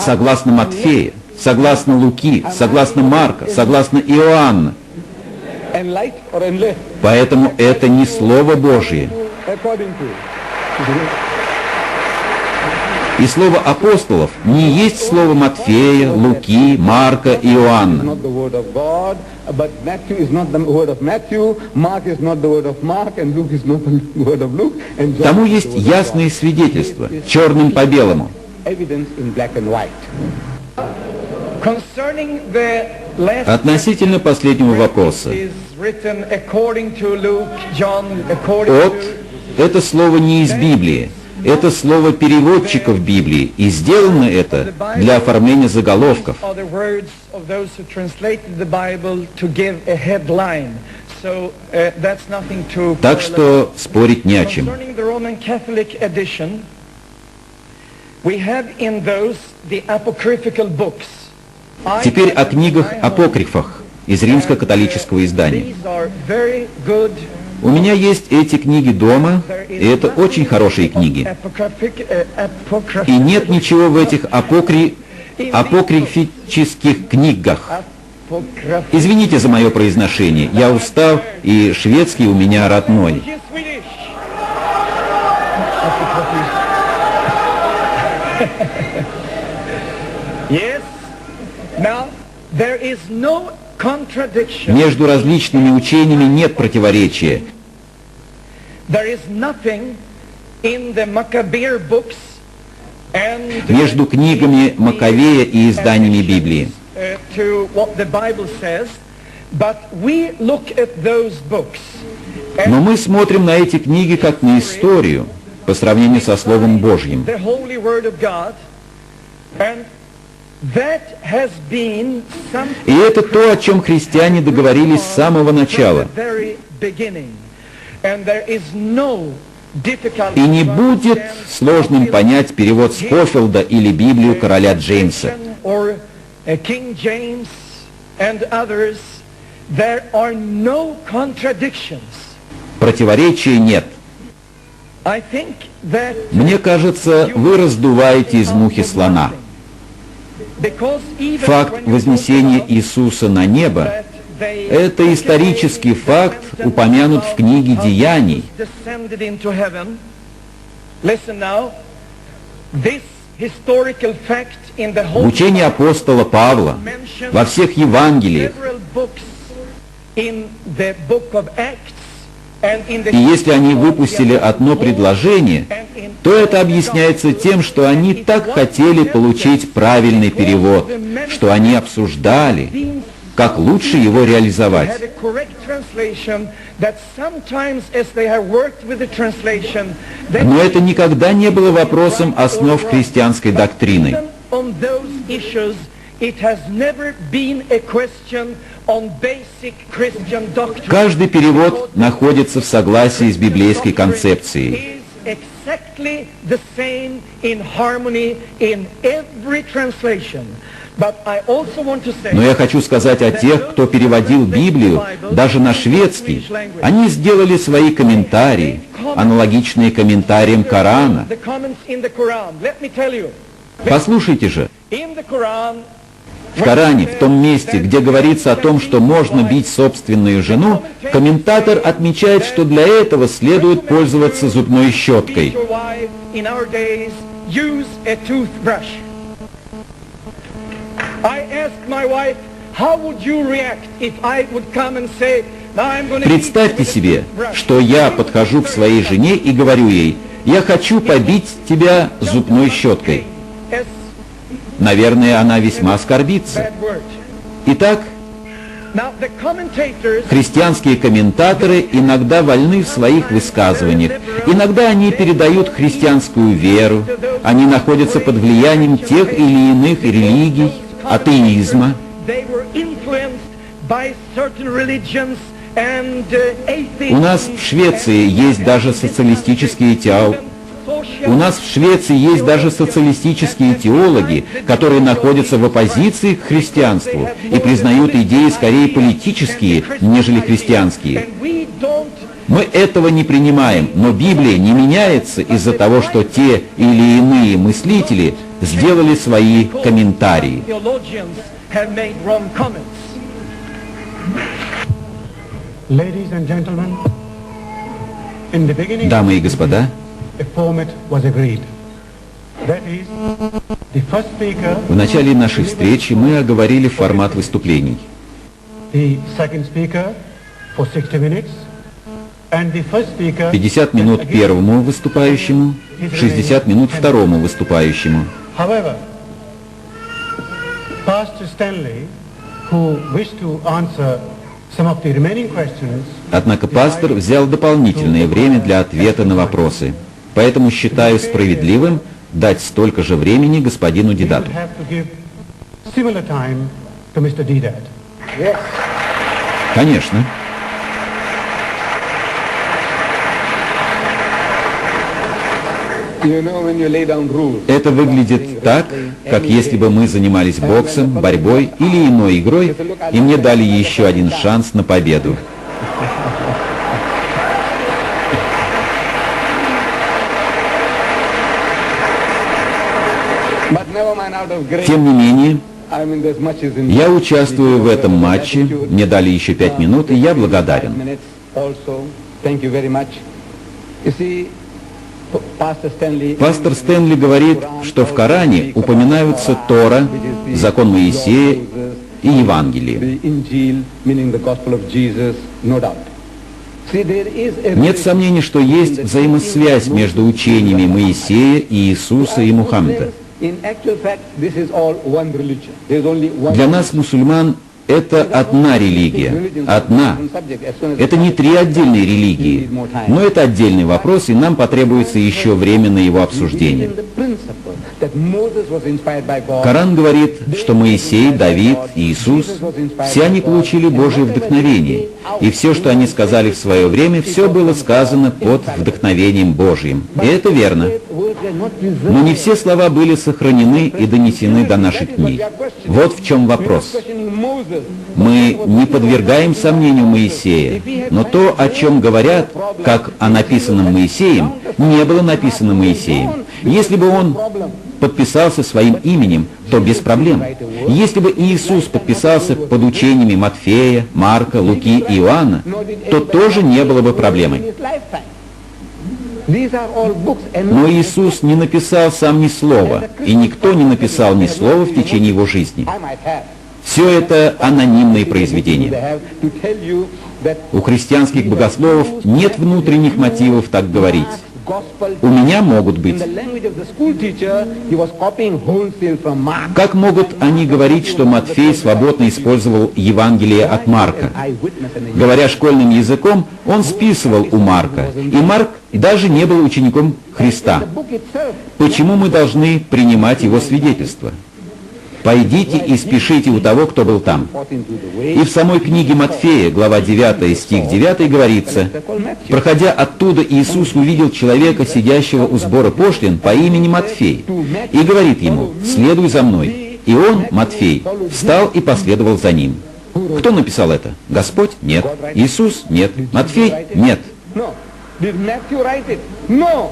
Согласно Матфея, согласно Луки, согласно Марка, согласно Иоанна. Поэтому это не Слово Божье. И слово апостолов не есть слово Матфея, Луки, Марка, Иоанна. Тому есть ясные свидетельства, черным по белому. Относительно последнего вопроса. «От» — это слово не из Библии. Это слово переводчиков Библии, и сделано это для оформления заголовков. Так что спорить не о чем. Теперь о книгах-апокрифах из римско-католического издания. У меня есть эти книги дома, и это очень хорошие книги. И нет ничего в этих апокрифических книгах. Извините за мое произношение, я устал, и шведский у меня родной. Между различными учениями нет противоречия. Между книгами Маковея и изданиями Библии. Но мы смотрим на эти книги как на историю по сравнению со Словом Божьим. И это то, о чем христиане договорились с самого начала. И не будет сложным понять перевод Скофилда или Библию короля Джеймса. Противоречий нет. Мне кажется, вы раздуваете из мухи слона. Факт вознесения Иисуса на небо – это исторический факт, упомянут в книге «Деяний». Listen now. This historical fact in the В whole учении апостола Павла, во всех Евангелиях, several books in the book of Acts and in the и если они выпустили одно предложение, то это объясняется тем, что они так хотели получить правильный перевод, что они обсуждали, как лучше его реализовать. had a correct translation that sometimes as they have worked with the translation they Но это никогда не было вопросом основ христианской доктрины. on those issues it has never been a question on basic Christian doctrine. Каждый перевод находится в согласии с библейской концепцией. Is exactly the same in harmony in every translation. But I also want to say Но я хочу сказать о тех, кто переводил Библию, даже на шведский. Они сделали свои комментарии, аналогичные комментариям Корана. the comments in the Quran. Let me tell you, Послушайте же, in the Quran, в Коране, в том месте, где говорится о том, что можно бить собственную жену, комментатор отмечает, что для этого следует пользоваться зубной beat щеткой. your wife in our days, use a toothbrush. I asked my wife, how would you react if I would come and say, now I'm going to Представьте себе, что я подхожу к своей жене и говорю ей: «Я хочу побить тебя зубной щеткой». Наверное, она весьма оскорбится. Итак, христианские комментаторы иногда вольны в своих высказываниях. Иногда они передают христианскую веру, они находятся под влиянием тех или иных религий, атеизма. У нас в Швеции есть даже социалистические теологи, которые находятся в оппозиции к христианству и признают идеи скорее политические, нежели христианские. Мы этого не принимаем, но Библия не меняется из-за того, что те или иные мыслители сделали свои комментарии. Дамы и господа, в начале нашей встречи мы оговорили формат выступлений. 50 минут первому выступающему, 60 минут второму выступающему. Однако пастор взял дополнительное время для ответа на вопросы. Поэтому считаю справедливым дать столько же времени господину Дидату. Конечно. Это выглядит так, как если бы мы занимались боксом, борьбой или иной игрой, и мне дали еще один шанс на победу. Тем не менее, я участвую в этом матче, мне дали еще 5 минут, и я благодарен. Пастор Стэнли говорит, что в Коране упоминаются Тора, закон Моисея и Евангелие. Нет сомнений, что есть взаимосвязь между учениями Моисея, Иисуса и Мухаммеда. Для нас, мусульман, это одна религия. Одна. Это не 3 отдельные религии. Но это отдельный вопрос, и нам потребуется еще время на его обсуждение. Коран говорит, что Моисей, Давид и Иисус, все они получили Божие вдохновение. И все, что они сказали в свое время, все было сказано под вдохновением Божьим. И это верно. Но не все слова были сохранены и донесены до наших дней. Вот в чем вопрос. Мы не подвергаем сомнению Моисея, но то, о чем говорят, как о написанном Моисеем, не было написано Моисеем. Если бы он подписался своим именем, то без проблем. Если бы Иисус подписался под учениями Матфея, Марка, Луки и Иоанна, то тоже не было бы проблемой. These are all books. And Но Иисус не написал сам ни слова, и никто не написал ни слова в течение его жизни. I might have. Все это анонимные произведения. They have to tell you that У христианских богословов нет внутренних мотивов так говорить. gospel У меня могут in быть. the language of the school teacher, he was copying wholesale from Mark. Как могут они говорить, что Матфей свободно использовал Евангелие от Марка? Eyewitness and Говоря школьным языком, он списывал у Марка, и Марк даже не был учеником Христа. the book itself. Почему мы должны принимать его свидетельство? «Пойдите и спешите у того, кто был там». И в самой книге Матфея, глава 9, стих 9 говорится: «Проходя оттуда, Иисус увидел человека, сидящего у сбора пошлин по имени Матфей, и говорит ему: следуй за мной. И он, Матфей, встал и последовал за ним». Кто написал это? Господь? Нет. Иисус? Нет. Матфей? Нет. No. Did Matthew write it? No.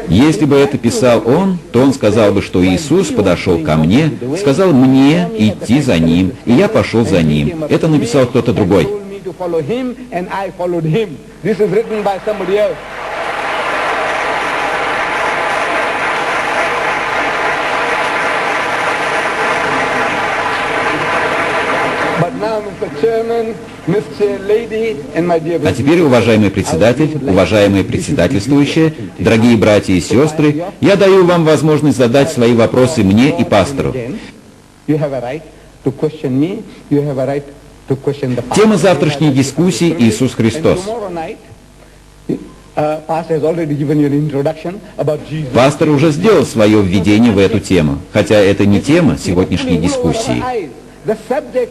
Если бы это писал он, то он сказал бы, что Иисус подошел ко мне, сказал мне идти за ним, и я пошел за ним. Это написал кто-то другой. Told me to follow him, and I followed him. This is written by somebody else. But now, Mr. Chairman, Miss Chair Lady, and my dear А теперь, уважаемый председатель, уважаемые председательствующие, дорогие братья и сестры, я даю вам возможность задать свои вопросы мне и пастору. You have a right to question me. You have a right to question the pastor. Тема завтрашней дискуссии — Иисус Христос. And tomorrow night, pastor has already given you an introduction about Jesus. Пастор уже сделал свое введение в эту тему, хотя это не тема сегодняшней дискуссии. The subject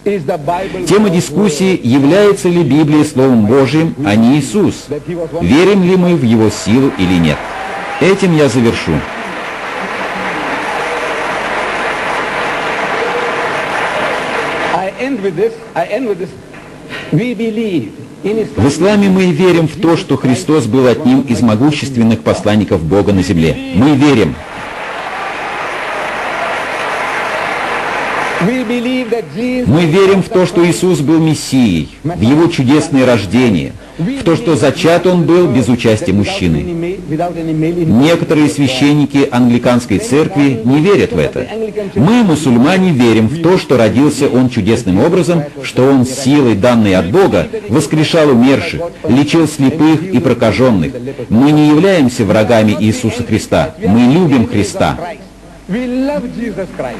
is the Bible. Тема дискуссии — является ли Библия Словом Божьим, а не Иисус? Верим ли мы в Его силу или нет? Этим я завершу. I end with this. We believe in His В исламе мы верим в то, что Христос был одним из могущественных посланников Бога на земле. Мы верим. We believe that Jesus Мы верим в то, что Иисус был Мессией, в Его чудесное рождение, в то, что зачат Он был без участия мужчины. without any male Некоторые священники англиканской церкви не верят в это. Мы, мусульмане, верим в то, что родился Он чудесным образом, что Он силой, данной от Бога, воскрешал умерших, лечил слепых и прокаженных. Мы не являемся врагами Иисуса Христа. Мы любим Христа. We love Jesus Christ.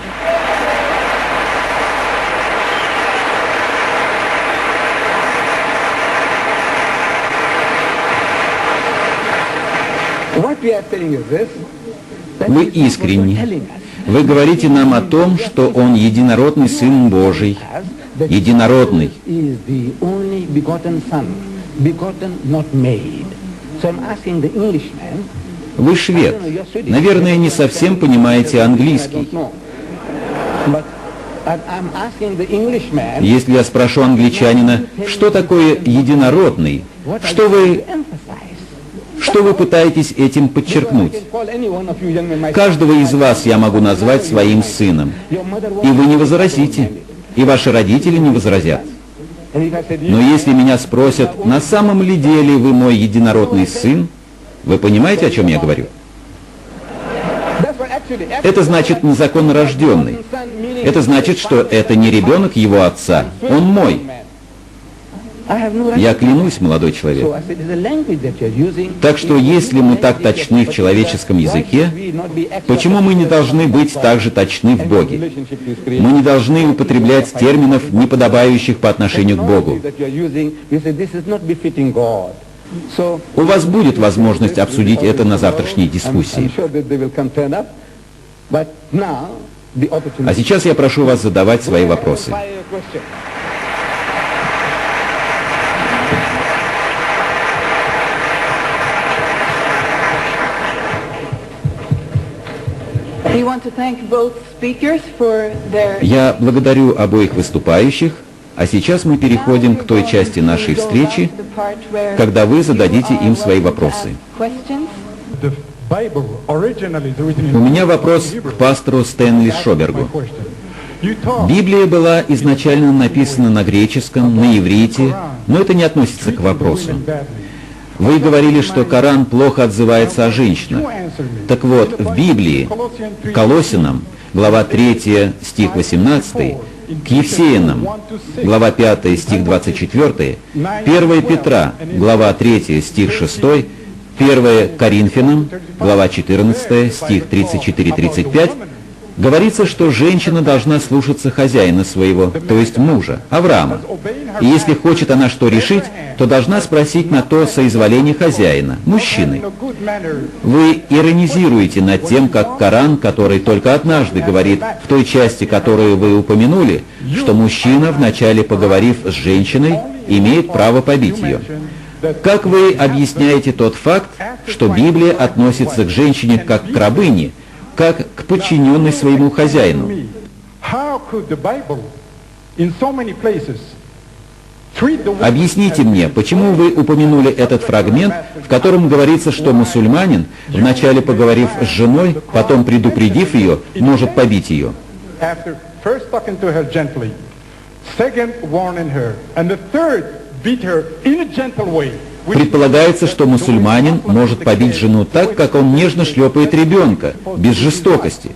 What we are saying is this. that Вы Jesus was искренни. telling us Вы говорите нам о том, что Он единородный Сын Божий. that Единородный. is the only begotten Son, begotten, not made. So I'm asking the Englishman. Вы швед. Наверное, не совсем понимаете английский. But I'm asking the Englishman. Если я спрошу англичанина, что такое единородный, что вы пытаетесь этим подчеркнуть? Каждого из вас я могу назвать своим сыном, и вы не возразите, и ваши родители не возразят. Но если меня спросят, на самом ли деле вы мой единородный сын, вы понимаете, о чем я говорю? Это значит незаконно рожденный. Это значит, что это не ребенок его отца, он мой. Я клянусь, молодой человек. Так что, если мы так точны в человеческом языке, почему мы не должны быть так же точны в Боге? Мы не должны употреблять терминов, не подобающих по отношению к Богу. У вас будет возможность обсудить это на завтрашней дискуссии. А сейчас я прошу вас задавать свои вопросы. We want to thank both speakers for their... Я благодарю обоих выступающих, а сейчас мы переходим к той части нашей встречи, когда вы зададите им свои вопросы. У меня вопрос к пастору Стэнли Шобергу. Библия была изначально написана на греческом, на иврите, но это не относится к вопросу. Вы говорили, что Коран плохо отзывается о женщинах. Так вот, в Библии, Колоссянам, глава 3, стих 18, к Евсеянам, глава 5, стих 24, 1 Петра, глава 3, стих 6, 1 Коринфянам, глава 14, стих 34-35, говорится, что женщина должна слушаться хозяина своего, то есть мужа, Авраама. И если хочет она что решить, то должна спросить на то соизволение хозяина, мужчины. Вы иронизируете над тем, как Коран, который только однажды говорит в той части, которую вы упомянули, что мужчина, вначале поговорив с женщиной, имеет право побить ее. Как вы объясняете тот факт, что Библия относится к женщине как к рабыне, как к подчиненной своему хозяину? Объясните мне, почему вы упомянули этот фрагмент, в котором говорится, что мусульманин, вначале поговорив с женой, потом предупредив ее, может побить ее? Предполагается, что мусульманин может побить жену так, как он нежно шлепает ребенка, без жестокости.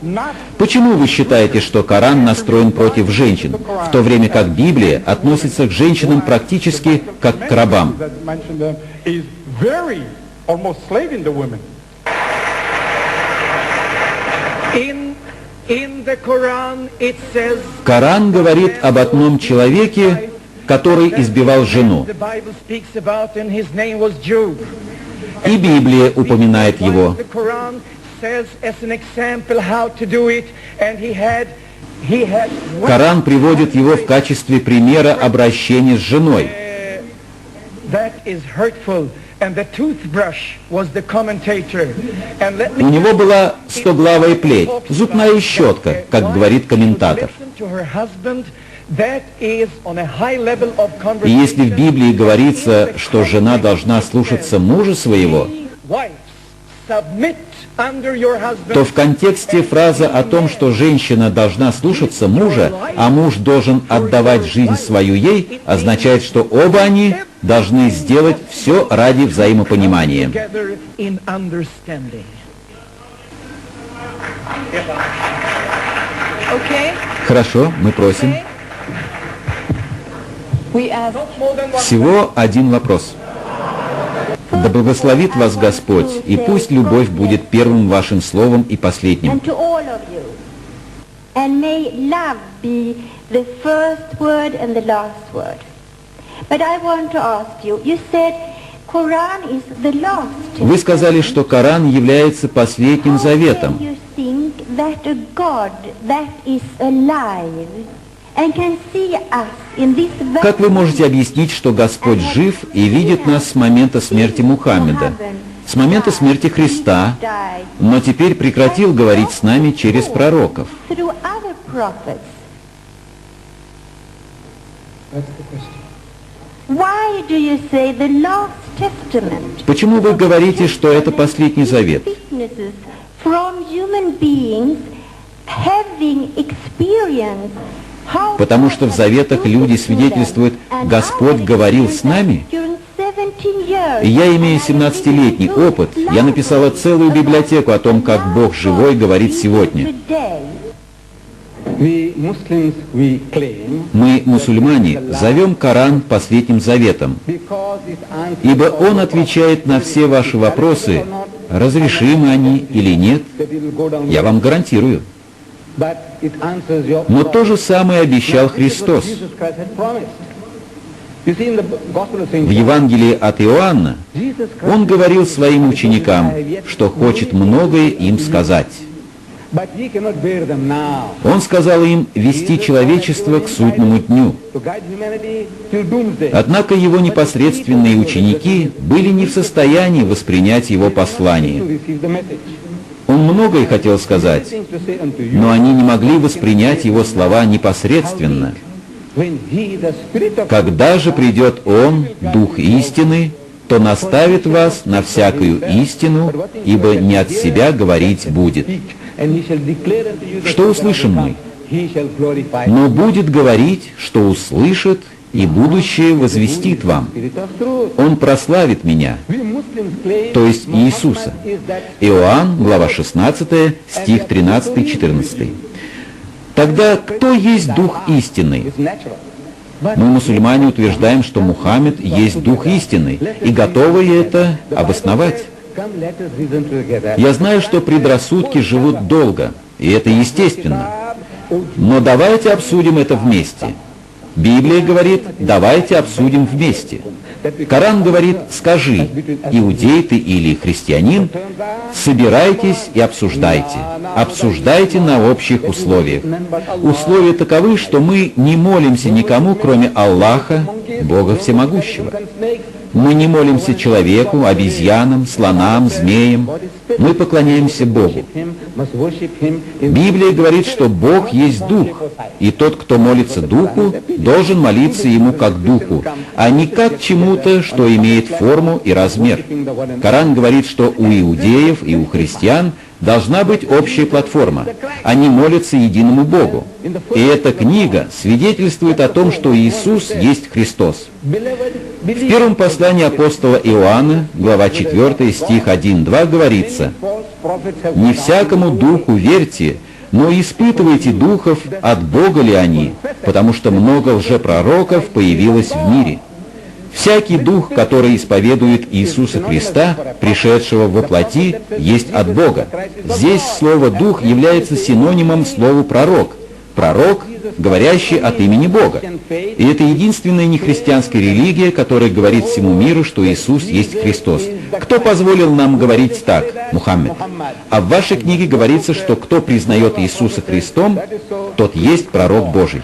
Почему вы считаете, что Коран настроен против женщин, в то время как Библия относится к женщинам практически как к рабам? Коран говорит об одном человеке, который избивал жену. И Библия упоминает его. Коран приводит его в качестве примера обращения с женой. У него была стоглавая плеть, зубная щетка, как говорит комментатор. И если в Библии говорится, что жена должна слушаться мужа своего, то в контексте фраза о том, что женщина должна слушаться мужа, а муж должен отдавать жизнь свою ей, означает, что оба они должны сделать все ради взаимопонимания. Хорошо, мы просим. Всего один вопрос. Да благословит вас Господь, и пусть любовь будет первым вашим словом и последним. Вы сказали, что Коран является последним заветом. Как вы можете объяснить, что Господь жив и видит нас с момента смерти Мухаммеда, с момента смерти Христа, но теперь прекратил говорить с нами через пророков? Почему вы говорите, что это последний завет? Потому что в заветах люди свидетельствуют, Господь говорил с нами. И я имею 17-летний опыт. Я написала целую библиотеку о том, как Бог живой говорит сегодня. Мы, мусульмане, зовем Коран последним заветом, ибо он отвечает на все ваши вопросы, разрешимы они или нет, я вам гарантирую. Но то же самое обещал Христос. В Евангелии от Иоанна Он говорил своим ученикам, что хочет многое им сказать. Он сказал им вести человечество к судному дню. Однако Его непосредственные ученики были не в состоянии воспринять Его послание. Он многое хотел сказать, но они не могли воспринять Его слова непосредственно. Когда же придет Он, Дух истины, то наставит вас на всякую истину, ибо не от себя говорить будет. Что услышим мы? Но будет говорить, что услышит, и будущее возвестит вам. Он прославит меня, то есть Иисуса. Иоанн, глава 16, стих 13-14. Тогда кто есть Дух истинный? Мы, мусульмане, утверждаем, что Мухаммед есть Дух истинный, и готовы это обосновать. Я знаю, что предрассудки живут долго, и это естественно. Но давайте обсудим это вместе. Библия говорит, давайте обсудим вместе. Коран говорит, скажи, иудей ты или христианин, собирайтесь и обсуждайте. Обсуждайте на общих условиях. Условия таковы, что мы не молимся никому, кроме Аллаха, Бога Всемогущего. Мы не молимся человеку, обезьянам, слонам, змеям. Мы поклоняемся Богу. Библия говорит, что Бог есть Дух, и тот, кто молится Духу, должен молиться Ему как Духу, а не как чему-то, что имеет форму и размер. Коран говорит, что у иудеев и у христиан должна быть общая платформа. Они молятся единому Богу. И эта книга свидетельствует о том, что Иисус есть Христос. В первом послании апостола Иоанна, глава 4, стих 1-2 говорится: «Не всякому духу верьте, но испытывайте духов, от Бога ли они, потому что много лжепророков появилось в мире». Всякий дух, который исповедует Иисуса Христа, пришедшего во плоти, есть от Бога. Здесь слово «дух» является синонимом слову «пророк». Пророк, говорящий от имени Бога. И это единственная нехристианская религия, которая говорит всему миру, что Иисус есть Христос. Кто позволил нам говорить так? Мухаммед. А в вашей книге говорится, что кто признает Иисуса Христом, тот есть пророк Божий.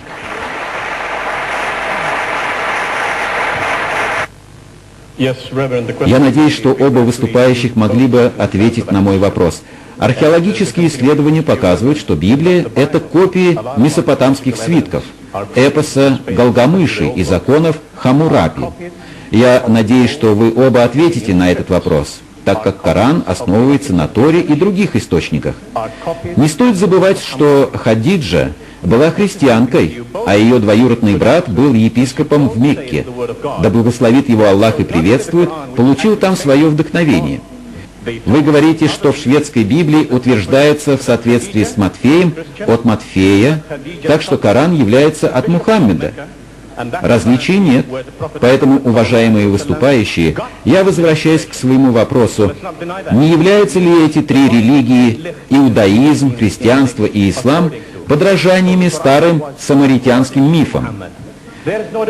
Я надеюсь, что оба выступающих могли бы ответить на мой вопрос. Археологические исследования показывают, что Библия — это копии месопотамских свитков, эпоса Галгамыши и законов Хаммурапи. Я надеюсь, что вы оба ответите на этот вопрос, так как Коран основывается на Торе и других источниках. Не стоит забывать, что Хадиджа была христианкой, а ее двоюродный брат был епископом в Мекке. Да благословит его Аллах и приветствует, получил там свое вдохновение. Вы говорите, что в шведской Библии утверждается в соответствии с Матфеем от Матфея, так что Коран является от Мухаммеда. Различий нет. Поэтому, уважаемые выступающие, я возвращаюсь к своему вопросу. Не являются ли эти три религии, иудаизм, христианство и ислам, подражаниями старым самаритянским мифам?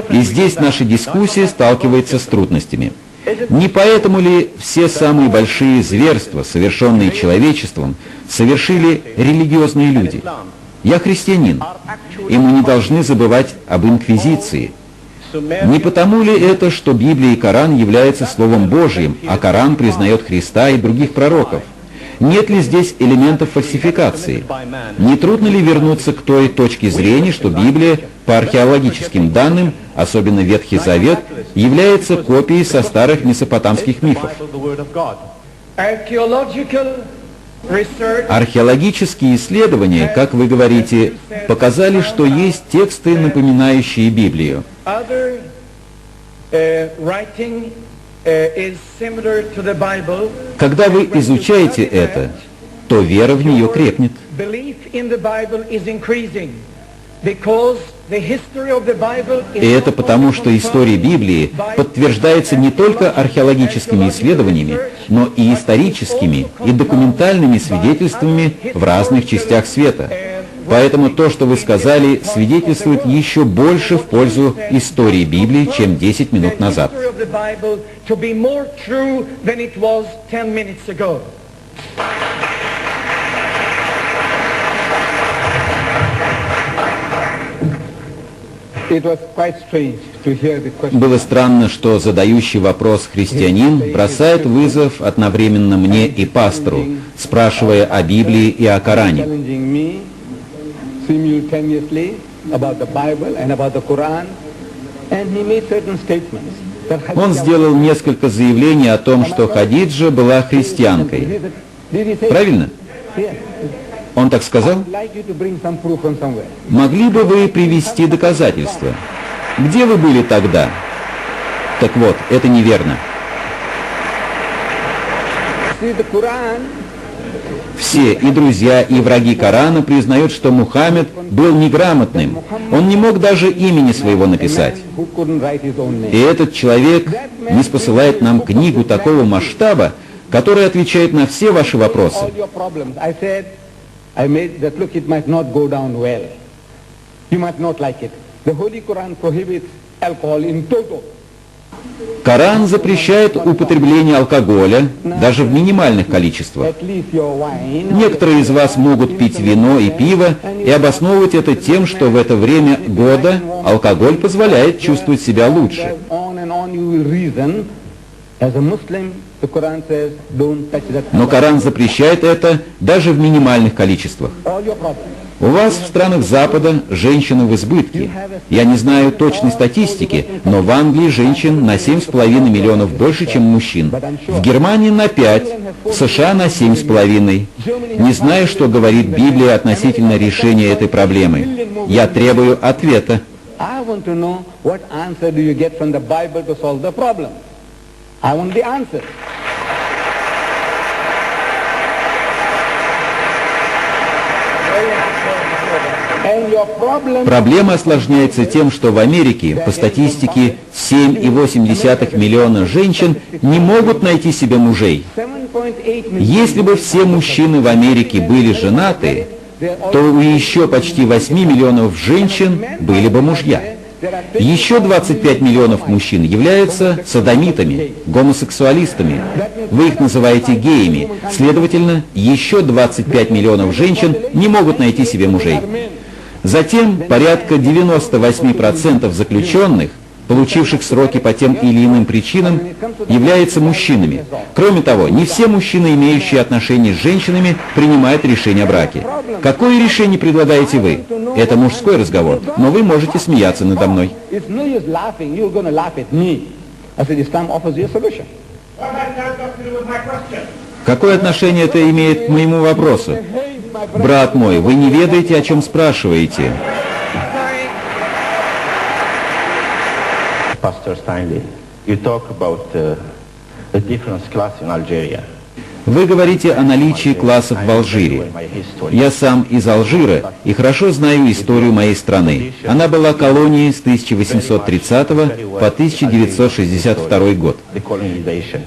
И здесь наша дискуссия сталкивается с трудностями. Не поэтому ли все самые большие зверства, совершенные человечеством, совершили религиозные люди? Я христианин, и мы не должны забывать об инквизиции. Не потому ли это, что Библия и Коран являются Словом Божьим, а Коран признает Христа и других пророков? Нет ли здесь элементов фальсификации? Не трудно ли вернуться к той точке зрения, что Библия, по археологическим данным, особенно Ветхий Завет, является копией со старых месопотамских мифов? Археологические исследования, как вы говорите, показали, что есть тексты, напоминающие Библию. Когда вы изучаете это, то вера в нее крепнет. И это потому, что история Библии подтверждается не только археологическими исследованиями, но и историческими и документальными свидетельствами в разных частях света. Поэтому то, что вы сказали, свидетельствует еще больше в пользу истории Библии, чем 10 минут назад. Было странно, что задающий вопрос христианин бросает вызов одновременно мне и пастору, спрашивая о Библии и о Коране. Он сделал несколько заявлений о том, что Хадиджа была христианкой. Правильно? Он так сказал? Могли бы вы привести доказательства? Где вы были тогда? Так вот, это неверно. See, the Quran Все, и друзья, и враги Корана признают, что Мухаммед был неграмотным. Он не мог даже имени своего написать. who couldn't write his own И name. этот человек не спосылает нам книгу такого масштаба, которая отвечает на все ваши вопросы. All your problems. I said, I made that look, it might not go down well. You might not like it. The Holy Quran prohibits alcohol in toto. Коран запрещает употребление алкоголя даже в минимальных количествах. At least your wine. Некоторые из вас могут пить вино и пиво и обосновывать это тем, что в это время года алкоголь позволяет чувствовать себя лучше. On and on you will reason. As a Muslim, the Quran says, don't touch that. Но Коран запрещает это даже в минимальных количествах. All your problems. У вас в странах Запада женщины в избытке. Я не знаю точной статистики, но в Англии женщин на 7,5 миллионов больше, чем мужчин. В Германии на 5, в США на 7,5. Не знаю, что говорит Библия относительно решения этой проблемы. Я требую ответа. I want to know what answer do you get from the Bible to solve the problem. I want the answer. And your problem Проблема осложняется тем, что в Америке, по статистике, 7,8 миллиона женщин не могут найти себе мужей. 7.8 million. Если бы все мужчины в Америке были женаты, то у еще почти 8 миллионов женщин были бы мужья. Еще 25 миллионов мужчин являются содомитами, гомосексуалистами. Вы их называете геями. Следовательно, еще 25 миллионов женщин не могут найти себе мужей. Затем порядка 98% заключенных, получивших сроки по тем или иным причинам, являются мужчинами. Кроме того, не все мужчины, имеющие отношения с женщинами, принимают решение о браке. Какое решение предлагаете вы? Это мужской разговор, но вы можете смеяться надо мной. It's no use laughing. You're going to laugh at me. I said, Islam offers you a solution. Какое отношение это имеет к моему вопросу? Брат мой, вы не ведаете, о чем спрашиваете. Pastor Stanley, you talk about the difference class in Algeria. Вы говорите о наличии классов в Алжире. Я сам из Алжира и хорошо знаю историю моей страны. Она была колонией с 1830 по 1962 год. The colonization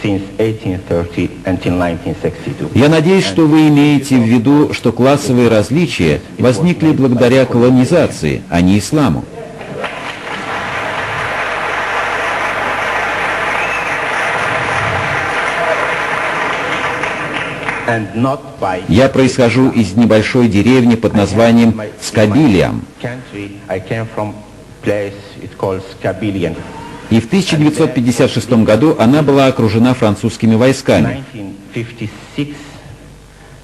since 1830 until 1962. Я надеюсь, что вы имеете в виду, что классовые различия возникли благодаря колонизации, а не исламу. And not by Я происхожу из небольшой деревни под названием Скабилиам. country. I came from place it called Skabilian. И в 1956 году она была окружена французскими войсками. 1956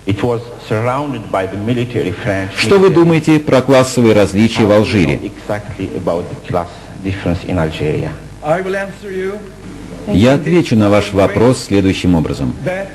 it was surrounded by the military French. Что вы думаете про классовые различия в Алжире? Exactly about the class difference in Algeria. I will answer you Я отвечу на ваш вопрос следующим образом. that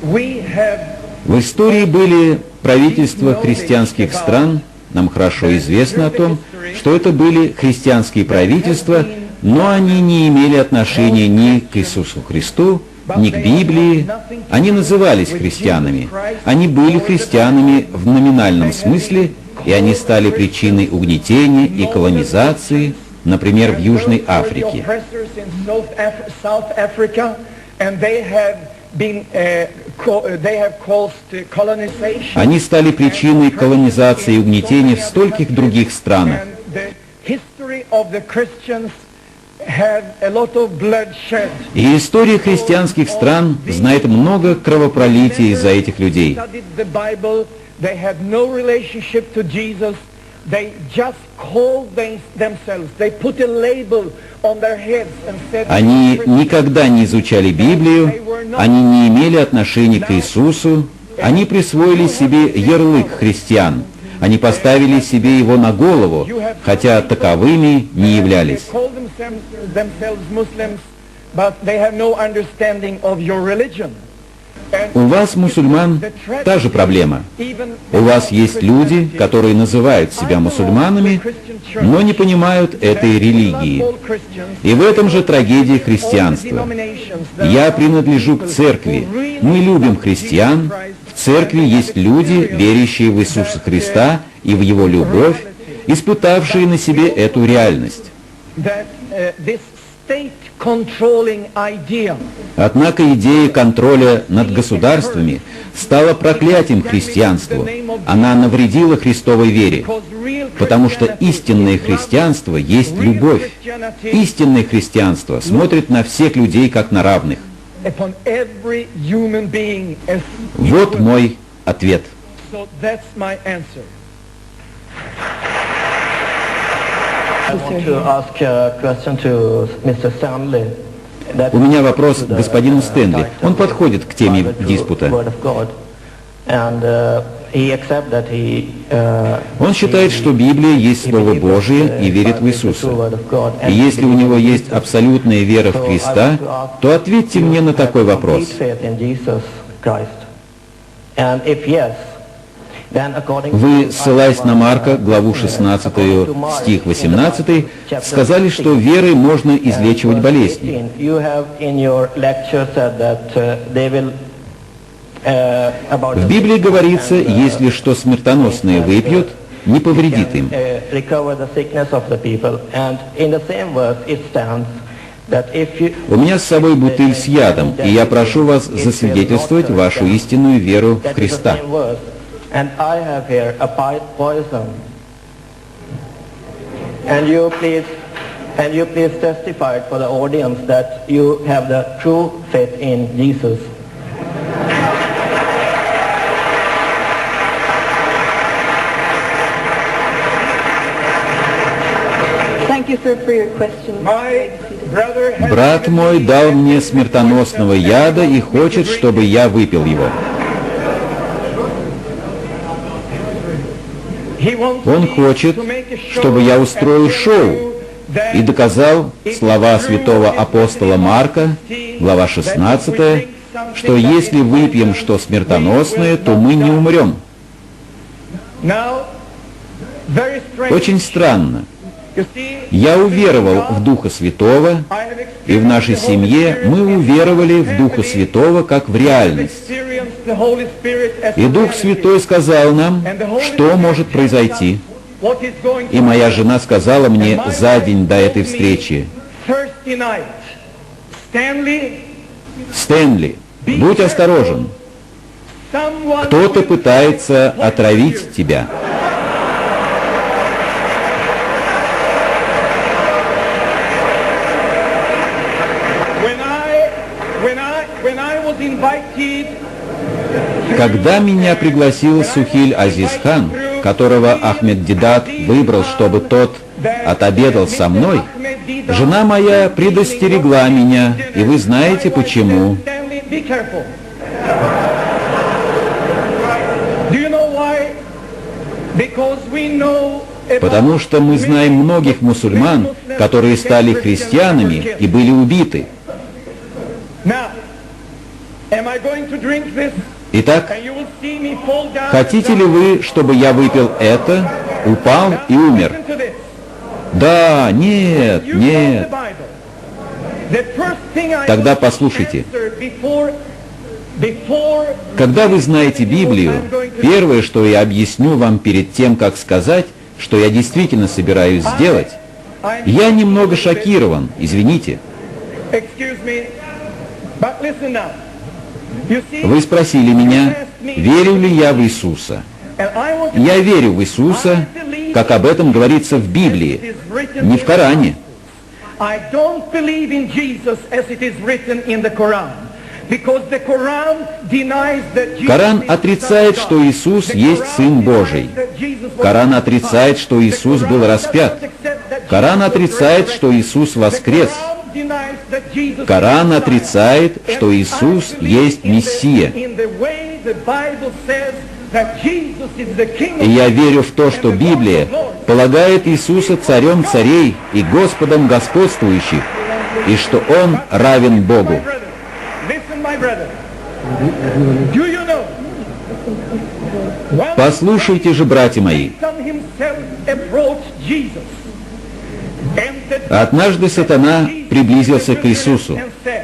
we have В истории были правительства христианских стран, нам хорошо известно о том, что это были христианские правительства, но они не имели отношения ни к Иисусу Христу, ни к Библии. Они назывались христианами. Они были христианами в номинальном смысле, и они стали причиной угнетения и колонизации, например, в Южной Африке. South Africa, and they have been they have caused colonization. Они стали причиной колонизации и угнетения в стольких других странах. And the history of the Christians have a lot of bloodshed. И история христианских стран знает много кровопролития из-за этих людей. Studied the Bible, they had no relationship to Jesus. They just called themselves. They put a label on their heads and said. Они никогда не изучали Библию, они не имели отношения к Иисусу, они присвоили себе ярлык христиан. Они поставили себе его на голову, хотя таковыми не являлись. They call themselves Muslims, but they have no understanding of your religion. У вас, мусульман, та же проблема. У вас есть люди, которые называют себя мусульманами, но не понимают этой религии. И в этом же трагедия христианства. Я принадлежу к церкви. Мы любим христиан. В церкви есть люди, верящие в Иисуса Христа и в Его любовь, испытавшие на себе эту реальность. Однако идея контроля над государствами стала проклятием христианству. Она навредила Христовой вере, потому что истинное христианство есть любовь. Истинное христианство смотрит на всех людей как на равных. Вот мой ответ. У меня вопрос к господину Стэнли. Он подходит к теме диспута. Он считает, что Библия есть Слово Божие и верит в Иисуса. И если у него есть абсолютная вера в Христа, то ответьте мне на такой вопрос. Вы, ссылаясь на Марка, главу 16, стих 18, сказали, что верой можно излечивать болезни. В Библии говорится, если что смертоносное выпьют, не повредит им. У меня с собой бутыль с ядом, и я прошу вас засвидетельствовать вашу истинную веру в Христа. And I have here a poison. And you please testify for the audience that you have the true faith in Jesus. Thank you, sir, for your question. Брат мой дал мне смертоносного яда и хочет, чтобы я выпил его. Он хочет, чтобы я устроил шоу и доказал слова святого апостола Марка, глава 16, что если выпьем что смертоносное, то мы не умрем. Очень странно. Я уверовал в Духа Святого, и в нашей семье мы уверовали в Духа Святого как в реальность. И Дух Святой сказал нам, что может произойти. И моя жена сказала мне за день до этой встречи: «Стэнли, будь осторожен. Кто-то пытается отравить тебя». Когда меня пригласил Сухиль Азизхан, которого Ахмед Дидат выбрал, чтобы тот отобедал со мной, жена моя предостерегла меня, и вы знаете почему. Потому что мы знаем многих мусульман, которые стали христианами и были убиты. Итак, хотите ли вы, чтобы я выпил это, упал и умер? Да, нет, нет. Тогда послушайте. Когда вы знаете Библию, первое, что я объясню вам перед тем, как сказать, что я действительно собираюсь сделать, я немного шокирован, извините. Вы спросили меня, верю ли я в Иисуса. Я верю в Иисуса, как об этом говорится в Библии, не в Коране. Коран отрицает, что Иисус есть Сын Божий. Коран отрицает, что Иисус был распят. Коран отрицает, что Иисус воскрес. Коран отрицает, что Иисус есть Мессия. И я верю в то, что Библия полагает Иисуса царем царей и Господом господствующих, и что Он равен Богу. Do you know? One Послушайте же, братья мои, Satan himself approached Jesus. And the однажды сатана приблизился к Иисусу. and said,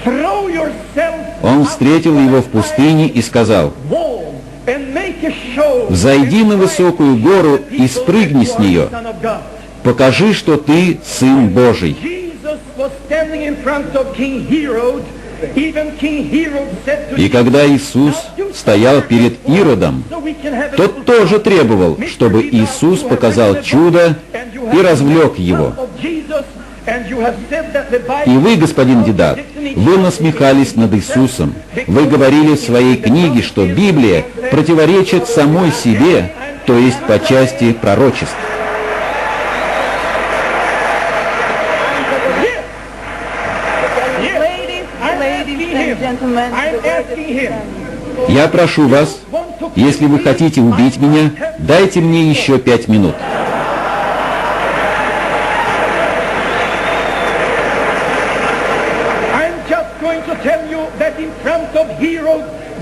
"Throw yourself Он встретил его в пустыне и сказал: wall and make a show. «Взойди на высокую гору и спрыгни с нее. Son of God." Покажи, что ты Сын Божий». Jesus was standing in front of King Herod. Even King Herod said to И когда Иисус стоял перед Иродом, тот тоже требовал, чтобы Иисус показал чудо и развлек его. И вы, господин Дидат, вы насмехались над Иисусом. Вы говорили в своей книге, что Библия противоречит самой себе, то есть по части пророчеств. Я прошу вас, если вы хотите убить меня, дайте мне еще 5 минут.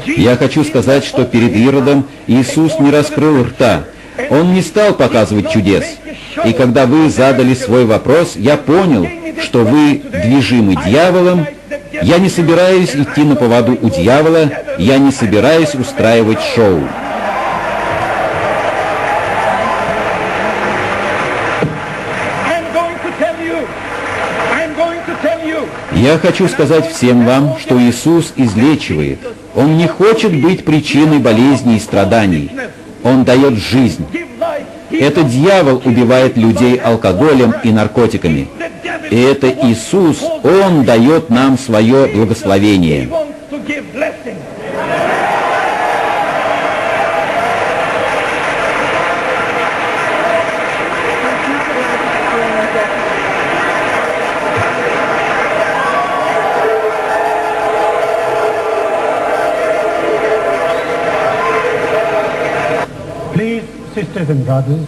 Я хочу сказать, что перед Иродом Иисус не раскрыл рта. Он не стал показывать чудес. И когда вы задали свой вопрос, я понял, что вы движимы дьяволом. Я не собираюсь идти на поводу у дьявола, я не собираюсь устраивать шоу. Я хочу сказать всем вам, что Иисус излечивает. Он не хочет быть причиной болезней и страданий. Он дает жизнь. Это дьявол убивает людей алкоголем и наркотиками. И это Иисус, Он дает нам свое благословение. Sisters and brothers,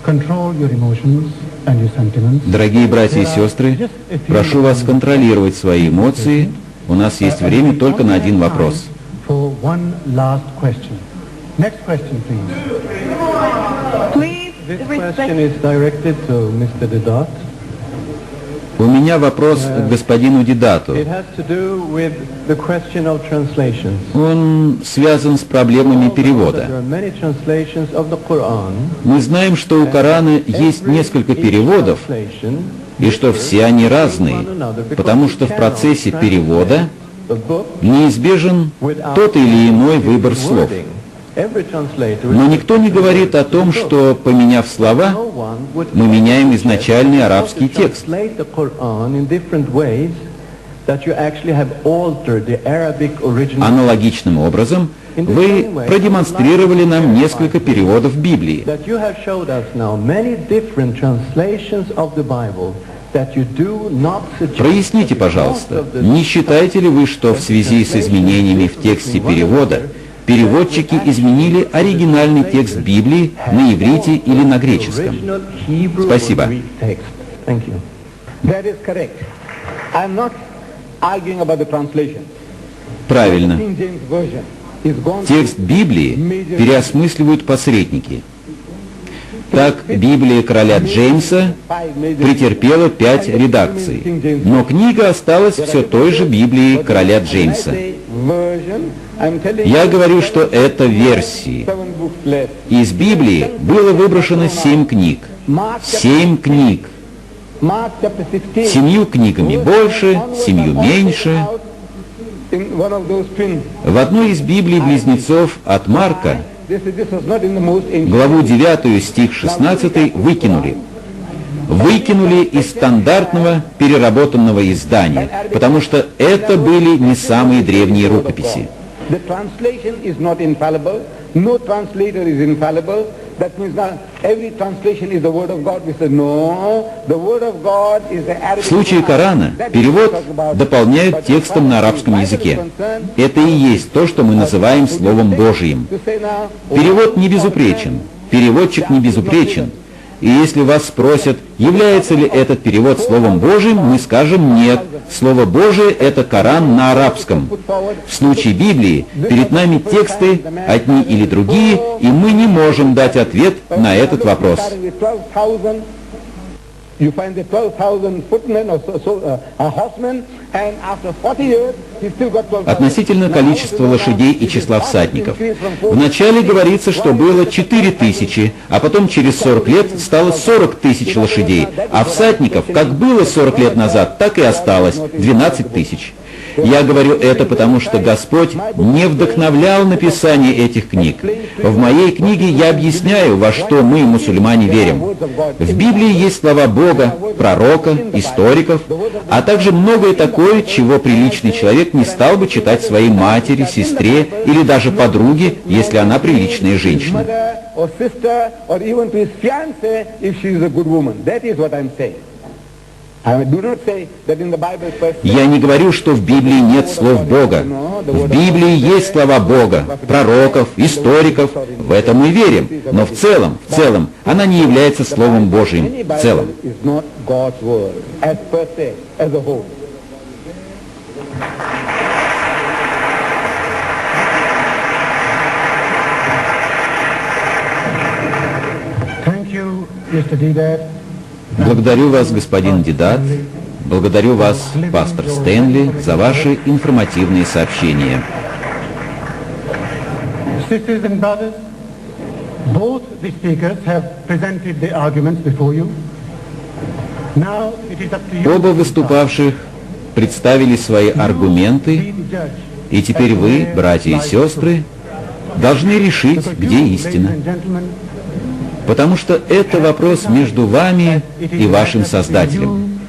control your emotions and your sentiments. Дорогие братья и сестры, прошу вас контролировать свои эмоции. У нас есть время только на один вопрос. For one last question. Next question, please. Please This question is directed to Mr. Dedat. У меня вопрос к господину Дидату. It has to do with the question of translations. Он связан с проблемами перевода. There are many translations of the Quran. Мы знаем, что у Корана есть несколько переводов, и что все они разные, потому что в процессе перевода неизбежен тот или иной выбор слов. Но никто не говорит о том, что, поменяв слова, мы меняем изначальный арабский текст. Аналогичным образом, вы продемонстрировали нам несколько переводов Библии. Проясните, пожалуйста, не считаете ли вы, что в связи с изменениями в тексте перевода переводчики изменили оригинальный текст Библии на иврите или на греческом? Спасибо. Правильно. Текст Библии переосмысливают посредники. Так, Библия короля Джеймса претерпела 5 редакций, но книга осталась все той же Библией короля Джеймса. Я говорю, что это версии. Из Библии было выброшено 7 книг. 7 книг. 7 книгами больше, 7 меньше. В одной из Библий близнецов от Марка главу 9, стих 16 выкинули. Выкинули из стандартного переработанного издания, потому что это были не самые древние рукописи. В случае Корана перевод дополняют текстом на арабском языке. Это и есть то, что мы называем Словом Божиим. Перевод не безупречен, переводчик не безупречен, И если вас спросят, является ли этот перевод Словом Божьим, мы скажем нет. Слово Божие — это Коран на арабском. В случае Библии перед нами тексты, одни или другие, и мы не можем дать ответ на этот вопрос. You find the 12,000 footmen or horsemen, and after 40 years, he's still got 12,000. Относительно количества лошадей и числа всадников. Вначале говорится, что было 4000, а потом через 40 лет стало 40 тысяч лошадей, а всадников, как было 40 лет назад, так и осталось 12 тысяч. Я говорю это потому, что Господь не вдохновлял написание этих книг. В моей книге я объясняю, во что мы, мусульмане, верим. В Библии есть слова Бога, пророка, историков, а также многое такое, чего приличный человек не стал бы читать своей матери, сестре или даже подруге, если она приличная женщина. Я не говорю, что в Библии нет слов Бога. В Библии есть слова Бога, пророков, историков. В это мы верим. Но в целом, она не является Словом Божьим. В целом. Благодарю вас, господин Дидат. Благодарю вас, пастор Стэнли, за ваши информативные сообщения. Sisters and brothers, both the speakers have presented the arguments before you. Now it is up to you. Оба выступавших представили свои аргументы, и теперь вы, братья и сестры, должны решить, где истина. Потому что это вопрос между вами и вашим Создателем.